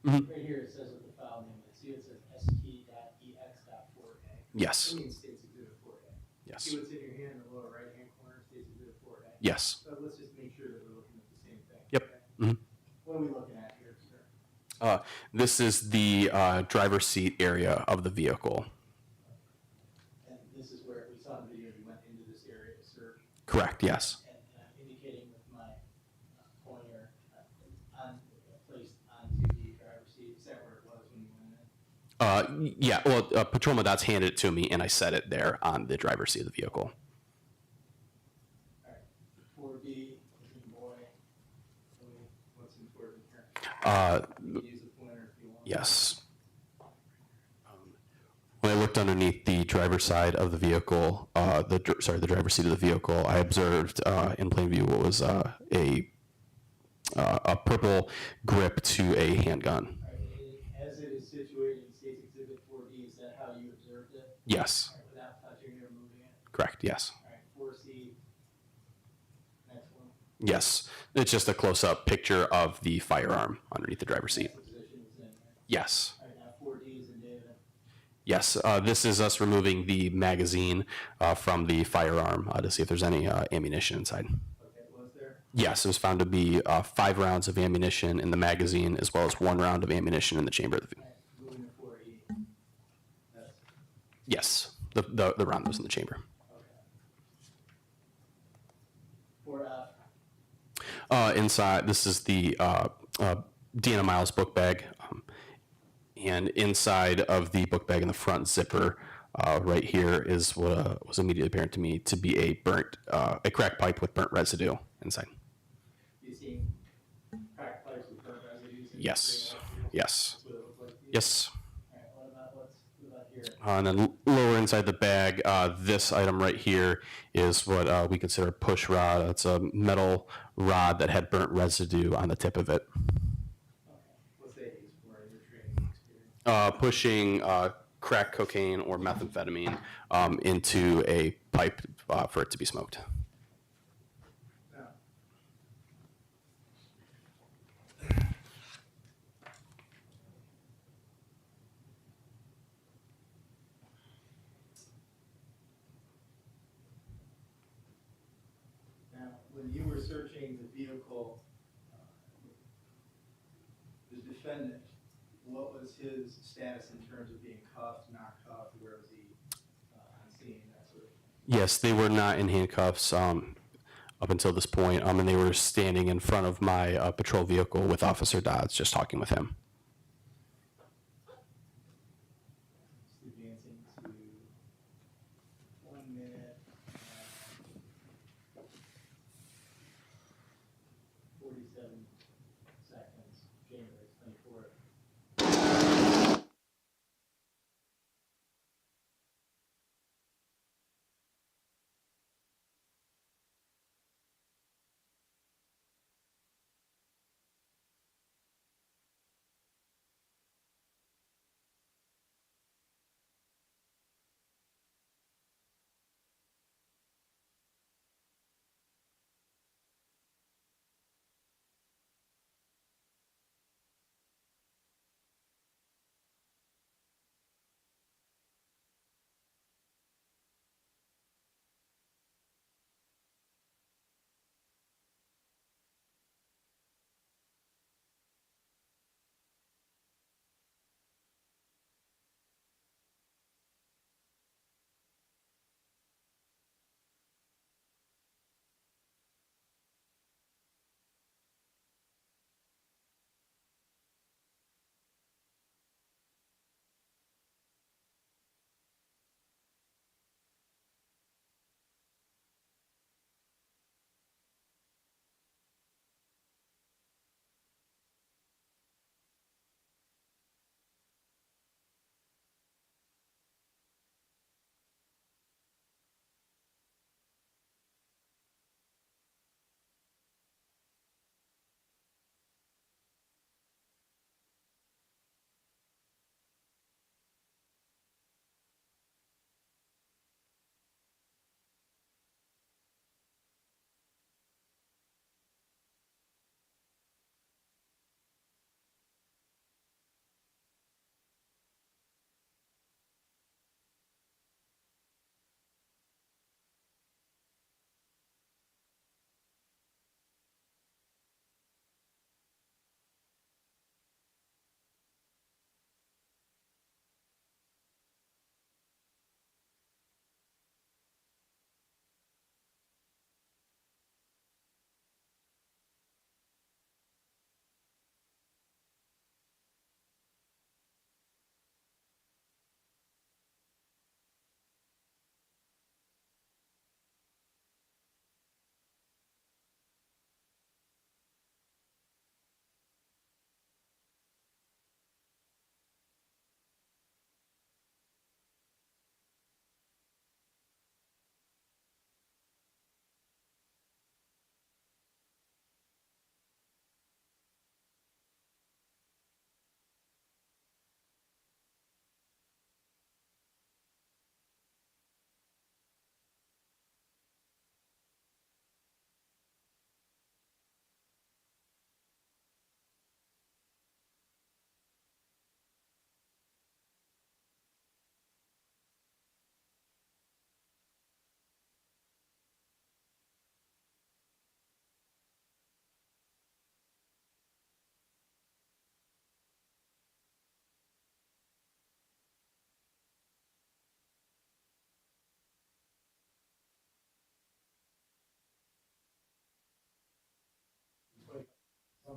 Mhm. Right here, it says what the file name is. See, it says st.ex.4a. Yes. That means states exhibit 4a. Yes. See what's in your hand in the lower right-hand corner, states exhibit 4a? Yes. So let's just make sure that we're looking at the same thing. Yep. okay? Mhm. What are we looking at here, sir? This is the driver's seat area of the vehicle. And this is where we saw in the video, you went into this area to search. Correct, yes. And I'm indicating with my pointer placed onto the driver's seat. Is that where it was when you went in? Yeah, well, Patrolman Dodd's handed it to me and I set it there on the driver's seat of the vehicle. All right. 4B, boy. What's important here? You can use a pointer if you want. Yes. When I looked underneath the driver's side of the vehicle, the driver's seat of the vehicle, I observed in plain view what was a a purple grip to a handgun. As it is situated in State's Exhibit 4D, is that how you observed it? Yes. All right, without touching it or moving it? Correct, yes. All right, 4C, next one. Yes, it's just a close-up picture of the firearm underneath the driver's seat. That's the position it's in, right? Yes. All right, now 4D is in David. Yes, this is us removing the magazine from the firearm to see if there's any ammunition inside. Okay, was there? Yes, it was found to be 5 rounds of ammunition in the magazine as well as 1 round of ammunition in the chamber. All right, moving to 4E. That's, Yes, the round that was in the chamber. okay. 4F. Inside, this is the Deanna Miles book bag. And inside of the book bag in the front zipper, right here is what was immediately apparent to me to be a crack pipe with burnt residue inside. You see crack pipes with burnt residues? in Yes, the yes, That's what it looked like to you? yes. All right, what about here? And then lower inside the bag, this item right here is what we consider a push rod. It's a metal rod that had burnt residue on the tip of it. Okay, what's that used for in your training experience? Pushing crack cocaine or methamphetamine into a pipe for it to be smoked. Now, Now, when you were searching the vehicle, the defendant, what was his status in terms of being cuffed, not cuffed, where was he on scene, that sort of thing? Yes, they were not in handcuffs up until this point, and they were standing in front of my patrol vehicle with Officer Dodds, just talking with him. Just advancing to 1 minute, 47 seconds, January 24th.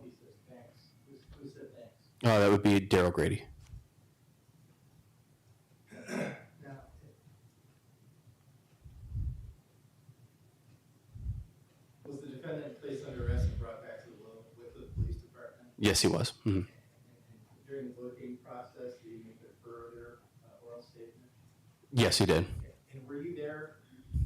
he says thanks. Who said thanks? That would be Daryl Grady. Now, was the defendant placed under arrest and brought back to the police department? Yes, he was. Mhm. During the booking process, did he make a further oral statement? Yes, he did. And were you there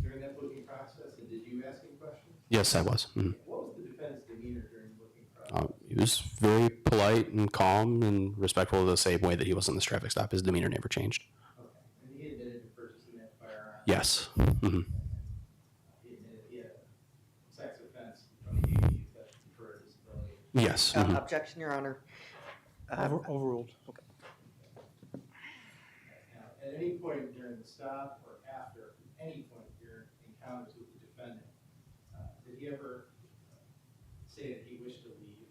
during that booking process, and did you ask him questions? Yes, I was. Mhm. What was the defendant's demeanor during the booking process? He was very polite and calm and respectful the same way that he was in this traffic stop. His demeanor never changed. Okay, and he admitted to purchasing that firearm? Yes. Mhm. He admitted he had a sex offense from the age that deferred disability? Yes. Mhm. Objection, Your Honor. Overruled. Now, at any point during the stop or after, any point during encounters with the defendant, did he ever say that he wished to leave?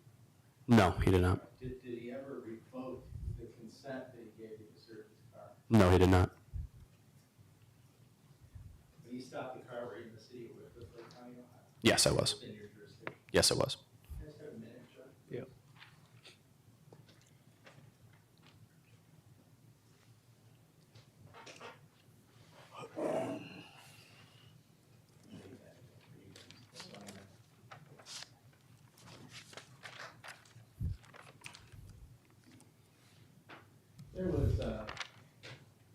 No, he did not. Did he ever revoke the consent that he gave you to search his car? No, he did not. When you stopped the car, were you in the city of Wickliffe, Lake County, Ohio? Yes, I was. Within your jurisdiction? Yes, I was. Can I just have a minute, Judge? Yep. There was,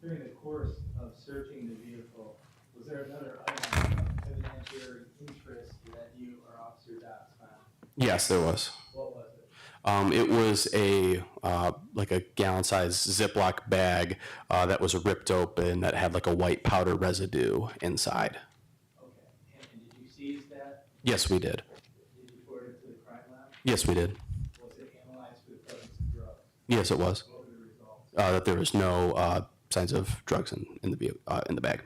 during the course of searching the vehicle, was there another item of evidentiary interest that you or Officer Dobbs found? Yes, there was. What was it? It was a like a gallon-sized Ziploc bag that was ripped open that had like a white powder residue inside. Okay, and did you seize that? Yes, we did. Did you report it to the crime lab? Yes, we did. Was it analyzed for the presence of drugs? Yes, it was. What were the results? That there was no signs of drugs in the bag.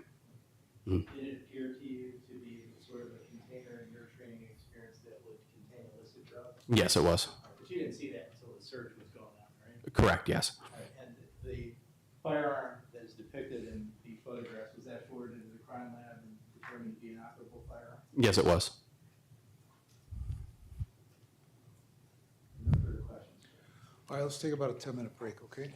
Mhm. Did it appear to you to be sort of a container in your training experience that would contain illicit drugs? Yes, it was. But you didn't see that until the search was going on, right? Correct. Yes. All right, and the firearm that is depicted in the photographs, was that forwarded to the crime lab and determined to be an operable firearm? Yes, it was. No further questions. All right, let's take about a 10-minute break, okay?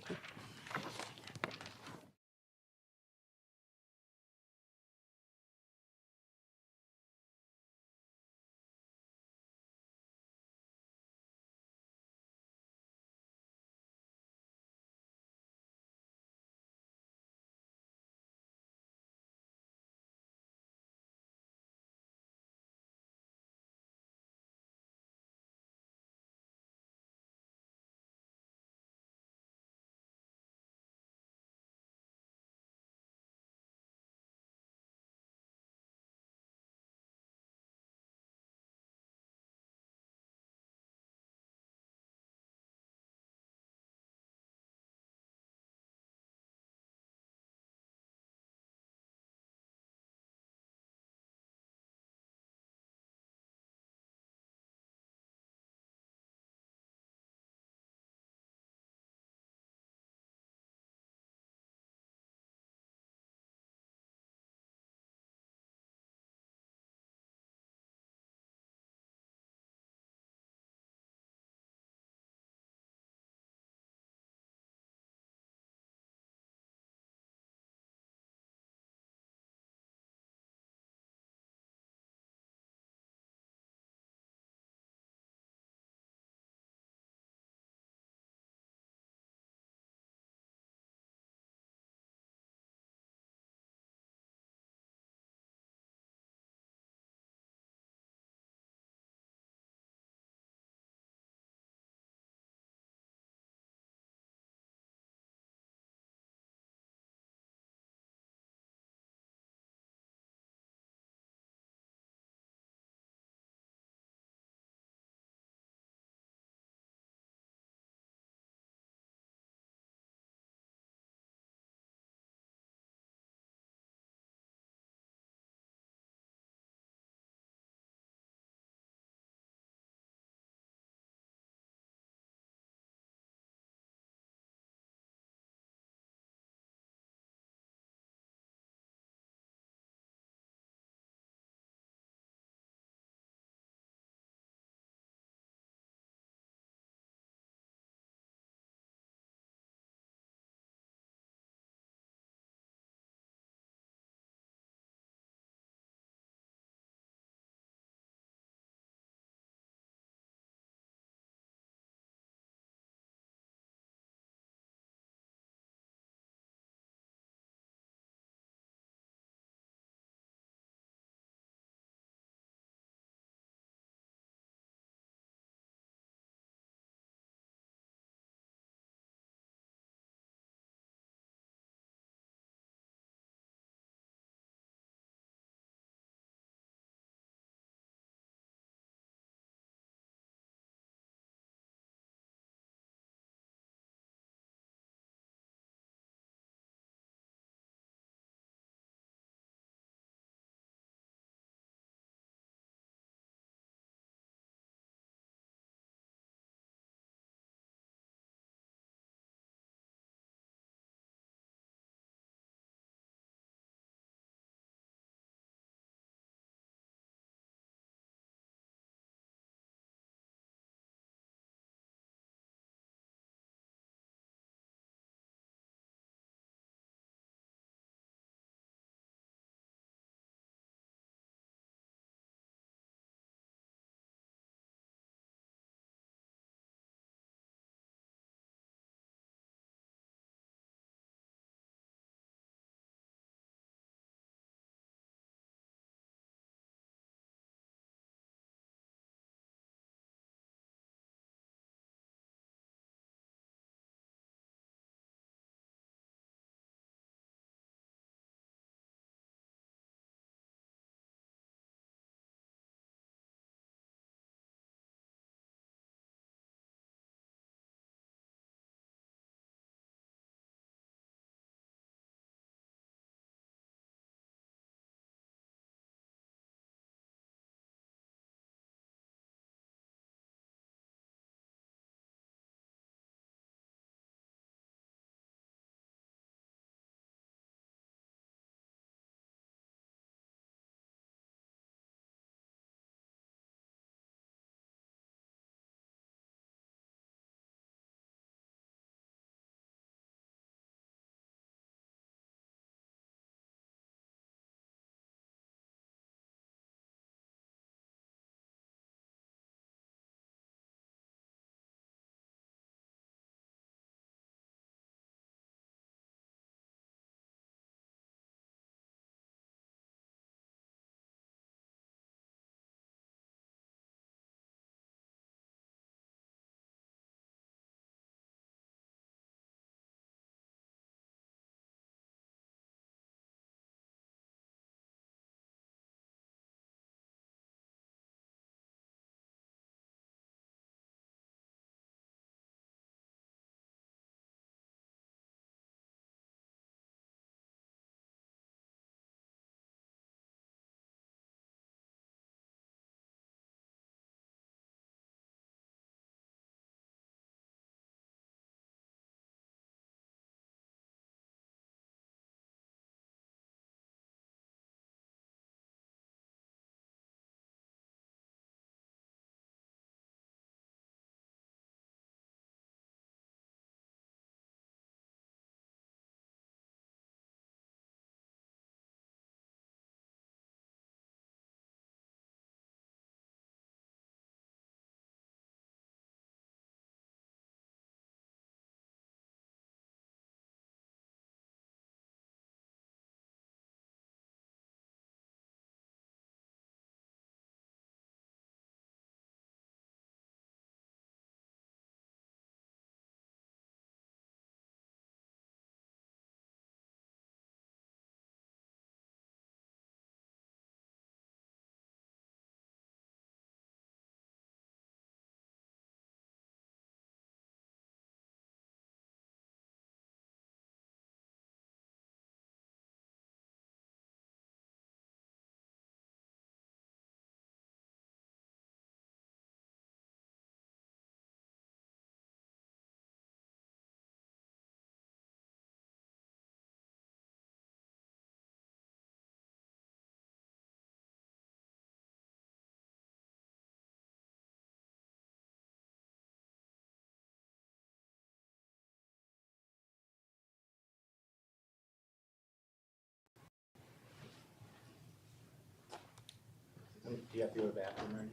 to have afternoon.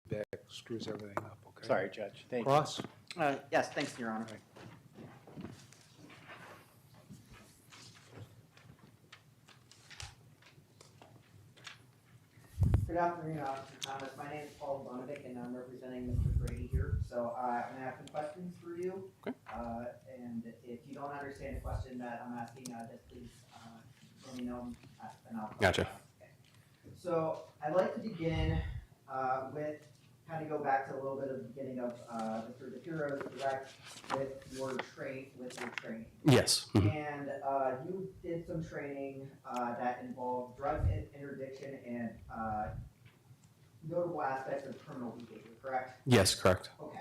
Back screws everything up, okay? Sorry, Judge. Thank you. Ross? Yes, thanks, Your Honor. Good afternoon, Officer Thomas. My name is Paul Bonovic, and I'm representing Mr. Grady here. So I'm going to have some questions for you. Okay. And if you don't understand the question that I'm asking, just please let me know, and I'll. Gotcha. Okay. So I'd like to begin with kind of go back to a little bit of the beginning of Mr. DePiro's direct with your training. Yes. Mhm. And you did some training that involved drug interdiction and notable aspects of criminal behavior, correct? Yes, correct. Okay.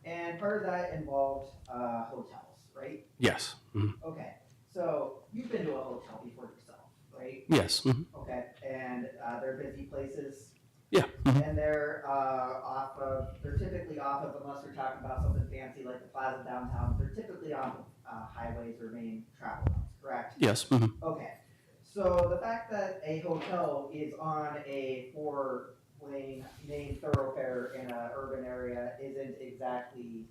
And part of that involved hotels, right? Yes. Mhm. Okay. So you've been to a hotel before yourself, right? Yes. Mhm. Okay. And they're busy places. Yeah. Mhm. And they're they're typically off of, unless we're talking about something fancy like the Plaza downtown, they're typically off of highways or main travel routes, correct? Yes. Mhm. Okay. So the fact that a hotel is on a four-lane main thoroughfare in an urban area isn't exactly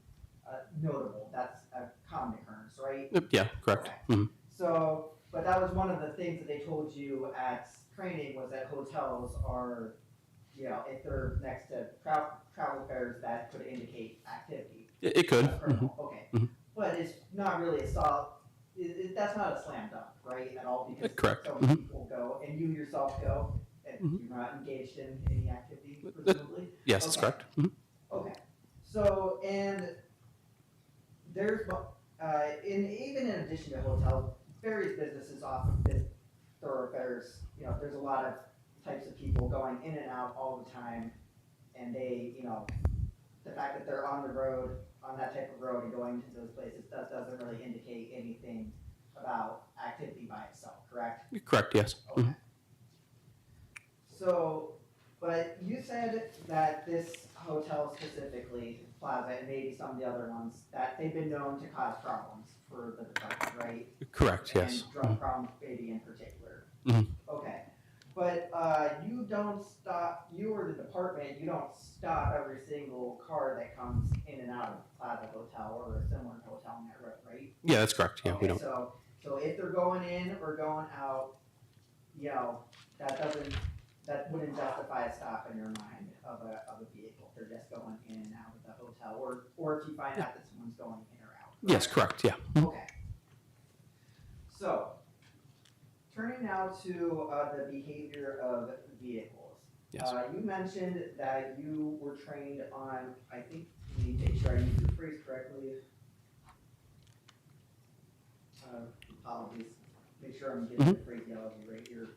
notable. That's a common occurrence, right? Yeah, correct. Mhm. So, but that was one of the things that they told you at training was that hotels are, you know, if they're next to travel fairs, that could indicate activity. It could. Criminal. Mhm. Okay. Mhm. But it's not really a solid, that's not a slam dunk, right, at all? Because Correct. so many Mhm. people go, and you yourself go, and Mhm. you're not engaged in any activity, presumably? Yes, that's Okay. correct. Mhm. Okay, so, and there's, even in addition to hotels, various businesses often visit thoroughfares, you know, there's a lot of types of people going in and out all the time, and they, you know, the fact that they're on the road, on that type of road and going to those places, that doesn't really indicate anything about activity by itself, correct? Correct. Yes. Mhm. So, but you said that this hotel specifically, Plaza, and maybe some of the other ones, that they've been known to cause problems for the department, right? Correct. Yes. And drug problems, maybe in particular. Mhm. Okay, but you don't stop, you or the department, you don't stop every single car that comes in and out of Plaza Hotel or a similar hotel on that road, right? Yeah, that's correct. Yeah, we Okay, don't. so if they're going in or going out, you know, that wouldn't justify a stop in your mind of a vehicle. They're just going in and out of the hotel, or if you find out that someone's going in or out. Yes, correct. Yeah. Mhm. Okay. So, turning now to the behavior of vehicles. Yes. You mentioned that you were trained on, I think, let me make sure I use the phrase correctly. Apologies, make sure I'm getting the phraseology right here.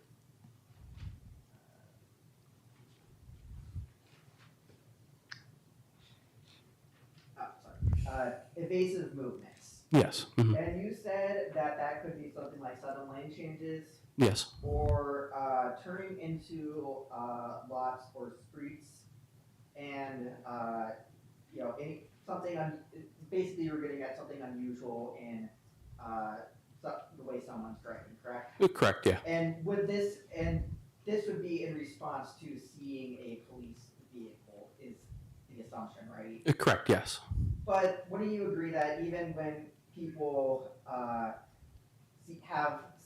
Evasive movements. Yes. Mhm. And you said that that could be something like sudden lane changes. Yes. Or turning into lots or streets, and you know, basically you're getting at something unusual in the way someone's driving, correct? Correct. Yeah. And this would be in response to seeing a police vehicle, is the assumption, right? Correct. Yes. But wouldn't you agree that even when people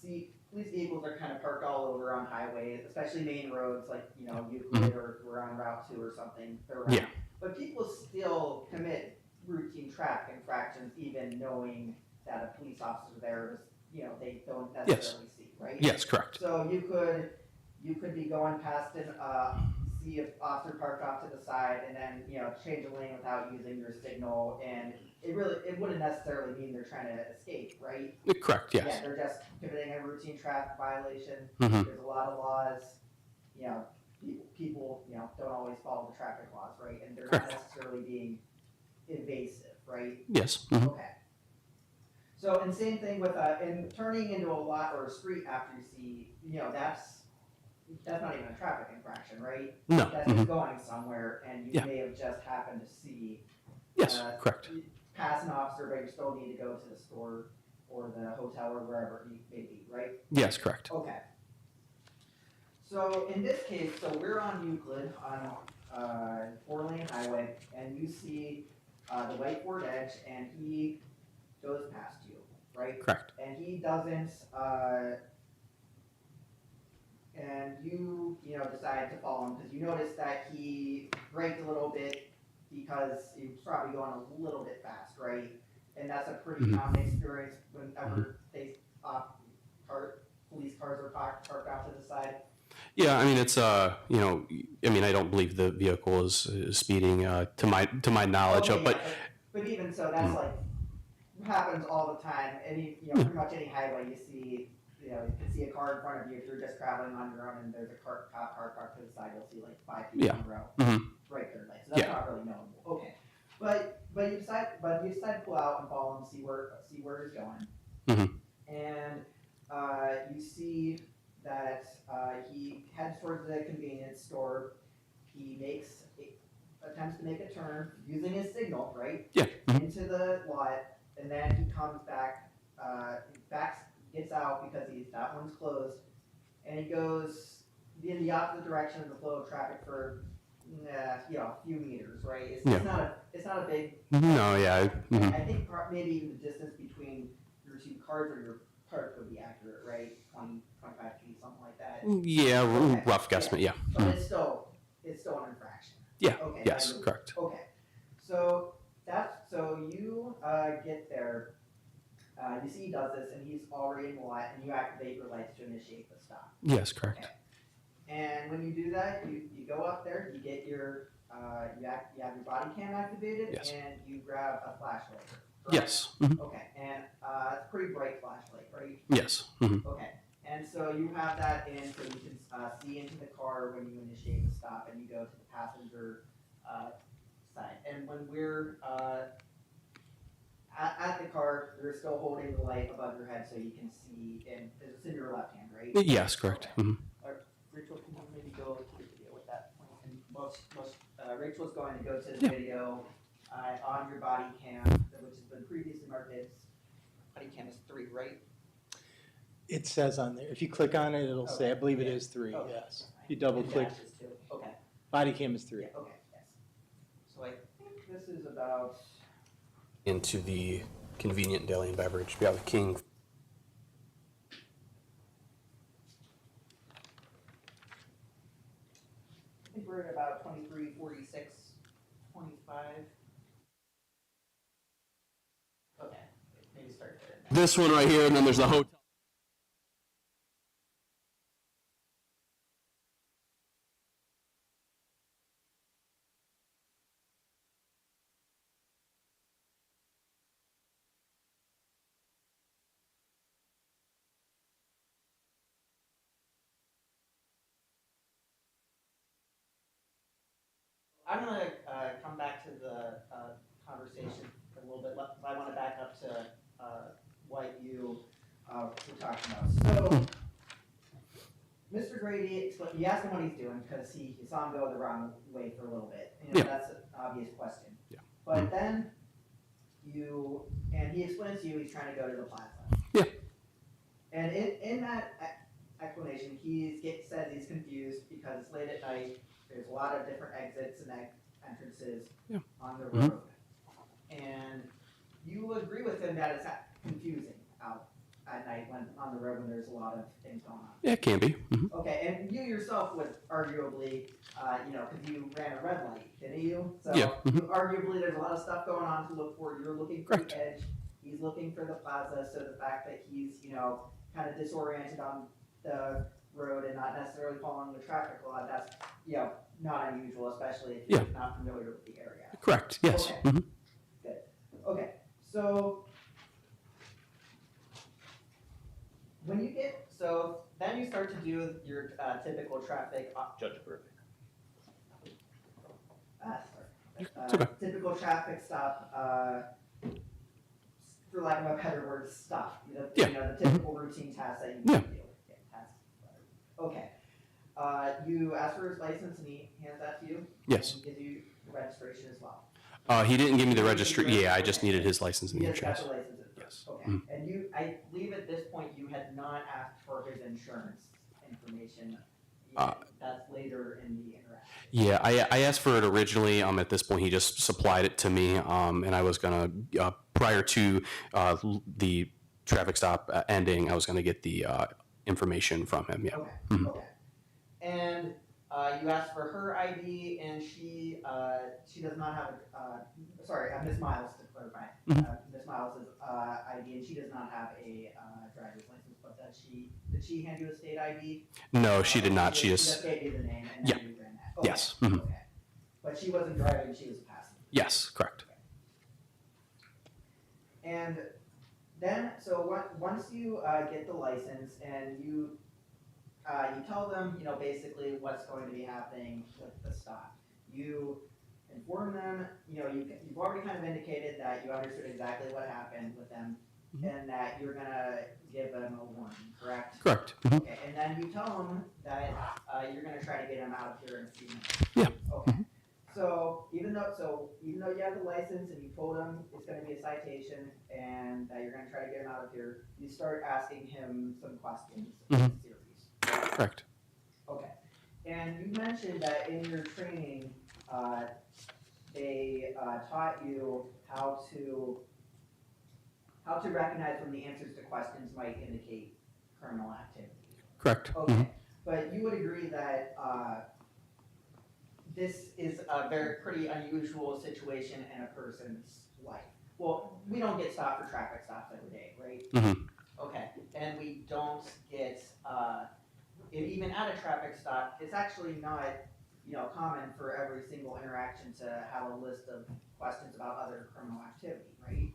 see police vehicles are kind of parked all over on highways, especially main roads like, you know, Euclid or we're on Route 2 or something, they're around. Yeah. But people still commit routine traffic infractions even knowing that a police officer there is, you know, they don't necessarily see, right? Yes, correct. So you could be going past and see an officer parked off to the side and then, you know, change a lane without using your signal, and it wouldn't necessarily mean they're trying to escape, right? Correct. Yes. Yeah, they're just committing a routine traffic violation. Mhm. There's a lot of laws, you know, people, you know, don't always follow the traffic laws, right? And they're not necessarily being invasive, right? Yes. Mhm. Okay. So, and same thing with, in turning into a lot or a street after you see, you know, that's not even a traffic infraction, right? No. That's Mhm. just going somewhere, and you Yeah. may have just happened to see Yes, correct. You pass an officer, but you still need to go to the store or the hotel or wherever it may be, right? Yes, correct. Okay. So in this case, so we're on Euclid on 4-lane highway, and you see the white Ford Edge, and he goes past you, right? Correct. And he doesn't, and you decide to follow him because you notice that he braked a little bit because he was probably going a little bit fast, right? And that's a pretty common experience whenever police cars are parked out to the side. Yeah, I mean, it's, I don't believe the vehicle is speeding, to my knowledge, Okay, but. yeah, but even so, that's like, happens all the time. Pretty much any highway you see, you can see a car in front of you if you're just traveling on your own and there's a car parked to the side, you'll see like 5 people in a row. Right there, so that's not really knowable. Okay. But you decide to pull out and follow him, see where he's going. And you see that he heads towards the convenience store. He attempts to make a turn using his signal, right? Yeah. Into the lot, and then he comes back, gets out because that one's closed, and he goes in the opposite direction of the flow of traffic for a few meters, right? It's not a big. No, yeah. I think maybe even the distance between your two cars or your car could be accurate, right? 20, 25 feet, something like that. Yeah, Okay. rough guesstimate, yeah. But it's still an infraction. Yeah, Okay. yes, correct. Okay. So you get there. You see he does this, and he's already in the lot, and you activate your lights to initiate the stop. Yes, correct. Okay. And when you do that, you go up there, you get your you have your body cam activated, Yes. and you grab a flashlight. Correct? Yes. Okay, and it's a pretty bright flashlight, right? Yes. Okay, and so you have that in, so you can see into the car when you initiate the stop, and you go to the passenger side. And when we're at the car, you're still holding the light above your head, so you can see, and it's in your left hand, right? Yes, correct. Rachel, can you maybe go to the video with that point? And Rachel's going to go to the video on your body cam, which has been previously marked as body cam is 3, right? It says on there, if you click on it, it'll say, I believe it is 3, yes. You double click, Dash is 2. Okay. body cam is 3. Okay. Yes. So I think this is about. Into the convenient deli and beverage. Yeah, the King. I think we're at about 23, 46, 25. Okay, maybe start there. This one right here, and then there's the hotel. I'm gonna come back to the conversation a little bit. I want to back up to what you were talking about. So, Mr. Grady, you asked him what he's doing because you saw him go the wrong way for a little bit. That's an obvious question. Yeah. But then he explains to you he's trying to go to the plaza. Yeah. And in that explanation, says he's confused because it's late at night. There's a lot of different exits and entrances on the road. And you agree with him that it's confusing out at night when on the road when there's a lot of things going on. Yeah, it can be. Okay, and you yourself would arguably, because you ran a red light, didn't you? So Yeah. arguably there's a lot of stuff going on to look for. You're looking for the edge. He's looking for the plaza. So the fact that he's, kind of disoriented on the road and not necessarily following the traffic law, that's, not unusual, especially if you're not familiar with the area. Correct, yes. Okay. Good. Okay, so then you start to do your typical traffic. Judge Burke. Sorry. Typical traffic stop, for lack of a better word, stop. The typical routine tasks that you do. Okay. You ask for his license and he hands that to you? Yes. And gives you the registration as well. He didn't give me the registry. Yeah, I just needed his license and the You just got insurance. the license at first, okay. Mm. And you, I believe at this point you had not asked for his insurance information. That's later in the interaction. Yeah, I asked for it originally. At this point, he just supplied it to me, and I was gonna prior to the traffic stop ending, I was gonna get the information from him. Yeah. Okay, Mhm. okay. And you asked for her ID, and she does not have sorry, Miss Miles to clarify. Miss Miles' ID, and she does not have a driver's license. But did she hand you a state ID? No, she did not. She just just. gave you the name, and Yeah. then you ran that. Okay, Yes. Mhm. Okay. But she wasn't driving; she was a passenger. Yes, correct. And then, so once you get the license and you tell them, basically what's going to be happening with the stop. You inform them, you've already kind of indicated that you understood exactly what happened with them and that you're gonna give them a warning, correct? Correct. Mhm. Okay, and then you tell them that you're gonna try to get them out of here in a few minutes. Yeah. Okay. So even though you have the license and you told him it's going to be a citation and that you're going to try to get him out of here, you start asking him some questions in the series. Correct. Okay. And you mentioned that in your training, they taught you how to recognize when the answers to questions might indicate criminal activity. Correct. Okay. Mhm. But you would agree that this is a pretty unusual situation in a person's life. Well, we don't get stopped for traffic stops every day, right? Mhm. Okay, and we don't get, even at a traffic stop, it's actually not, common for every single interaction to have a list of questions about other criminal activity, right?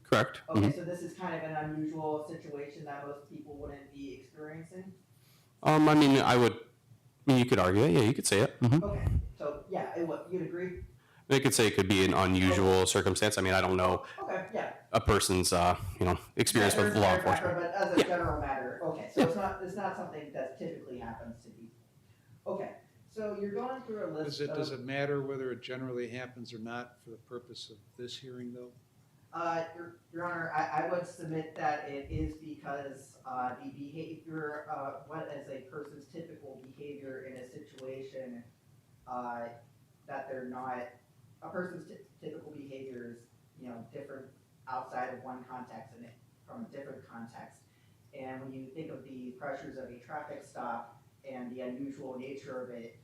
Correct. Okay, Mhm. so this is kind of an unusual situation that most people wouldn't be experiencing? I mean, you could argue it. Yeah, you could say it. Mhm. Okay, so, yeah, you'd agree? They could say it could be an unusual circumstance. I mean, I don't know Okay, yeah. a person's, experience with law enforcement. But as a general matter, okay, so it's not something that typically happens to people. Okay, so you're going through a list Does of. it matter whether it generally happens or not for the purpose of this hearing, though? Your Honor, I would submit that it is because the behavior, what is a person's typical behavior in a situation that they're not, a person's typical behavior is, different outside of one context and from a different context. And when you think of the pressures of a traffic stop and the unusual nature of it,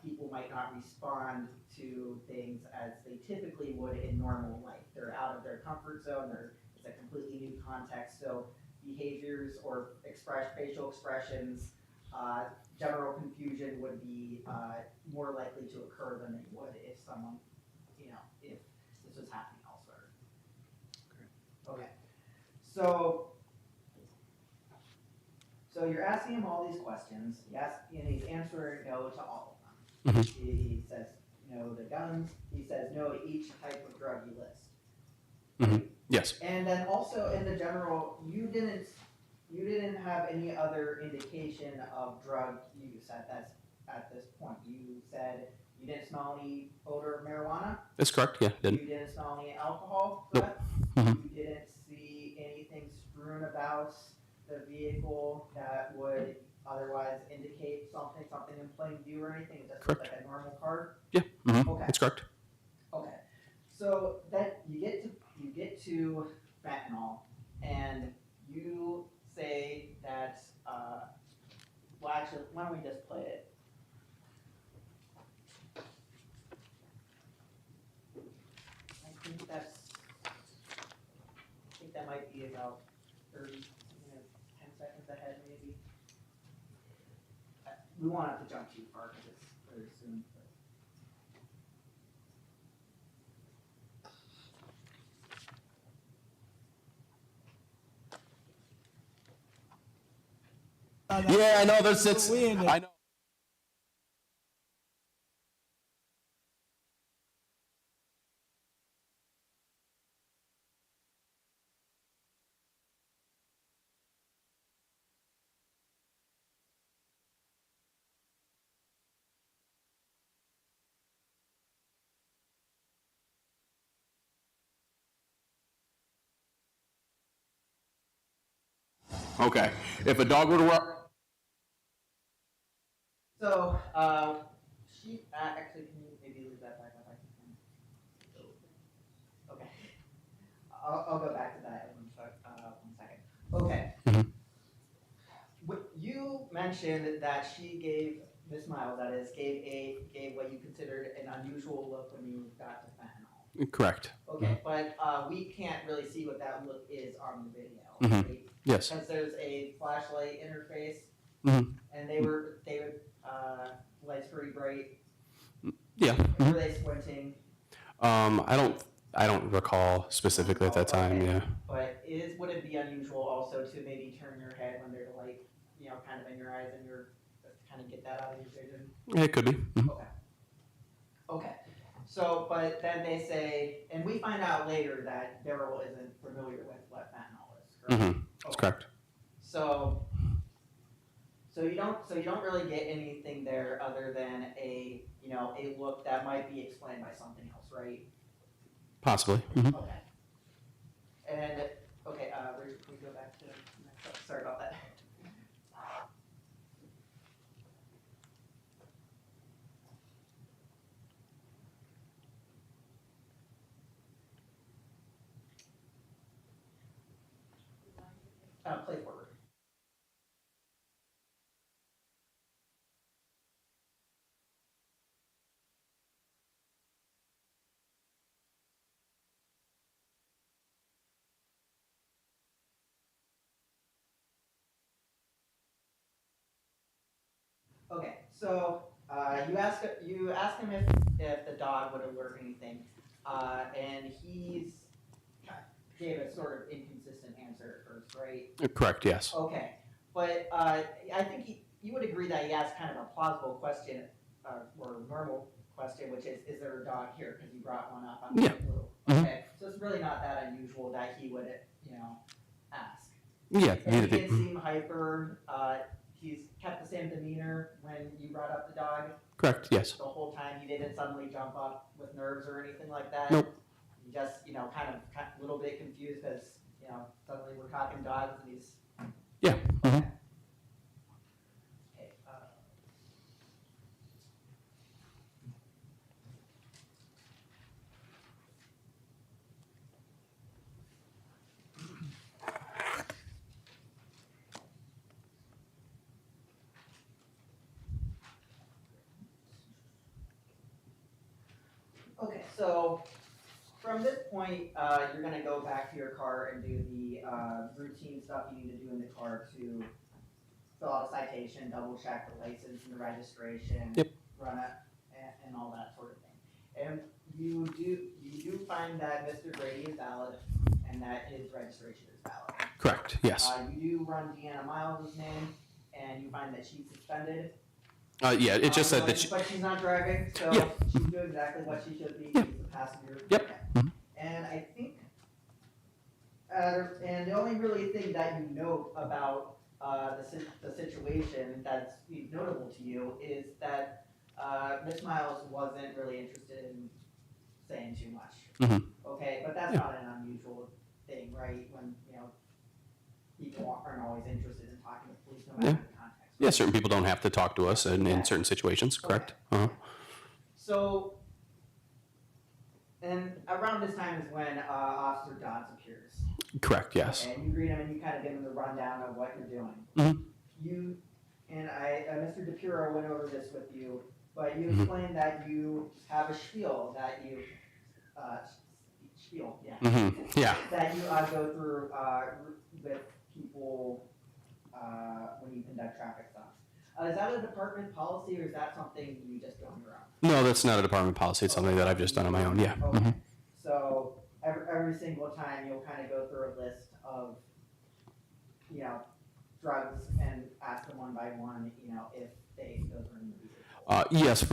people might not respond to things as they typically would in normal life. They're out of their comfort zone, it's a completely new context, so behaviors or facial expressions, general confusion would be more likely to occur than they would if someone, if this was happening elsewhere. Okay, so you're asking him all these questions, and he's answering no to all of them. He says no to guns, he says no to each type of drug you list. Yes. And then also in the general, you didn't have any other indication of drug use at this point. You said you didn't smell any odor of marijuana? That's correct. Yeah, You didn't. didn't smell any alcohol? Nope. Correct? Mhm. You didn't see anything strewn about the vehicle that would otherwise indicate something in plain view or anything? It just looked like a normal car? Yeah. Mhm. Okay. That's correct. Okay, so that you get to fentanyl, and you say that. Well, actually, why don't we just play it? I think that might be about 30, 10 seconds ahead, maybe. We won't have to jump too far because it's very soon. Yeah, I know. I know. Okay. If a dog were to So, she, actually, can you maybe leave that back up? Okay. I'll go back to that in 1 second. Okay. You mentioned that she gave, Miss Miles, that is, gave what you considered an unusual look when you got to fentanyl. Correct. Okay, but we can't really see what that look is on the video. Mhm. Right? Yes. Because there's a flashlight interface, Mhm. and they would lights pretty bright. Yeah. Were they squinting? I don't recall specifically at that time. Okay. Yeah. But would it be unusual also to maybe turn your head when there's a light, kind of in your eyes and you're just kind of get that out of your vision? It could be. Mhm. Okay. Okay. So, but then they say, and we find out later that Beryl isn't familiar with what fentanyl is, correct? That's correct. So you don't really get anything there other than a look that might be explained by something else, right? Possibly. Mhm. Okay. And okay, Rachel, can we go back to the next one? Sorry about that. Play forward. Okay, so you ask him if the dog would alert anything, and he's gave a sort of inconsistent answer at first, right? Correct. Yes. Okay, but I think you would agree that he asked kind of a plausible question, or normal question, which is there a dog here? Because you brought one up on the blue. Okay, so it's really not that unusual that he would, ask. Yeah. And he didn't seem hyper. He's kept the same demeanor when you brought up the dog. Correct. Yes. The whole time he didn't suddenly jump up with nerves or anything like that. Nope. He just, kind of a little bit confused because, suddenly we're talking dogs and he's. Yeah. Mhm. Okay. Okay, so from this point, you're gonna go back to your car and do the routine stuff you need to do in the car to fill out a citation, double check the license and the registration, run it, and all that sort of thing. And you do find that Mr. Grady is valid and that his registration is valid. Correct. Yes. You do run Deanna Miles' name, and you find that she's suspended. Yeah. It just said that. But she's not driving, so Yeah. she's doing exactly what she should be. She's a passenger. Yep. Okay. And I think, and the only really thing that you note about the situation that's notable to you is that Miss Miles wasn't really interested in saying too much. Mhm. Okay, but that's not an unusual thing, right? When people aren't always interested in talking to police, no matter the context. Yeah. Certain people don't have to talk to us in certain situations. Correct. Uh-huh. So, and around this time is when Officer Dodds appears. Correct. Yes. Okay, and you greet him and you kind of give him the rundown of what you're doing. Mhm. You and Mr. DePuro went over this with you, but you Mhm. explained that you have a spiel that you yeah. Mhm. Yeah. That you go through with people when you conduct traffic stops. Is that a department policy or is that something you just do on your own? No, that's not a department policy. It's something that I've just done on my own. Yeah. Okay. Mhm. So every single time you'll kind of go through a list of, drugs and ask them one by one, if those are in the vehicle. Yes,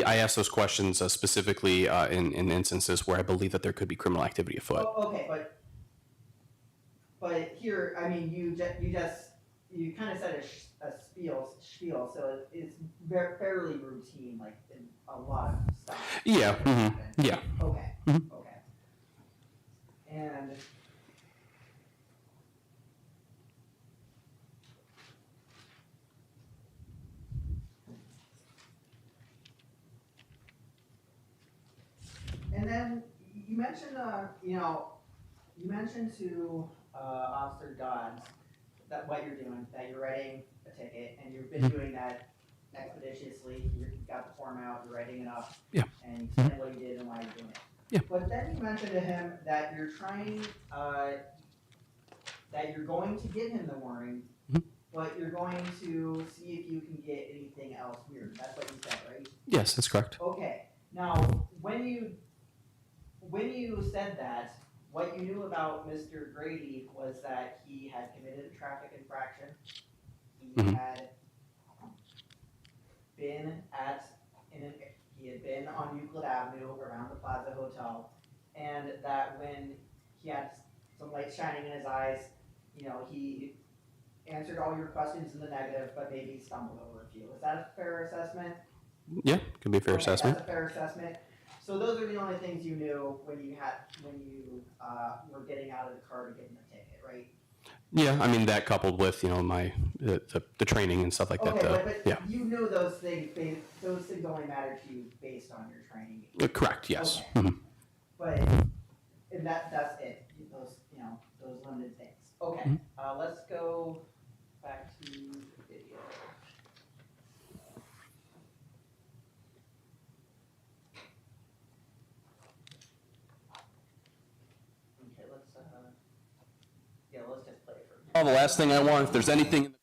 I asked those questions specifically in instances where I believe that there could be criminal activity afoot. Oh, okay, but here, I mean, you kind of said a spiel, so it's fairly routine, like in a lot of stuff. Yeah. Mhm. Yeah. Okay. Mhm. Okay. And mentioned, you mentioned to Officer Dodds that what you're doing, that you're writing a ticket, and you've been doing that expeditiously. You've got the form out, you're writing it up, Yeah. and you said what you did and why you're doing it. Yeah. But then you mentioned to him that you're trying, that you're going to give him the warning, but you're going to see if you can get anything else weird. That's what you said, right? Yes, that's correct. Okay. Now, when you said that, what you knew about Mr. Grady was that he had committed a traffic infraction. He had been he had been on Euclid Avenue around the Plaza Hotel, and that when he had some light shining in his eyes, he answered all your questions in the negative, but maybe stumbled over a few. Is that a fair assessment? Yeah, could be a fair assessment. That's a fair assessment. So those are the only things you knew when you were getting out of the car to get in the ticket, right? Yeah, I mean that coupled with my the training and stuff like that. But Yeah, you knew those things. Those things only mattered to you based on your training. correct. Yes. Okay. But and that's it. Those limited things. Okay. Let's go back to the video. Okay, let's just play it for. Oh, the last thing I want, if there's anything in the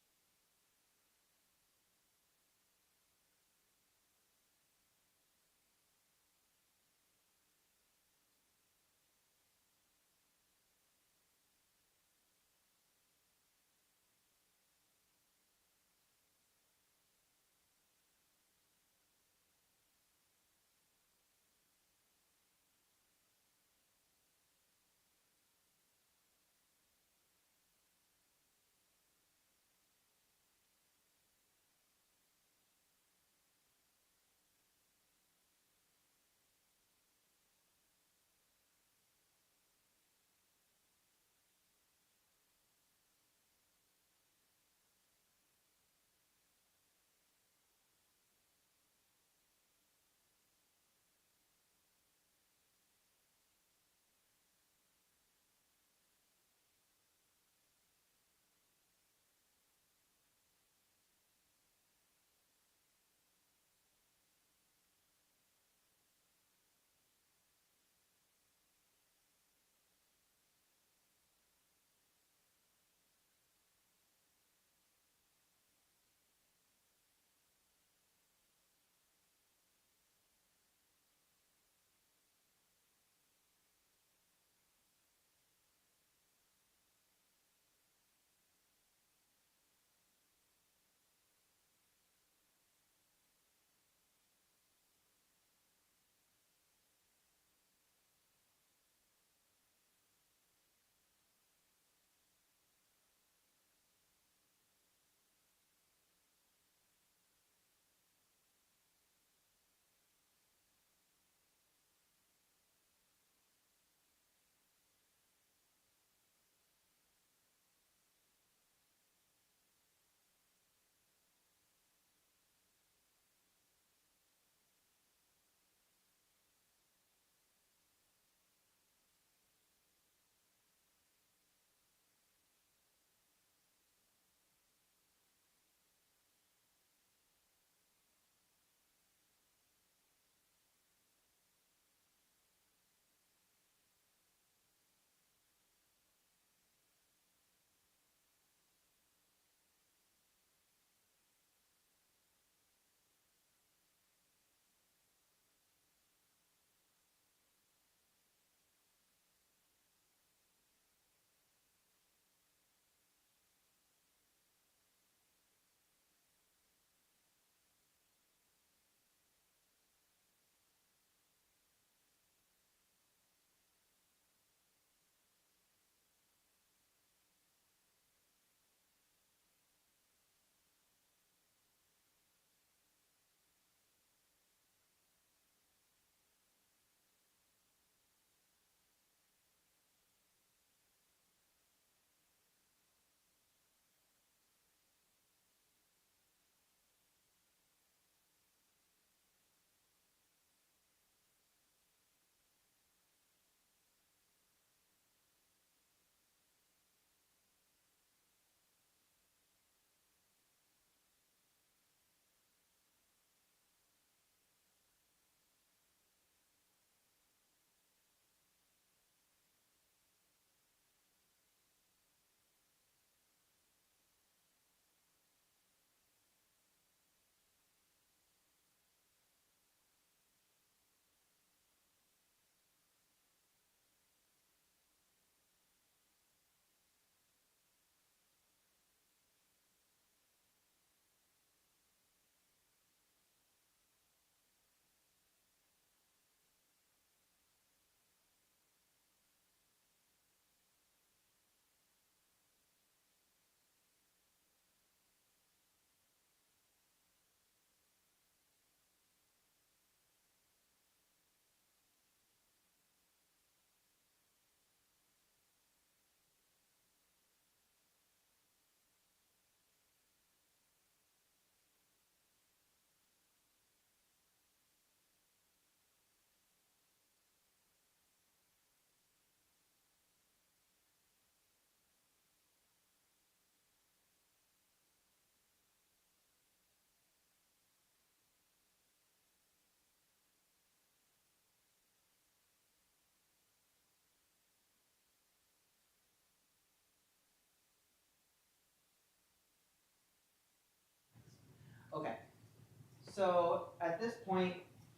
So at this point,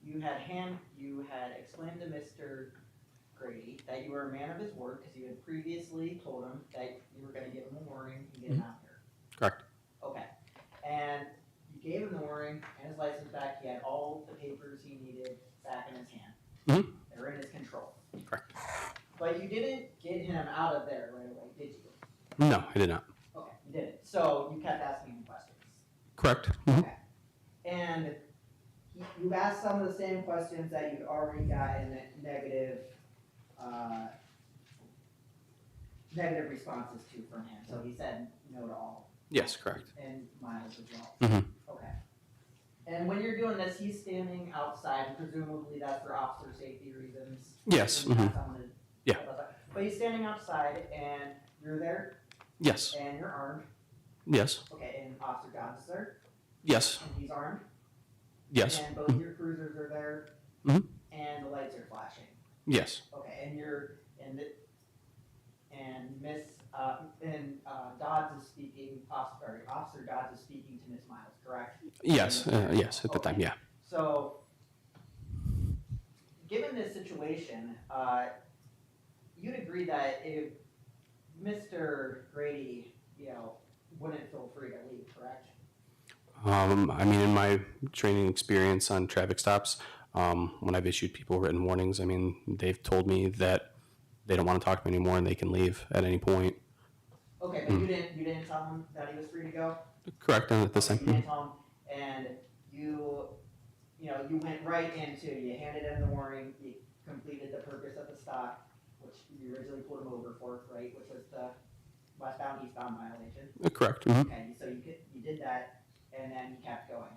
you had explained to Mr. Grady that you were a man of his word because you had previously told him that you were gonna give him a warning and get him out here. Correct. Okay, and you gave him the warning and his license back, he had all the papers he needed back in his hand. Mhm. They were in his control. Correct. But you didn't get him out of there right away, did you? No, I did not. Okay, you didn't, so you kept asking him questions. Correct. Mhm. And you've asked some of the same questions that you've already gotten negative responses to from him, so he said no to all. Yes, correct. And Miles as well. Mhm. Okay. And when you're doing this, he's standing outside, presumably that's for officer safety reasons. Yes, And you have mhm. someone to- Yeah. But he's standing outside and you're there Yes. and you're armed. Yes. Okay, and Officer Dodds is there Yes. and he's armed. Yes. And both your cruisers are there Mhm. and the lights are flashing. Yes. Okay, and Dodds is speaking, Officer Dodds is speaking to Miss Miles, correct? Yes. Yes. At the time, yeah. So, given this situation, you'd agree that if Mr. Grady, wouldn't feel free to leave, correct? I mean, in my training experience on traffic stops, when I've issued people written warnings, I mean, they've told me that they don't want to talk to me anymore and they can leave at any point. Okay, but you didn't tell him that he was free to go? Correct. And at the same You didn't tell him, and you went right into, you handed him the warning, you completed the purpose of the stop, which you originally pulled him over for, right, which was the westbound, eastbound violation. Correct. Mhm. Okay, so you did that, and then you kept going,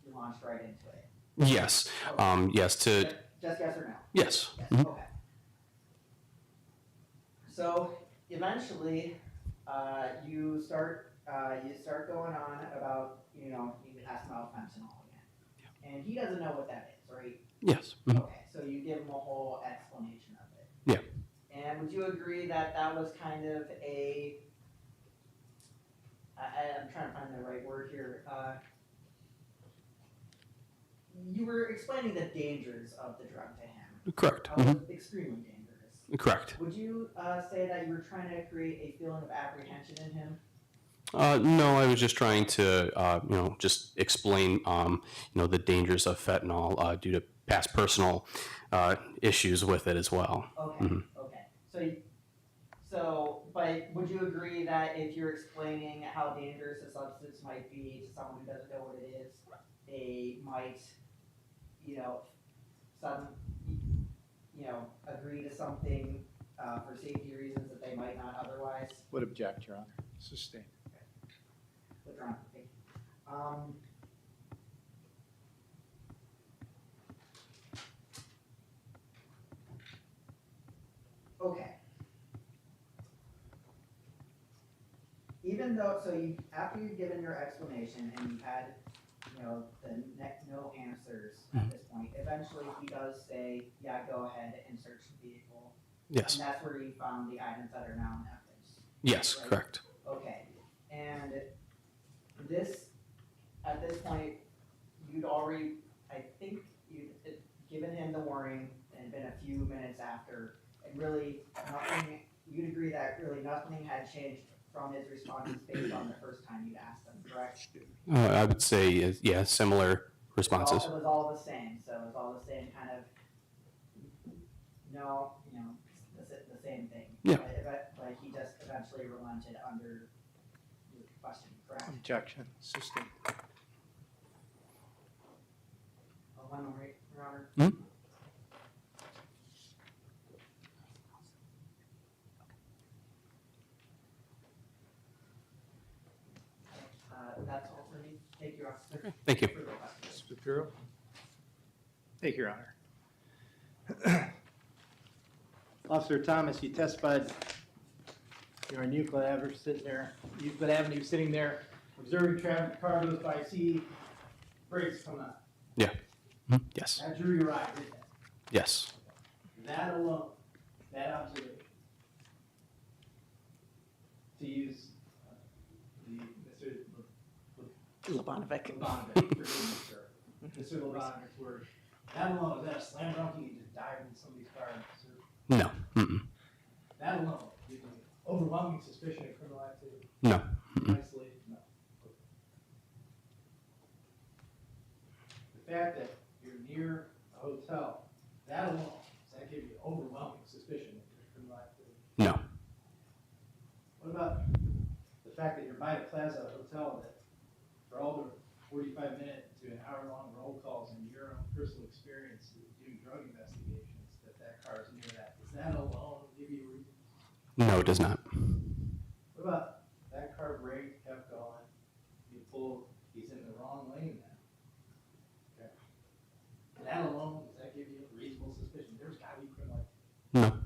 you launched right into it. Yes. Yes. To. Just yes or no? Yes. Yes, Mhm. okay. So eventually, you start going on about, you ask him about fentanyl again. And he doesn't know what that is, right? Yes. Mhm. Okay, so you give him a whole explanation of it. Yeah. And would you agree that that was kind of I'm trying to find the right word here, you were explaining the dangers of the drug to him. Correct. Mhm. Extremely dangerous. Correct. Would you say that you were trying to create a feeling of apprehension in him? No, I was just trying to, just explain, the dangers of fentanyl due to past personal issues with it as well. Okay, Mhm. okay. But would you agree that if you're explaining how dangerous a substance might be to someone who doesn't know what it is, they might, agree to something for safety reasons that they might not otherwise? Would object, Your Honor. Sustained. Withdrawn. Thank you. Okay. Even though, after you've given your explanation and you've had, no answers at this point, eventually he does say, yeah, go ahead and search the vehicle. Yes. And that's where you found the items that are now in evidence. Yes, right? correct. Okay, and at this point, you'd given him the warning and been a few minutes after, and really you'd agree that really nothing had changed from his responses based on the first time you'd asked him, correct? I would say, yeah, similar responses. It was all the same, so it was all the same kind of, the same thing. Yeah. But he just eventually relented under your question, correct? Objection. Sustained. One more, Your Honor. Mhm. That's all for me. Thank you, Officer. Thank you. Mr. Puro? Thank you, Your Honor. Officer Thomas, you testified you're on Euclid Avenue sitting there, observing traffic, car goes by, see brakes come on. Yeah. Mhm. Yes. That drew your eye, didn't it? Yes. That alone, that observation, to use the Mr. Labanovic. Labanovic, forgive me, sir. Mr. Lobanovich's word. That alone, is that a slam dunk, you can just dive into somebody's car and search? No. Mm-mm. That alone, gives you overwhelming suspicion of criminal activity? No. Mm-mm. Isolated? No. The fact that you're near a hotel, that alone, does that give you overwhelming suspicion that there's criminal activity? No. What about the fact that you're by a Plaza Hotel that for all the 45-minute to an hour-long roll calls and your own personal experience doing drug investigations, that car is near that? Does that alone give you a reason? No, it does not. What about that car brake kept going, you pull, he's in the wrong lane now? Okay. That alone, does that give you a reasonable suspicion? There's gotta be criminal activity. No.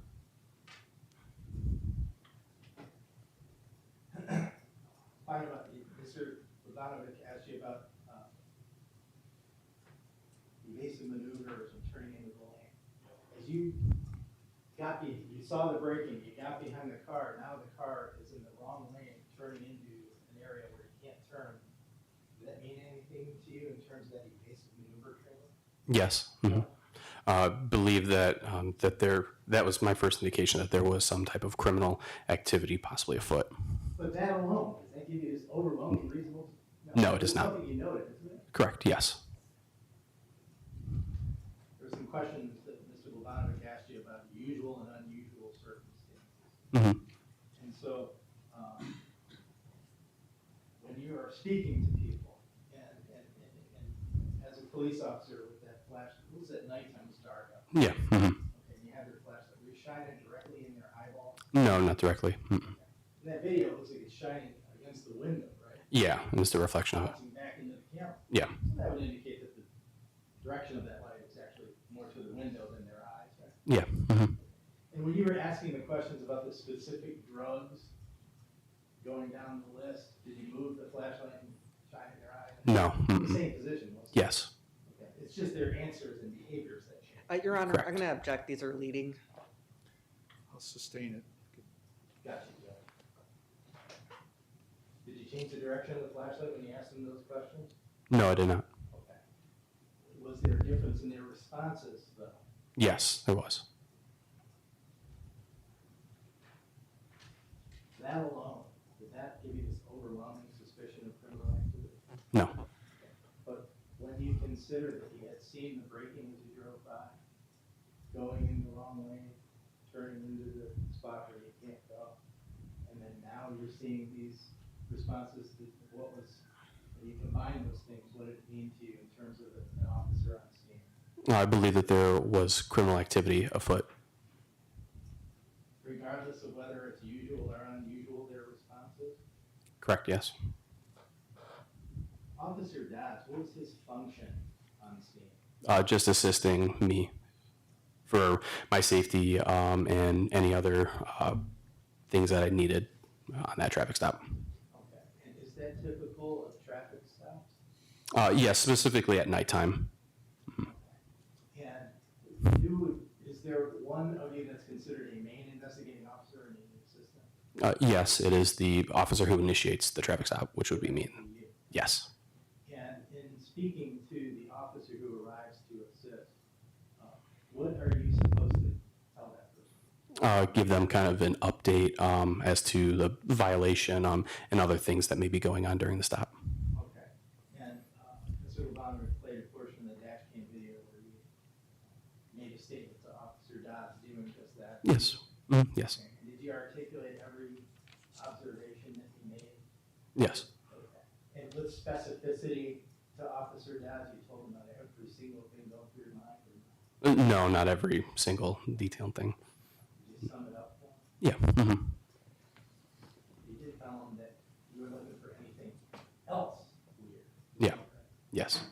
Fine about Mr. Lobanovic asked you about evasive maneuvers and turning into the lane. As you saw the braking, you got behind the car, now the car is in the wrong lane, turning into an area where you can't turn. Does that mean anything to you in terms of that evasive maneuver training? Yes. Mm-hmm. Believe that that was my first indication that there was some type of criminal activity possibly afoot. But that alone, does that give you this overwhelming reasonable? No, it does not. Something you noted, isn't it? Correct. Yes. There's some questions that Mr. Lobanovic asked you about usual and unusual circumstances. Mm-hmm. And so, when you are speaking to people, and as a police officer with that flash, it was at nighttime, it's dark out. Yeah. Mm-hmm. Okay, and you have your flashlight, were you shining directly in their eyeball? No, not directly. Mm-mm. In that video, it looks like it's shining against the window, right? Yeah, and it's the reflection of it. Bouncing back into the camera. Yeah. So that would indicate that the direction of that light is actually more to the window than their eyes, right? Yeah. Mm-hmm. And when you were asking the questions about the specific drugs going down the list, did you move the flashlight and shine in their eyes? No. In the same position, wasn't it? Yes. Okay. It's just their answers and behaviors that change. Your Honor, Correct. I'm going to object. These are leading. I'll sustain it. Gotcha. Did you change the direction of the flashlight when you asked them those questions? No, I did not. Okay. Was there a difference in their responses, though? Yes, there was. That alone, did that give you this overwhelming suspicion of criminal activity? No. But when you consider that you had seen the braking as you drove by, going in the wrong lane, turning into the spot where you can't go, and then now you're seeing these responses to what was, when you combine those things, what did it mean to you in terms of an officer on scene? I believe that there was criminal activity afoot. Regardless of whether it's usual or unusual, their responses? Correct. Yes. Officer Dodds, what was his function on scene? Just assisting me for my safety and any other things that I needed on that traffic stop. Okay, and is that typical of traffic stops? Yes, specifically at nighttime. And is there one of you that's considered a main investigating officer and an assistant? Yes, it is the officer who initiates the traffic stop, which would be me. Yes. And in speaking to the officer who arrives to assist, what are you supposed to tell that person? Give them kind of an update as to the violation and other things that may be going on during the stop. Okay, and Mr. Lobanovic played a portion of the dash cam video where you made a statement to Officer Dodds doing just that. Yes. Yes. Okay. And did you articulate every observation that you made? Yes. Okay. And with specificity to Officer Dodds, you told him about every single thing going through your mind? Or No, not every single detailed thing. did you sum it up? Yeah. Mm-hmm. You did tell him that you were looking for anything else weird. Yeah. Yes.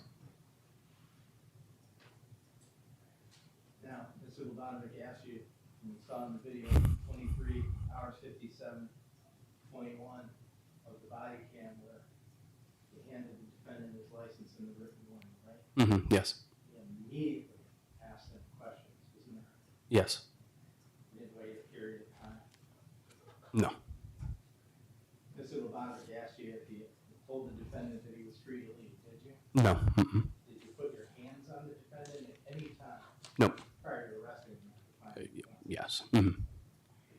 Now, Mr. Lobanovic asked you, when we saw in the video, 23 hours 57, 21 of the body cam where you handed the defendant his license in the written one, right? Mm-hmm. Yes. You immediately asked them questions, isn't there? Yes. You didn't wait a period of time. No. Mr. Lobanovic asked you if you told the defendant that he was free to leave, did you? No. Mm-mm. Did you put your Yes. Mhm.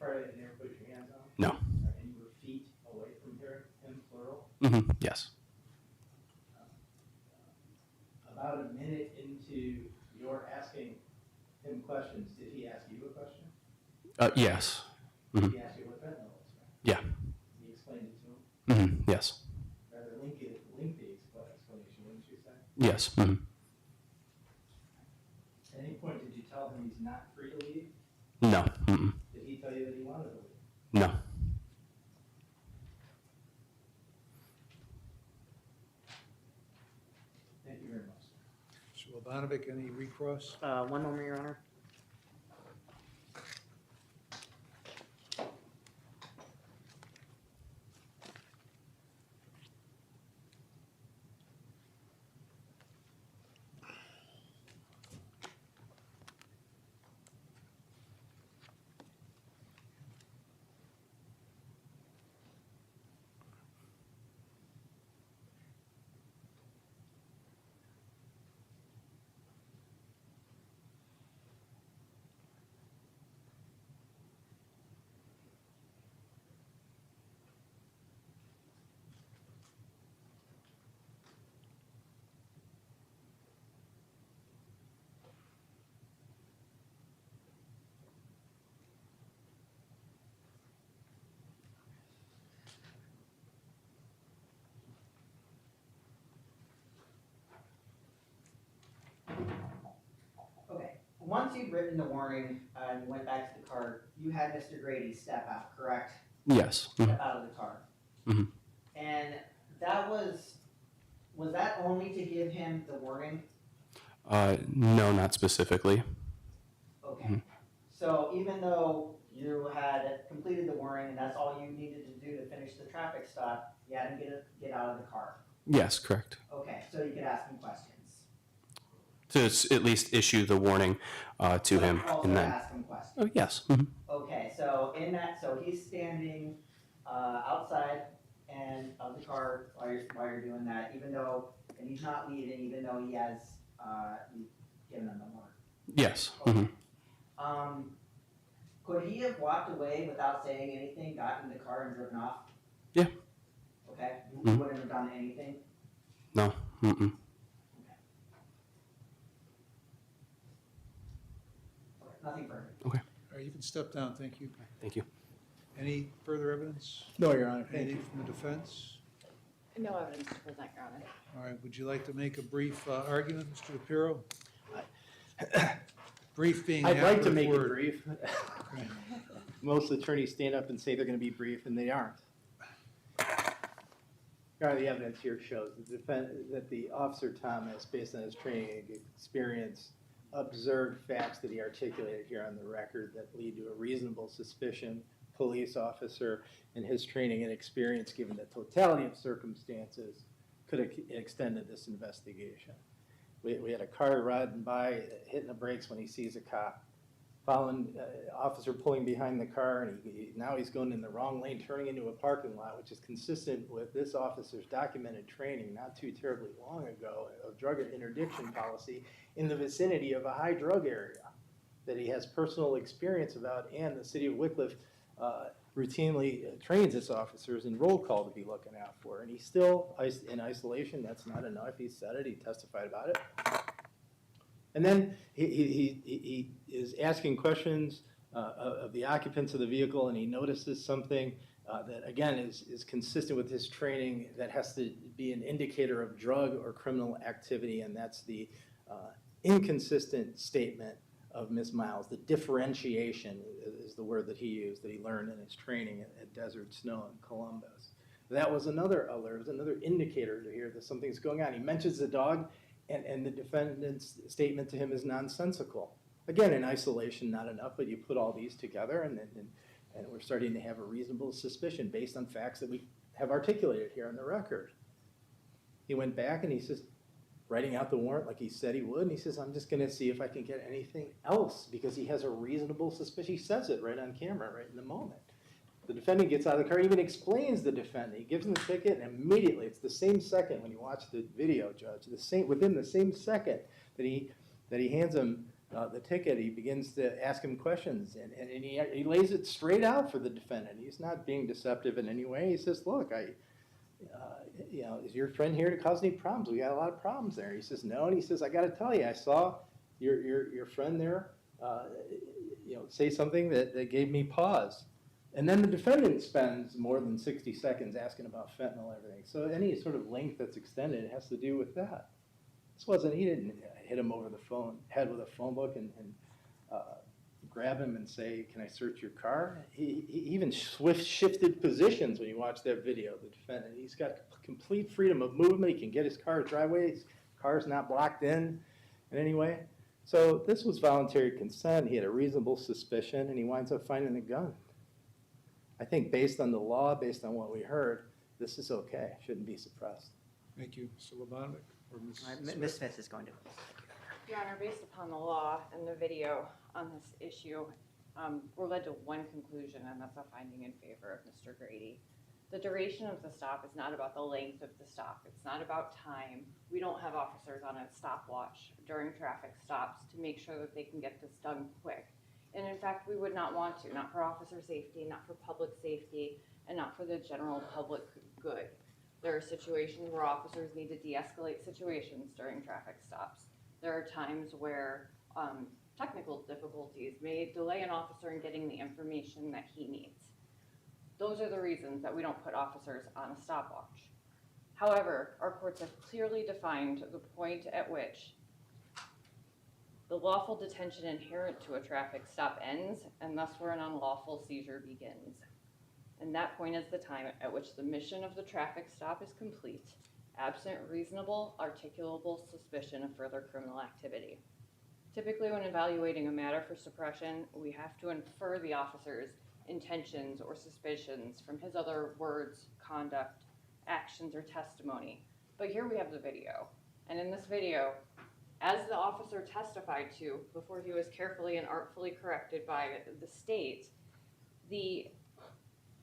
Probably never put your hands on him? No. And you were feet away from him, plural? Yes. About a minute into your asking him questions, did he ask you a question? Yes. Did he ask you what fentanyl is? Yeah. He explained it to him? Yes. Rather lengthy explanation, wouldn't you say? Yes. At any point, did you tell him he's not free to leave? No. Did he tell you that he wanted to leave? No. Thank you very much. Mr. Labanovic, any recross? One moment, Your Honor. Okay, once you'd written the warning and you went back to the car, you had Mr. Grady step out, correct? Yes. Step out of the car. Mhm. And that was that only to give him the warning? No, not specifically. Okay. So even though you had completed the warning and that's all you needed to do to finish the traffic stop, you had to get out of the car? Yes, correct. Okay, so you could ask him questions? To at least issue the warning to him. Also And then, ask him questions? oh, yes. Okay, so so he's standing outside and of the car while you're doing that, and he's not leaving, even though he has you've given him the warning. Yes. Could he have walked away without saying anything, gotten in the car and driven off? Yeah. Okay, you wouldn't have done anything? No. Nothing further. Okay. All right, you can step down, thank you. Thank you. Any further evidence? No, Your Honor. Thank Anything you. from the defense? No evidence to present, Your Honor. All right, would you like to make a brief argument, Mr. DePiero? Brief being I'd like to the make it word. brief. Most attorneys stand up and say they're going to be brief, and they aren't. Your Honor, the evidence here shows that the Officer Thomas, based on his training and experience, observed facts that he articulated here on the record that lead to a reasonable suspicion. Police officer, in his training and experience, given the totality of circumstances, could have extended this investigation. We had a car riding by, hitting the brakes when he sees a cop. Following officer pulling behind the car, and now he's going in the wrong lane, turning into a parking lot, which is consistent with this officer's documented training not too terribly long ago of drug interdiction policy in the vicinity of a high drug area that he has personal experience about, and the city of Wickliffe routinely trains its officers in roll call to be looking out for. And he's still in isolation. That's not enough. He said it. He testified about it. And then he is asking questions of the occupants of the vehicle, and he notices something that, again, is consistent with his training that has to be an indicator of drug or criminal activity, and that's the inconsistent statement of Ms. Miles. The differentiation is the word that he used, that he learned in his training at Desert Snow in Columbus. That was another alert, another indicator to hear that something's going on. He mentions the dog, and the defendant's statement to him is nonsensical. Again, in isolation, not enough, but you put all these together, and we're starting to have a reasonable suspicion based on facts that we have articulated here on the record. He went back and he says, writing out the warrant like he said he would, and he says, I'm just going to see if I can get anything else, because he has a reasonable suspicion. He says it right on camera, right in the moment. The defendant gets out of the car, even explains the defendant. He gives him the ticket, and immediately, it's the same second when you watch the video, Judge, within the same second that he hands him the ticket, he begins to ask him questions, and he lays it straight out for the defendant. He's not being deceptive in any way. He says, look, is your friend here to cause any problems? We got a lot of problems there. He says, no, and he says, I got to tell you, I saw your friend there, say something that gave me pause. And then the defendant spends more than 60 seconds asking about fentanyl and everything. So any sort of length that's extended has to do with that. He didn't hit him over the head with a phone book and grab him and say, can I search your car? He even shifted positions when you watch that video, the defendant. He's got complete freedom of movement. He can get his car driveway. His car's not blocked in any way. So this was voluntary consent. He had a reasonable suspicion, and he winds up finding a gun. I think based on the law, based on what we heard, this is okay. Shouldn't be suppressed. Thank you, Mr. Labanovic. Or Ms. Ms. Smith is going to. Your Honor, based upon the law and the video on this issue, we're led to one conclusion, and that's a finding in favor of Mr. Grady. The duration of the stop is not about the length of the stop. It's not about time. We don't have officers on a stopwatch during traffic stops to make sure that they can get this done quick. And in fact, we would not want to, not for officer safety, not for public safety, and not for the general public good. There are situations where officers need to de-escalate situations during traffic stops. There are times where technical difficulties may delay an officer in getting the information that he needs. Those are the reasons that we don't put officers on a stopwatch. However, our courts have clearly defined the point at which the lawful detention inherent to a traffic stop ends, and thus where an unlawful seizure begins. And that point is the time at which the mission of the traffic stop is complete, absent reasonable, articulable suspicion of further criminal activity. Typically, when evaluating a matter for suppression, we have to infer the officer's intentions or suspicions from his other words, conduct, actions, or testimony. But here we have the video. And in this video, as the officer testified to before he was carefully and artfully corrected by the state,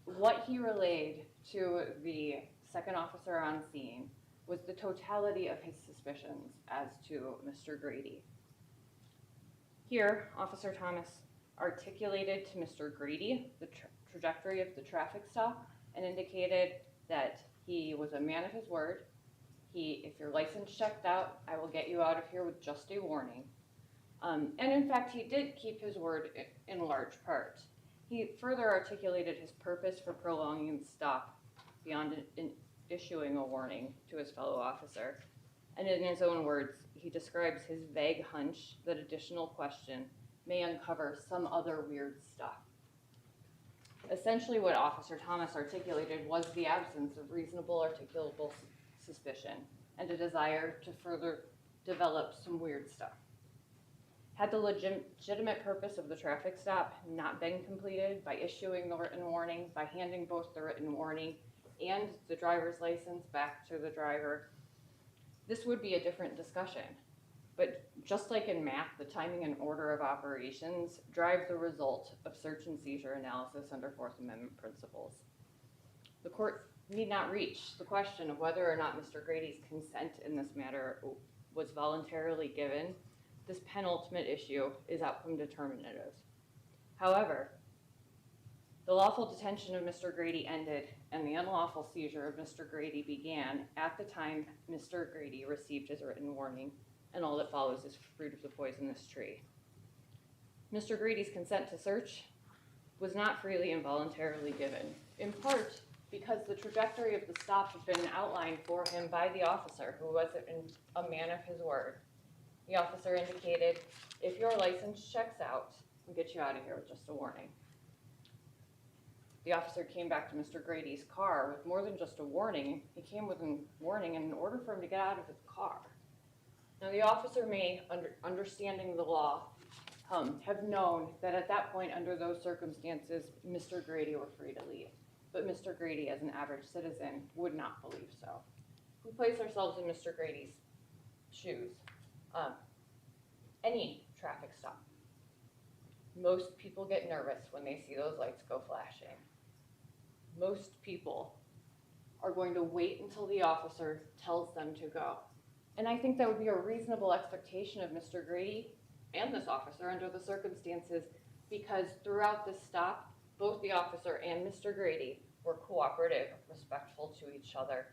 what he relayed to the second officer on scene was the totality of his suspicions as to Mr. Grady. Here, Officer Thomas articulated to Mr. Grady the trajectory of the traffic stop and indicated that he was a man of his word. If your license checked out, I will get you out of here with just a warning. And in fact, he did keep his word in large part. He further articulated his purpose for prolonging the stop beyond issuing a warning to his fellow officer. And in his own words, he describes his vague hunch that additional question may uncover some other weird stuff. Essentially, what Officer Thomas articulated was the absence of reasonable articulable suspicion and a desire to further develop some weird stuff. Had the legitimate purpose of the traffic stop not been completed by issuing the written warning, by handing both the written warning and the driver's license back to the driver, this would be a different discussion. But just like in math, the timing and order of operations drive the result of search and seizure analysis under Fourth Amendment principles. The court need not reach the question of whether or not Mr. Grady's consent in this matter was voluntarily given. This penultimate issue is outcome determinative. However, the lawful detention of Mr. Grady ended and the unlawful seizure of Mr. Grady began at the time Mr. Grady received his written warning, and all that follows is fruit of the poisonous tree. Mr. Grady's consent to search was not freely and voluntarily given, in part because the trajectory of the stop had been outlined for him by the officer, who was a man of his word. The officer indicated, if your license checks out, we'll get you out of here with just a warning. The officer came back to Mr. Grady's car with more than just a warning. He came with a warning in order for him to get out of his car. Now, the officer may, understanding the law, have known that at that point, under those circumstances, Mr. Grady were free to leave. But Mr. Grady, as an average citizen, would not believe so. We place ourselves in Mr. Grady's shoes. Any traffic stop. Most people get nervous when they see those lights go flashing. Most people are going to wait until the officer tells them to go. And I think that would be a reasonable expectation of Mr. Grady and this officer under the circumstances, because throughout this stop, both the officer and Mr. Grady were cooperative, respectful to each other.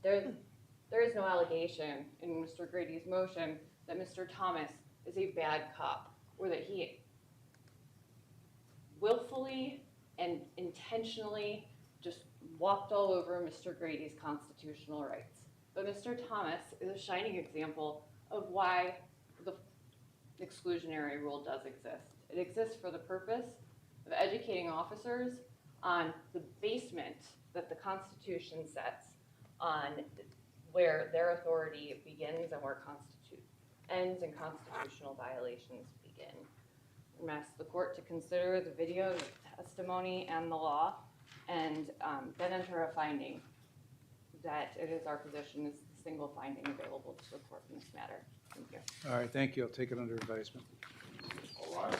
There is no allegation in Mr. Grady's motion that Mr. Thomas is a bad cop, or that he willfully and intentionally just walked all over Mr. Grady's constitutional rights. But Mr. Thomas is a shining example of why the exclusionary rule does exist. It exists for the purpose of educating officers on the basement that the Constitution sets on where their authority begins and where ends and constitutional violations begin. I'm gonna ask the court to consider the video, the testimony, and the law, and then enter a finding that it is our position is the single finding available to the court in this matter. Thank you. All right, thank you. I'll take it under advisement. All right.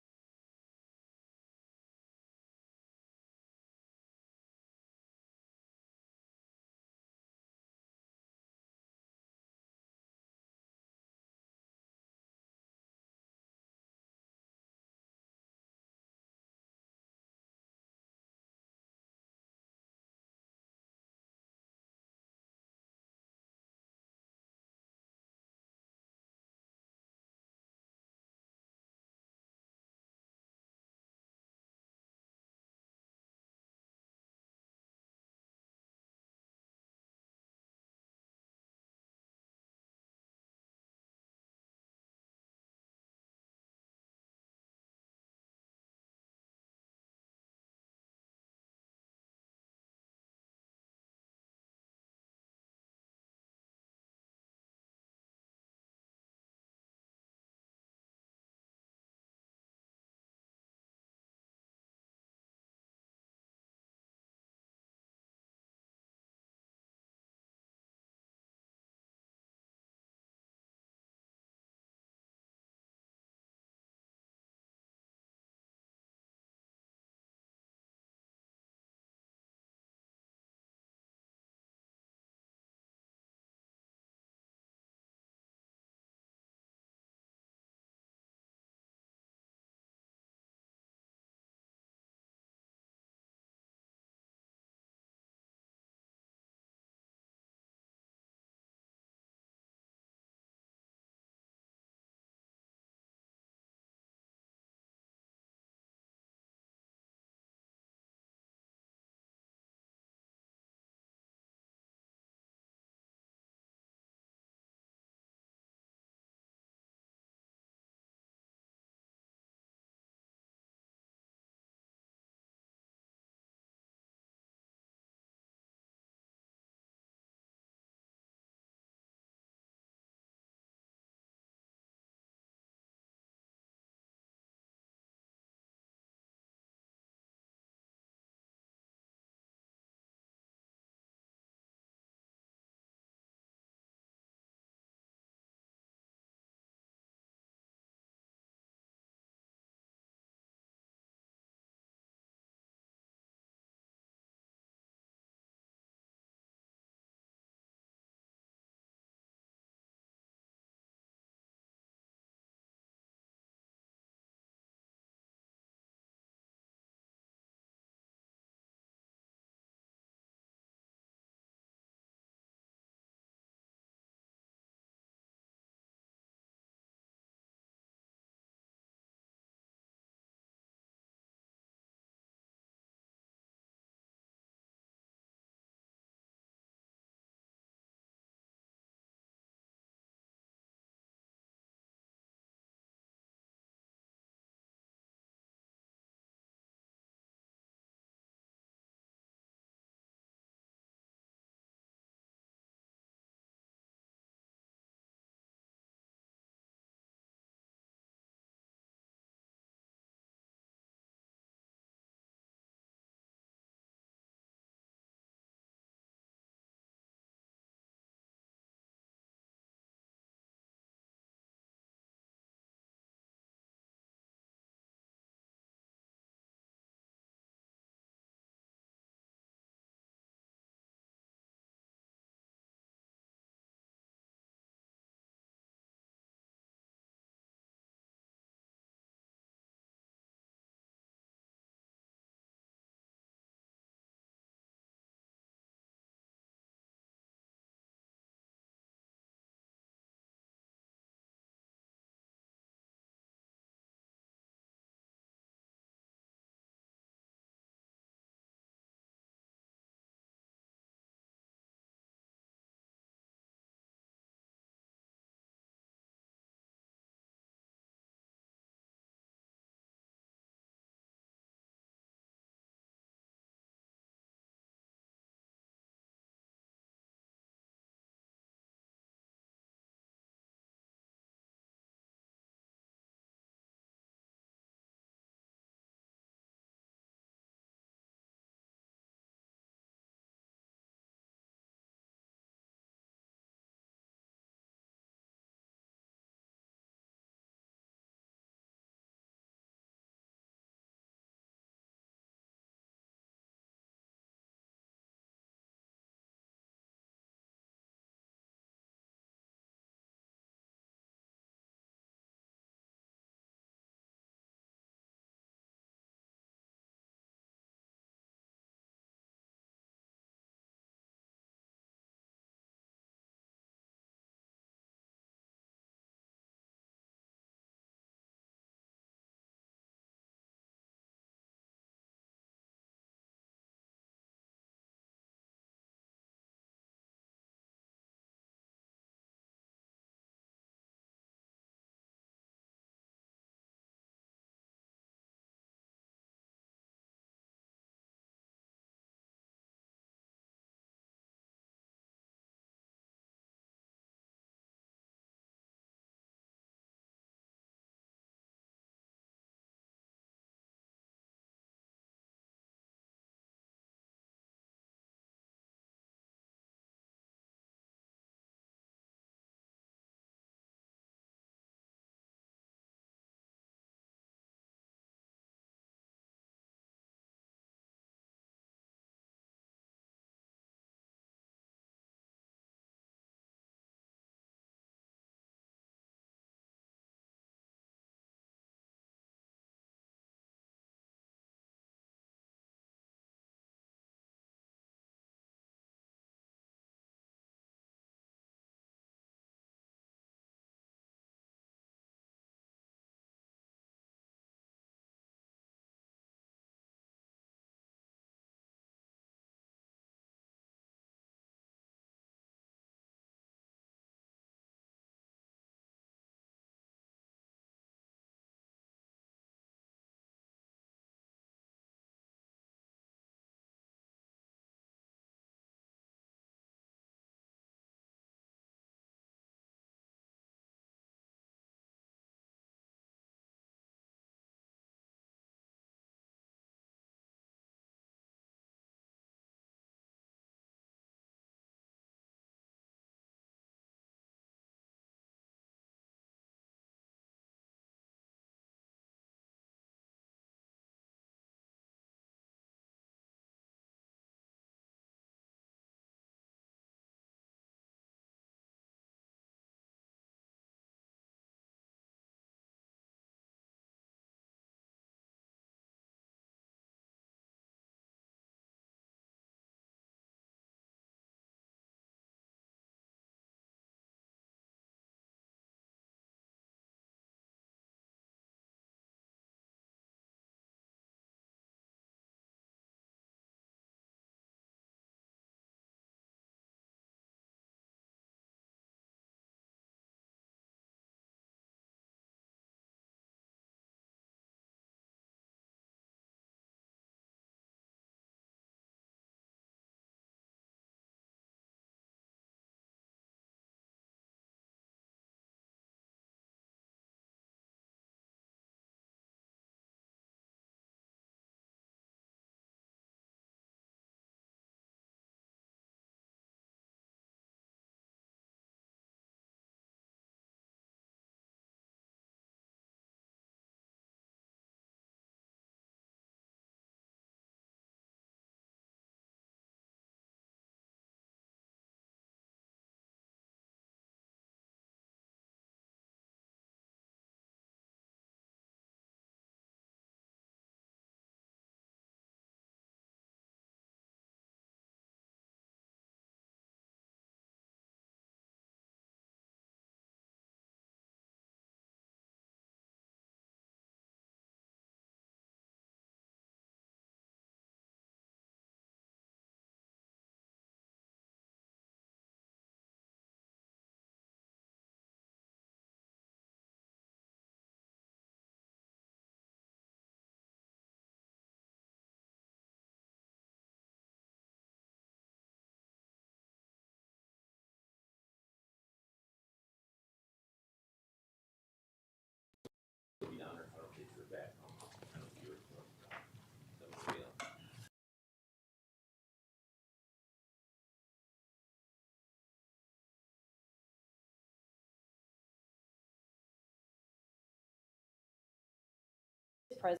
present,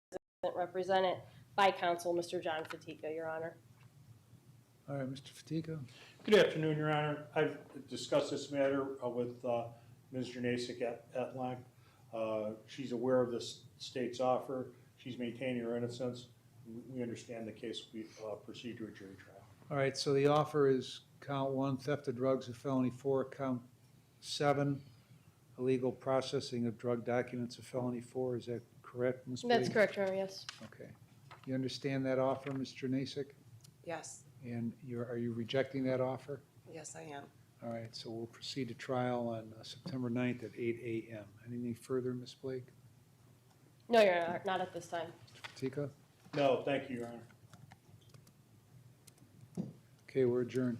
represented by counsel, Mr. John Fatika, Your Honor. All right, Mr. Fatika. Good afternoon, Your Honor. I've discussed this matter with Ms. Janasic at length. She's aware of the state's offer. She's maintaining her innocence. We understand the case will be proceed to a jury trial. All right, so the offer is count 1, theft of drugs, a felony 4, count 7, illegal processing of drug documents, a felony 4. Is that correct, Ms. That's Blake? correct, Your Honor, yes. Okay. You understand that offer, Mr. Nasik? Yes, And are you rejecting that offer? yes, I am. All right, so we'll proceed to trial on September 9th at 8 a.m. Anything further, Ms. Blake? No, Your Honor, not at this time. Fatika? No, thank you, Your Honor. Okay, we're adjourned.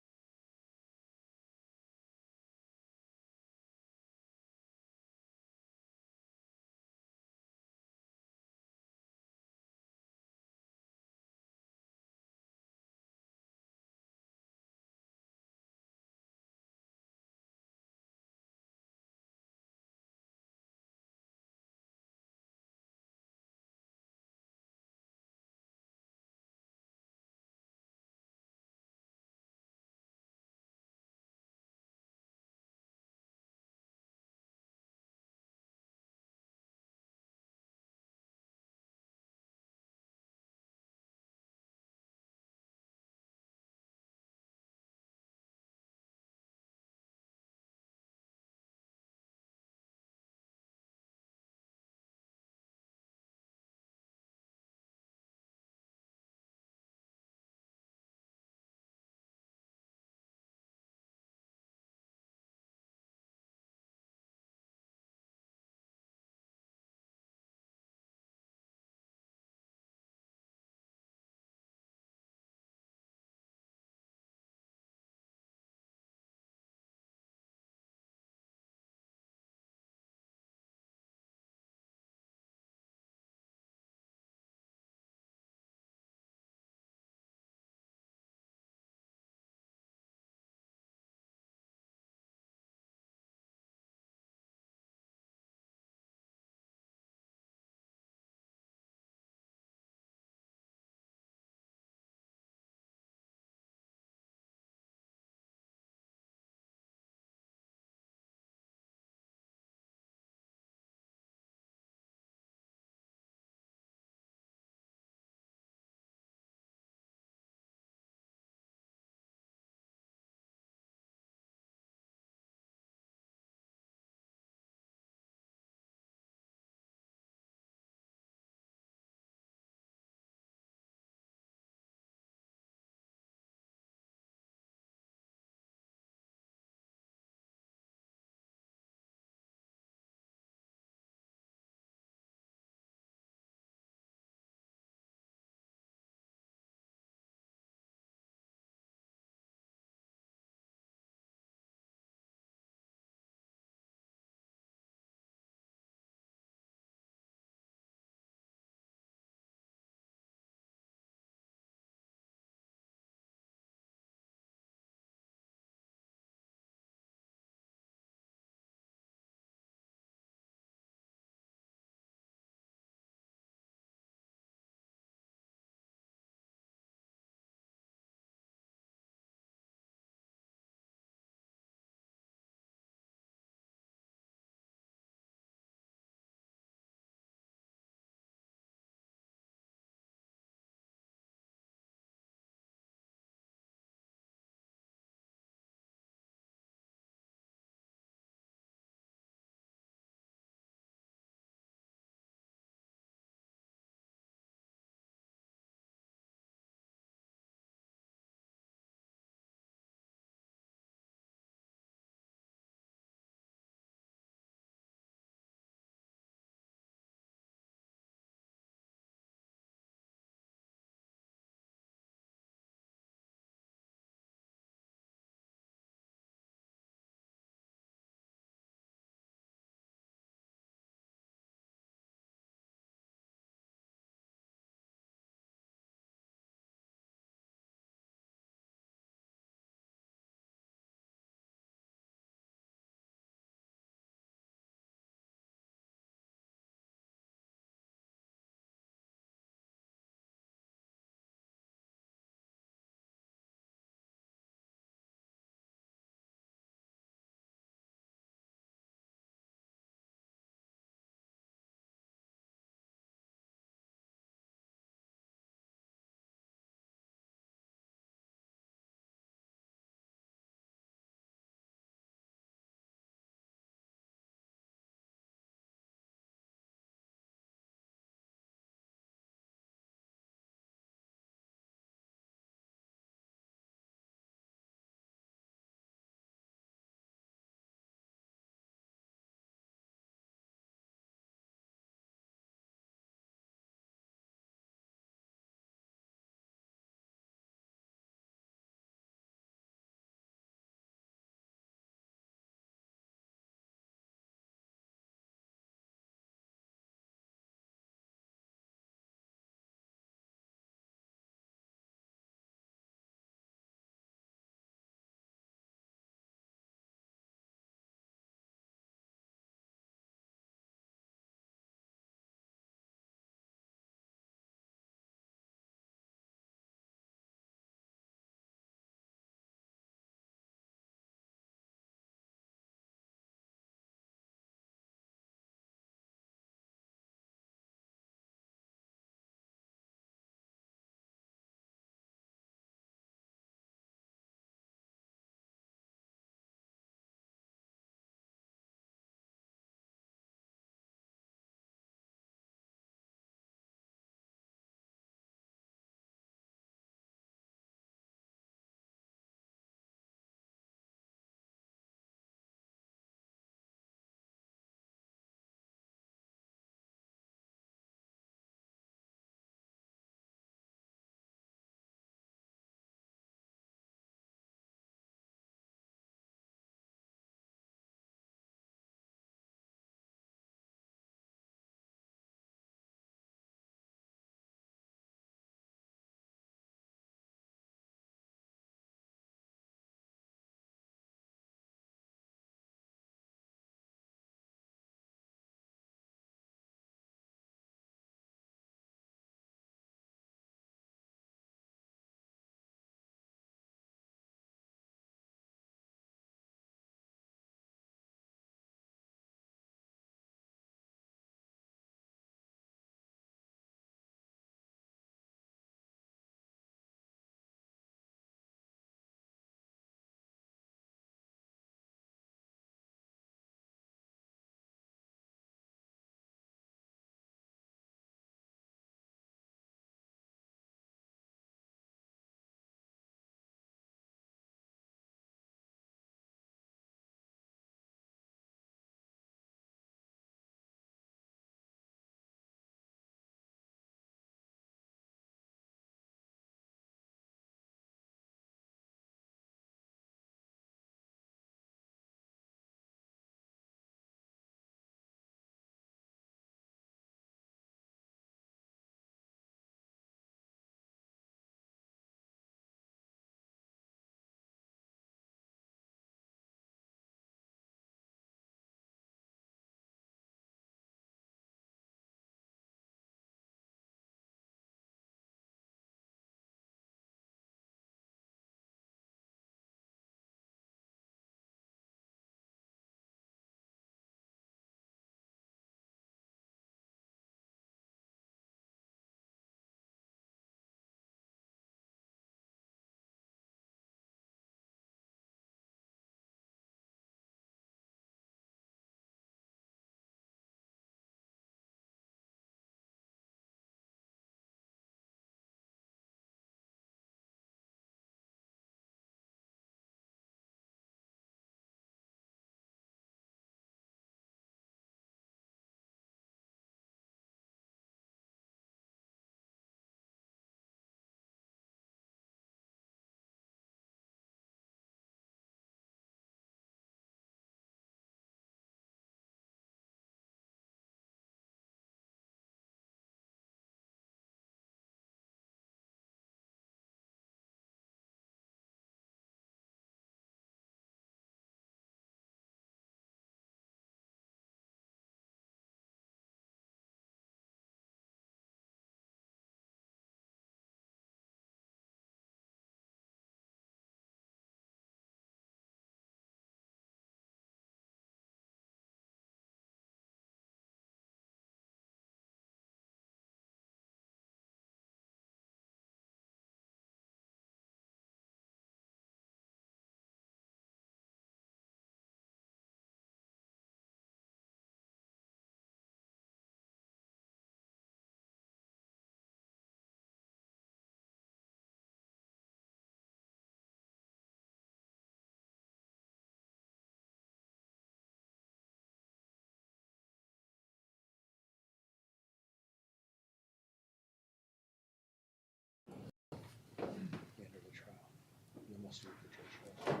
see what Patricia.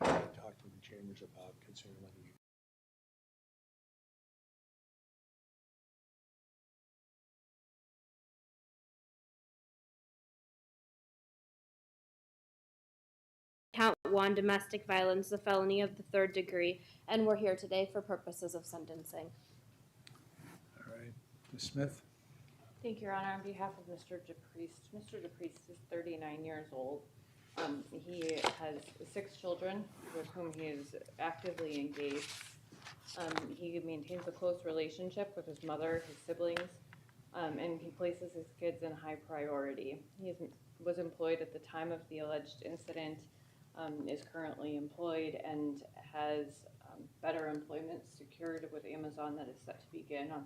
I talked to the Chambers about considering whether we Count 1, domestic violence, a felony of the 3rd degree, and we're here today for purposes of sentencing. All right, Ms. Smith? Thank you, Your Honor. On behalf of Mr. Mr. DePriest is 39 years old. He has 6 children with whom he is actively engaged. He maintains a close relationship with his mother, his siblings, and he places his kids in high priority. Was employed at the time of the alleged incident, is currently employed, and has better employment secured with Amazon that is set to begin on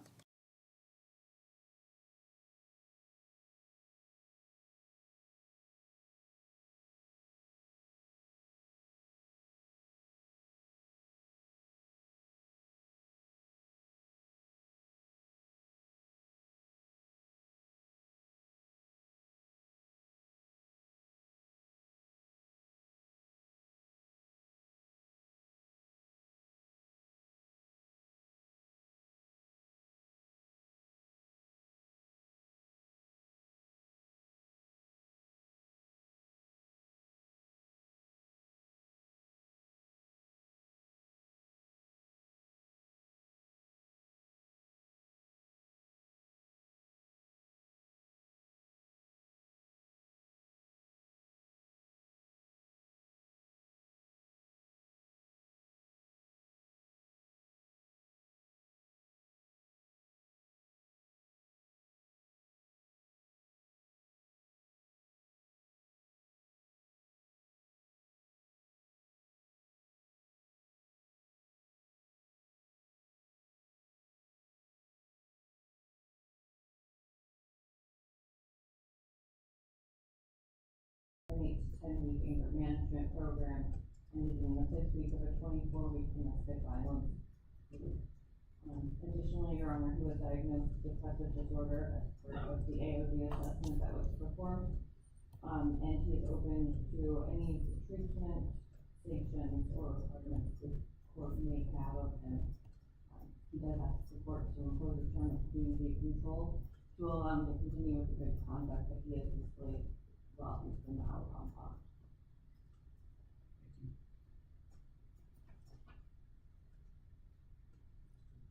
an 8 to 10 week anger management program, ending in the 5th week of a 24-week domestic violence. Additionally, Your Honor, he was diagnosed with depressive disorder as part of the AOD assessment that was performed, and he is open to any treatment, sanctions, or requirements the court may have of him. He does have support to impose a term of community control to allow him to continue with the good conduct that he has displayed while he's been out on bond.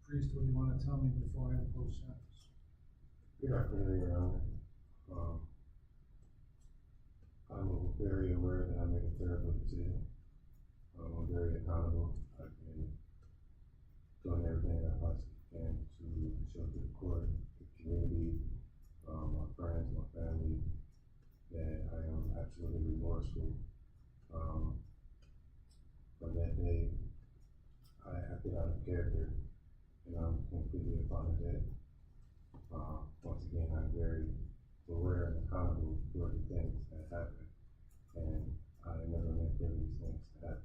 Priest, what do you want to tell me before I impose sentence? Good afternoon, Your Honor. I'm very aware that I made a terrible decision. I'm very accountable. I've been doing everything I possibly can to show to the court, the community, my friends, my family, that I am absolutely remorseful. But that day, I acted out of character, and I'm completely apologetic. Once again, I'm very aware and accountable for the things that happened, and I never meant for these things to happen.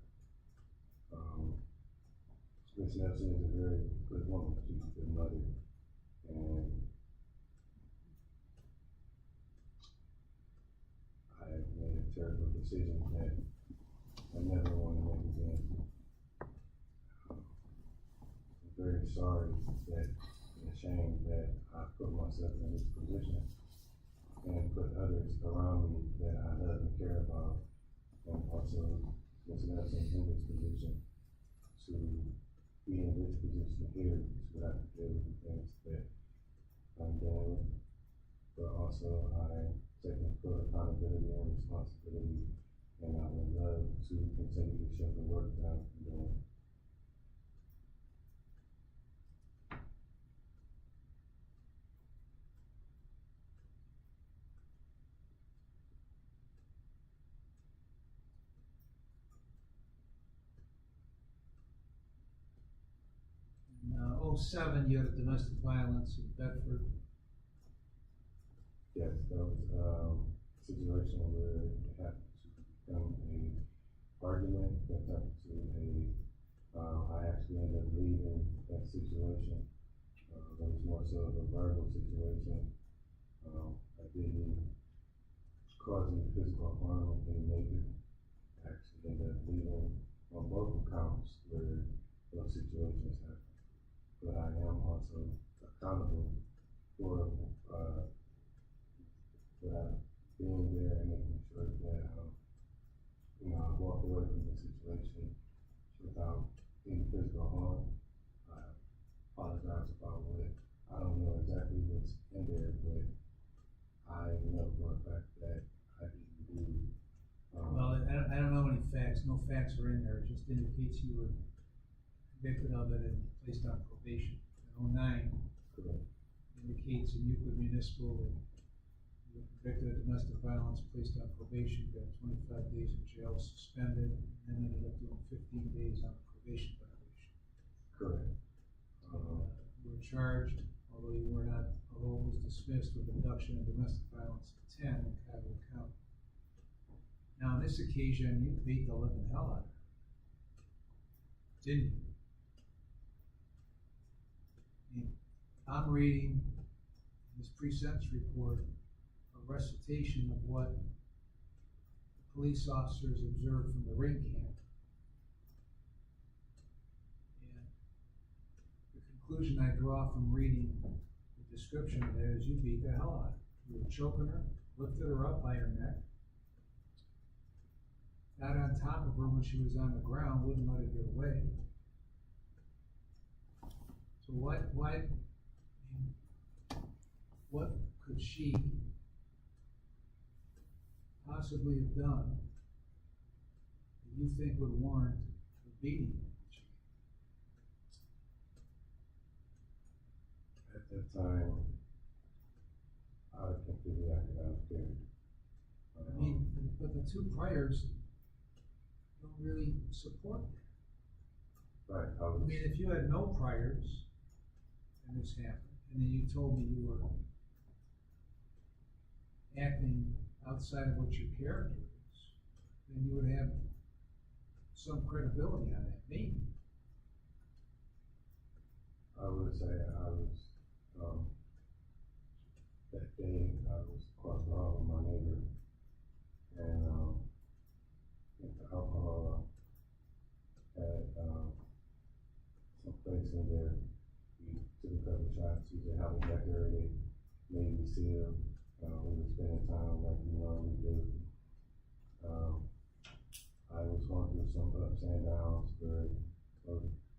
Ms. Nelson is a very good woman. She's a good mother, and I made a terrible decision that I never want to make again. I'm very sorry that and ashamed that I put myself in this position and put others around me that I love and care about, and also Ms. Nelson in this position to be in this position here so that I can deal with the things that I'm dealing with. But also I take full accountability and responsibility, and I would love to continue to show the work that I've been doing. In 07, you had a domestic violence in Bedford. Yes, that was a situation where it happened to become an argument that turned to I actually ended up leaving that situation. It was more so of a verbal situation. I didn't cause any physical harm of any nature. end up leaving on both accounts where those situations happen. But I am also accountable for, being there and making sure that, I walk away from the situation without any physical harm. I apologize about what, I don't know exactly what's in there, but I know for a fact that I didn't do. Well, I don't know any facts, no facts are in there, it just indicates you were convicted of it and placed on probation. In 09, Correct. indicates in Euclid Municipal that you were convicted of domestic violence, placed on probation, got 25 days in jail, suspended, and then ended up doing 15 days on a probation violation. Correct. You were charged, although it was dismissed with abduction and domestic violence of 10 in Caddo County. Now, on this occasion, you beat the living hell out of her. Didn't you? I mean, I'm reading this pre-sentence report, a recitation of what the police officers observed from the ring camp. And the conclusion I draw from reading the description of that is you beat the hell out of her. You were choking her, lifted her up by her neck, got on top of her when she was on the ground, wouldn't let her get away. So what could she possibly have done that you think would warrant a beating? At that time, I completely acted out of character. I mean, but the two priors don't really support that. Right. I mean, if you had no priors and this happened, and then you told me you were acting outside of what your character is, then you would have some credibility on that, maybe. I would say I was, that day I was across the hall with my neighbor, and the alcohol had some place in there. We took a couple shots, we did how we decorated, made the seal. We were spending time like we normally do. I was going through some ups and downs, but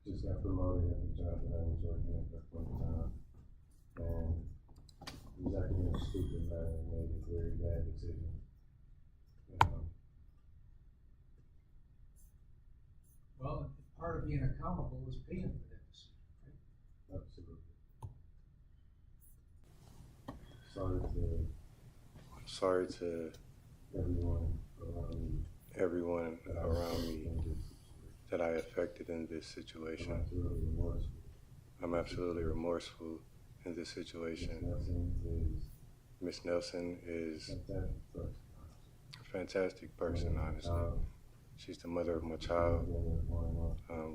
just got promoted at the job that I was working at that point in time. And it was acting in a stupid manner and made a very bad decision. Well, part of being accountable is paying for that decision, right? Absolutely. Sorry to everyone around me that I affected in this situation. I'm absolutely remorseful in this situation. Miss Nelson is a fantastic person, honestly. She's the mother of my child.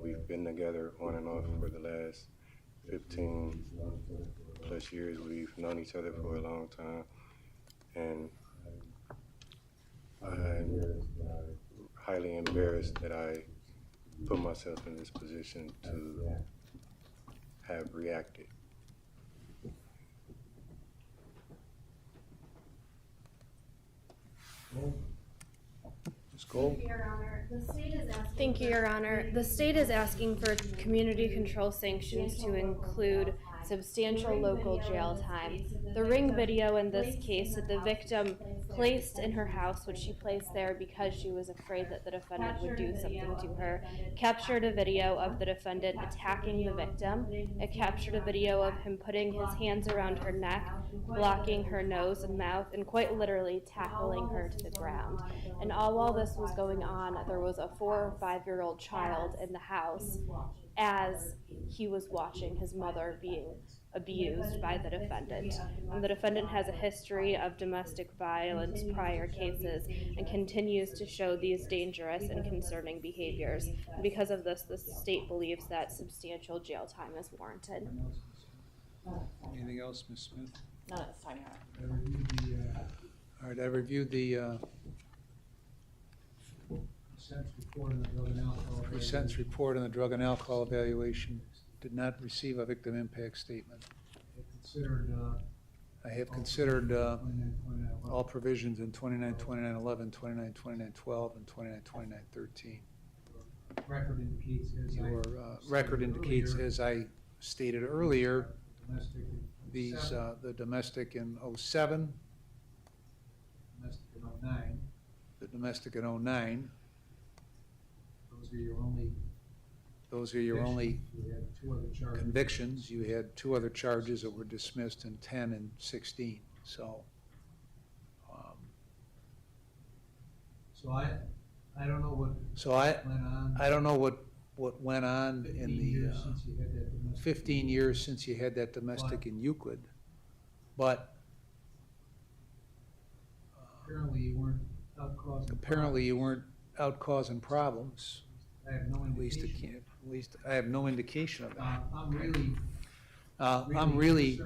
We've been together on and off for the last 15 plus years. We've known each other for a long time. And I'm highly embarrassed that I put myself in this position to have reacted. Gold? Thank you, Your Honor. The state is asking for community control sanctions to include substantial local jail time. The ring video in this case that the victim placed in her house, which she placed there because she was afraid that the defendant would do something to her, captured a video of the defendant attacking the victim. It captured a video of him putting his hands around her neck, blocking her nose and mouth, and quite literally tackling her to the ground. And all while this was going on, there was a 4 or 5-year-old child in the house as he was watching his mother being abused by the defendant. And the defendant has a history of domestic violence prior cases and continues to show these dangerous and concerning behaviors. And because of this, the state believes that substantial jail time is warranted. Anything else, Ms. Smith? None at this time, Your Honor. All right, I reviewed the Pre-sentence report on the drug and alcohol. Pre-sentence report on the drug and alcohol evaluation. Did not receive a victim impact statement. Considered, I have considered 29, 29, all provisions in 29, 29, 11, 29, 29, 12, and 29, 29, 13. record indicates as I. Your stated record indicates, earlier, as I stated earlier, domestic in these, 07, the domestic in '07, domestic in 09, the domestic in '09, those are your only. those are your only You had two other charges. convictions. You had two other charges that were dismissed in 10 and 16, so. So I don't know what. So I went on. don't know what went on in 15 the years since you had that domestic. 15 years since you had that domestic in Euclid, but Apparently you weren't out causing. apparently you weren't out causing problems. I have no At least, indication. at least I have no indication of that. I'm I'm really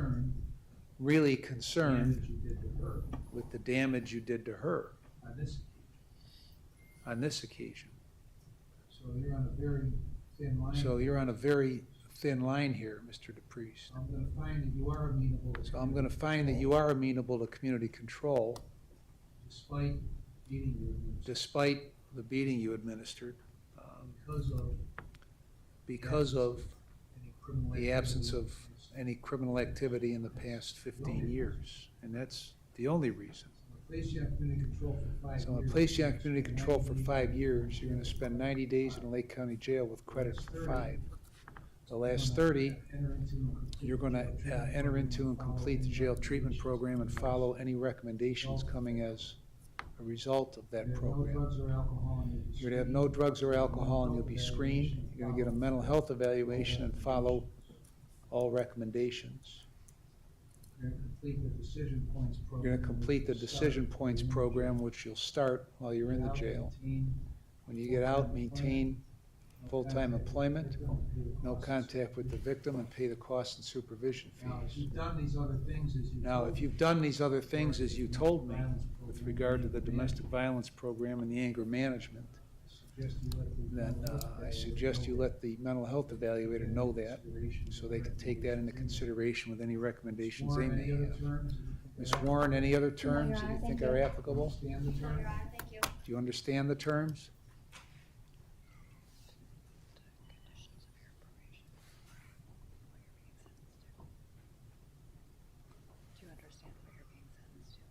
really concerned concerned damage you did to her with the damage you did to her on this occasion. on this occasion. So you're on a very thin line. So you're on a very thin line here, Mr. DePriest. I'm gonna find that you are amenable. So I'm gonna find that you are amenable to community control Despite beating you administered. despite the beating you administered, Because of because of any criminal the absence activity. of any criminal activity in the past 15 years. And that's the only reason. Place you on community control for 5 years. So I'm gonna place you on community control for 5 years. You're gonna spend 90 days in a Lake County jail with credit for 5. The last 30, Enter into and complete you're gonna the jail treatment enter into and program, complete the follow jail any treatment program and recommendations. follow any recommendations coming as a result of that You have program. No drugs or alcohol, and you'll be You're gonna have screened. no drugs or alcohol, and you'll be screened. You're gonna get a mental health evaluation and follow all recommendations. You're gonna complete the decision points program. You're gonna complete the which you'll decision start points when you're program, which you'll start while you're in the out, jail. maintain When you get out, maintain no full-time contact with the employment, victim, pay the no costs. contact with the victim, and pay the costs and supervision Now, if fees. you've done these other things as you. Now, told if me, you've done these other things as you told me violence with program, regard to the anger domestic management, violence program and the anger management, suggest you let the then mental health I evaluator suggest you know let the mental health evaluator know that, consideration so they can take that into consideration with any recommendations they Warren, may any other have. terms that you think Ms. are Warren, any other terms Your that Honor, you think thank are you. applicable? Understand the term? thank you. Do you understand the terms? Do you understand what you're being sentenced to?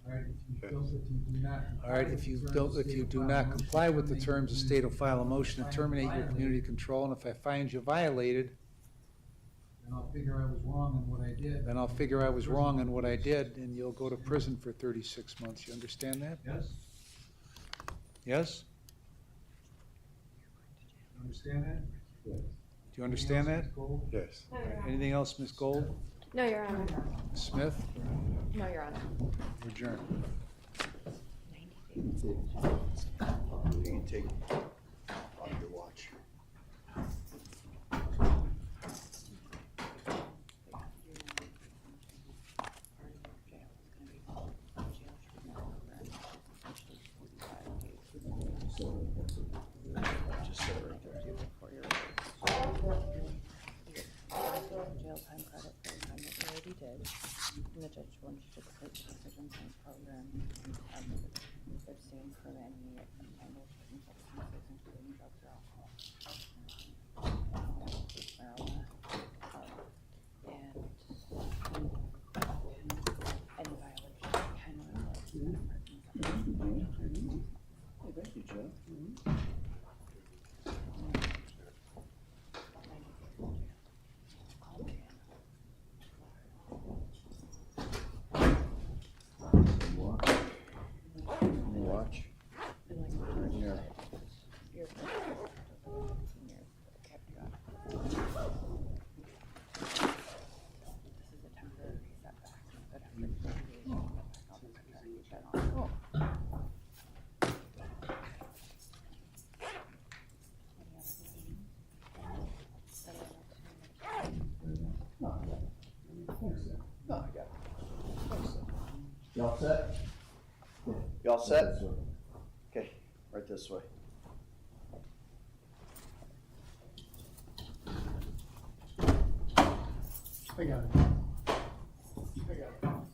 All right, if you don't, if you do not. All right, if you do not comply with the terms, the state will file a motion to terminate your community control, and if I find you violated, Then I'll figure I was wrong in what I did. then I'll figure I was wrong in what I did, and you'll go to prison for 36 months. You understand that? Yes, Yes? you understand that? Yes. Do you understand that? Yes. Anything else, Ms. Gold? No, Your Honor. Ms. Smith? No, Your Honor. We're adjourned. You can take off your watch. Just set it right there. Jail time credit for the time that you already did. And the judge wants you to complete the decision points program and abstain from any unlawful substances, including drugs or alcohol. Marijuana. And any violation of kind of Thank you, Joe. Watch. Yeah. your This is a temporary setback, but after 30 days, you can get back on the contract you've been on. No, I got it. Y'all set? set? Okay, right this way. I got it. I got it.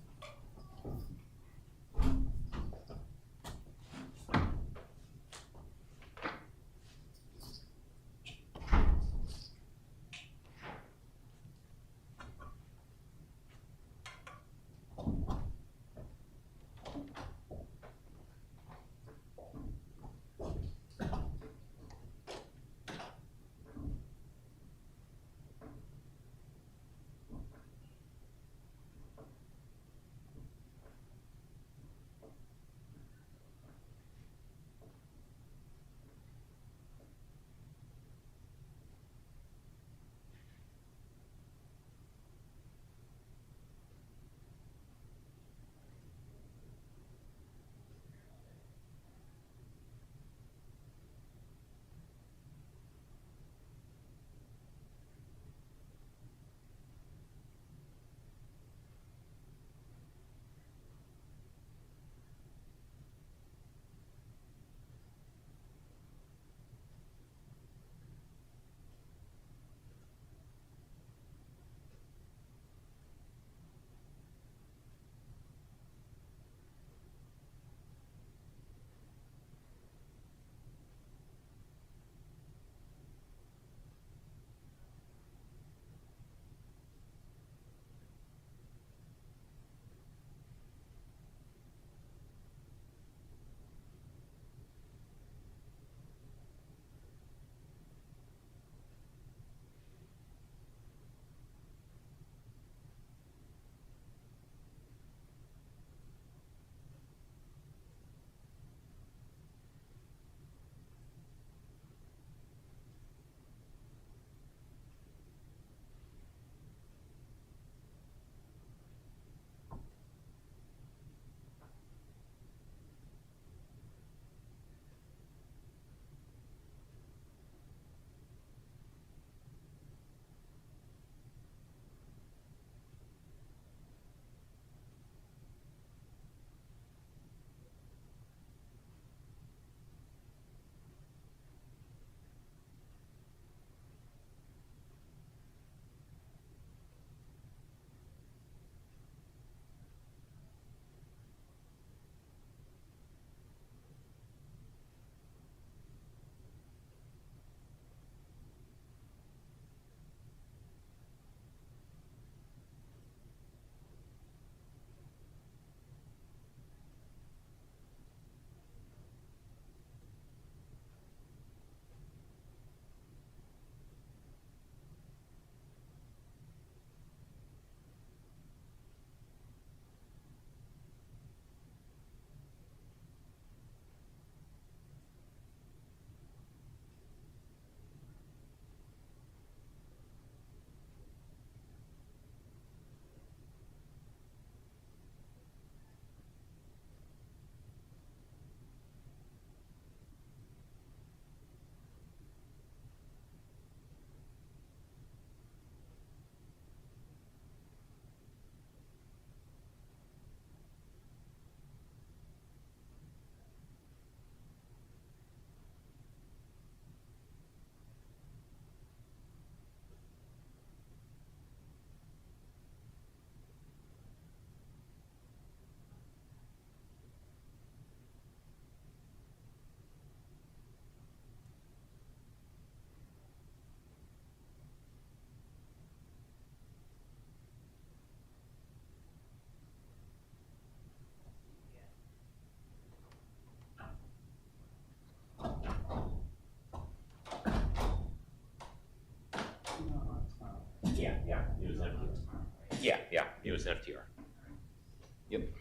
Yeah, it was an FTR. Yeah, it was an FTR. Yep.